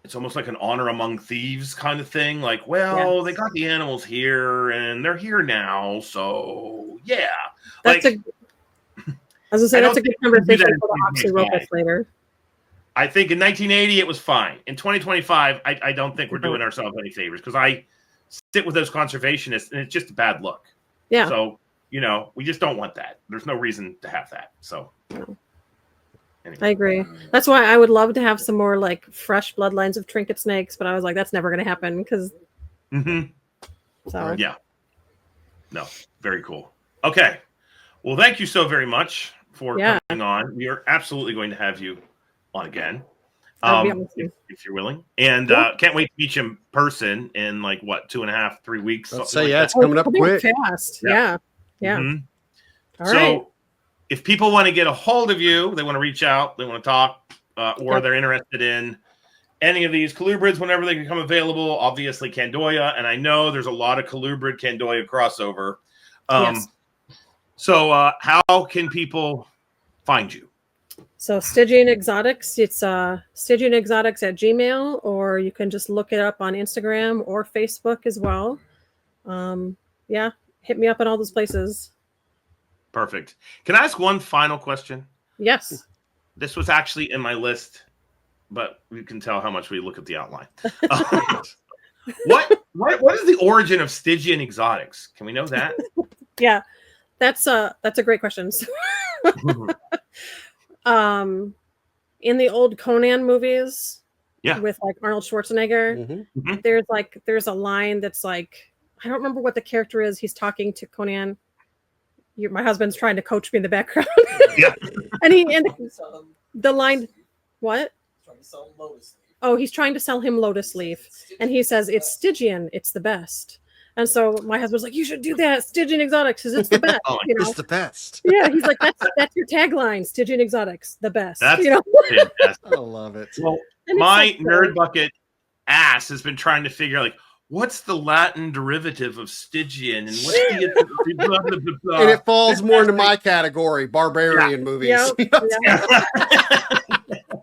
it's almost like an honor among thieves kind of thing. Like, well, they got the animals here and they're here now. So, yeah. That's like, as I say, that's a good conversation for the Oxy Ropus later. I think in 1980 it was fine. In 2025, I don't think we're doing ourselves any favors because I sit with those conservationists and it's just a bad look. Yeah. So, you know, we just don't want that. There's no reason to have that. So, anyway. I agree. That's why I would love to have some more like fresh bloodlines of trinket snakes, but I was like, that's never going to happen because. So yeah. No, very cool. Okay. Well, thank you so very much for coming on. We are absolutely going to have you on again, if you're willing. And can't wait to meet you in person in like what 2.5-3 weeks. Let's say it's coming up quick. Fast. Yeah. All so right. If people want to get a hold of you, they want to reach out, they want to talk, or they're interested in any of these colubrids whenever they become available. Obviously, Candoya, and I know there's a lot of colubrid Candoya crossover. Yes. So how can people find you? So Stygian Exotics, it's Stygian Exotics at Gmail, or you can just look it up on Instagram or Facebook as well. Hit me up at all those places. Perfect. Can I ask one final question? Yes. This was actually in my list, but you can tell how much we look at the outline. What is the origin of Stygian Exotics? Can we know that? Yeah, that's a great question. In the old Conan movies, with like Arnold Schwarzenegger, there's a line that's like, I don't remember what the character is. He's talking to Conan. My husband's trying to coach me in the background. and the line, what? Oh, he's trying to sell him Lotus Leaf, and he says it's Stygian, it's the best. And so my husband's like, you should do that, Stygian Exotics, because it's the best. It's the best. Yeah, he's like, that's your tagline, Stygian Exotics, the best. That's fantastic. I love it. Well, my nerd bucket ass has been trying to figure out, like, what's the Latin derivative of Stygian, and what's the and it falls more into my category, barbarian movies.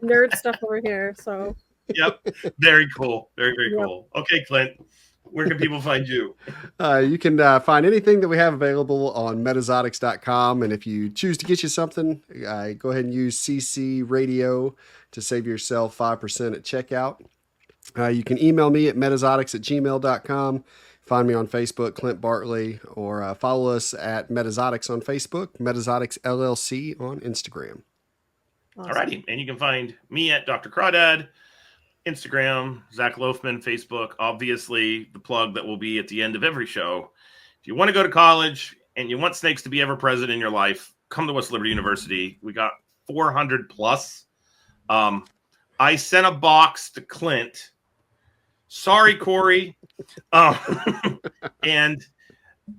Nerd stuff over here. So. Yep. Very cool. Very cool. Okay, Clint. Where can people find you? You can find anything that we have available on Metazotics.com. And if you choose to get you something, go ahead and use CC Radio to save yourself 5% at checkout. You can email me at metazotics@gmail.com. Find me on Facebook, Clint Bartley, or follow us at Metazotics on Facebook, MetazoticsLLC on Instagram. Awesome. All righty. And you can find me at Dr. Crawdad, Instagram, Zac Loughman, Facebook, obviously the plug that will be at the end of every show. If you want to go to college and you want snakes to be ever present in your life, come to West Liberty University. We got 400 plus. I sent a box to Clint. Sorry, Corey. And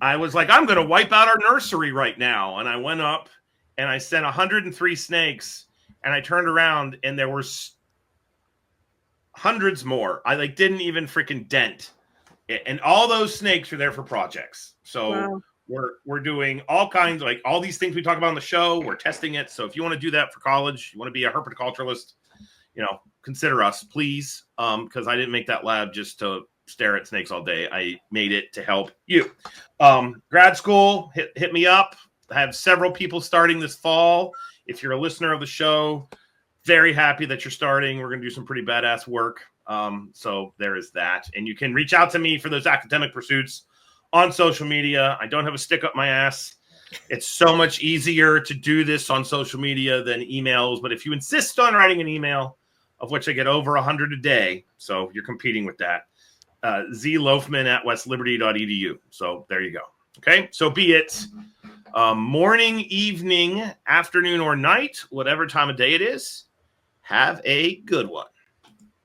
I was like, I'm going to wipe out our nursery right now. And I went up and I sent 103 snakes, and I turned around and there were hundreds more. I didn't even freaking dent. And all those snakes are there for projects. So we're doing all kinds of, all these things we talk about on the show. We're testing it. So if you want to do that for college, you want to be a herpetoculturalist, consider us, please. Because I didn't make that lab just to stare at snakes all day. I made it to help you. Grad school, hit me up. I have several people starting this fall. If you're a listener of the show, very happy that you're starting. We're going to do some pretty badass work. So there is that. And you can reach out to me for those academic pursuits on social media. I don't have a stick up my ass. It's so much easier to do this on social media than emails. But if you insist on writing an email, of which I get over 100 a day, so you're competing with that, zloughman@westliberty.edu. So there you go. Okay, so be it morning, evening, afternoon, or night, whatever time of day it is, have a good one.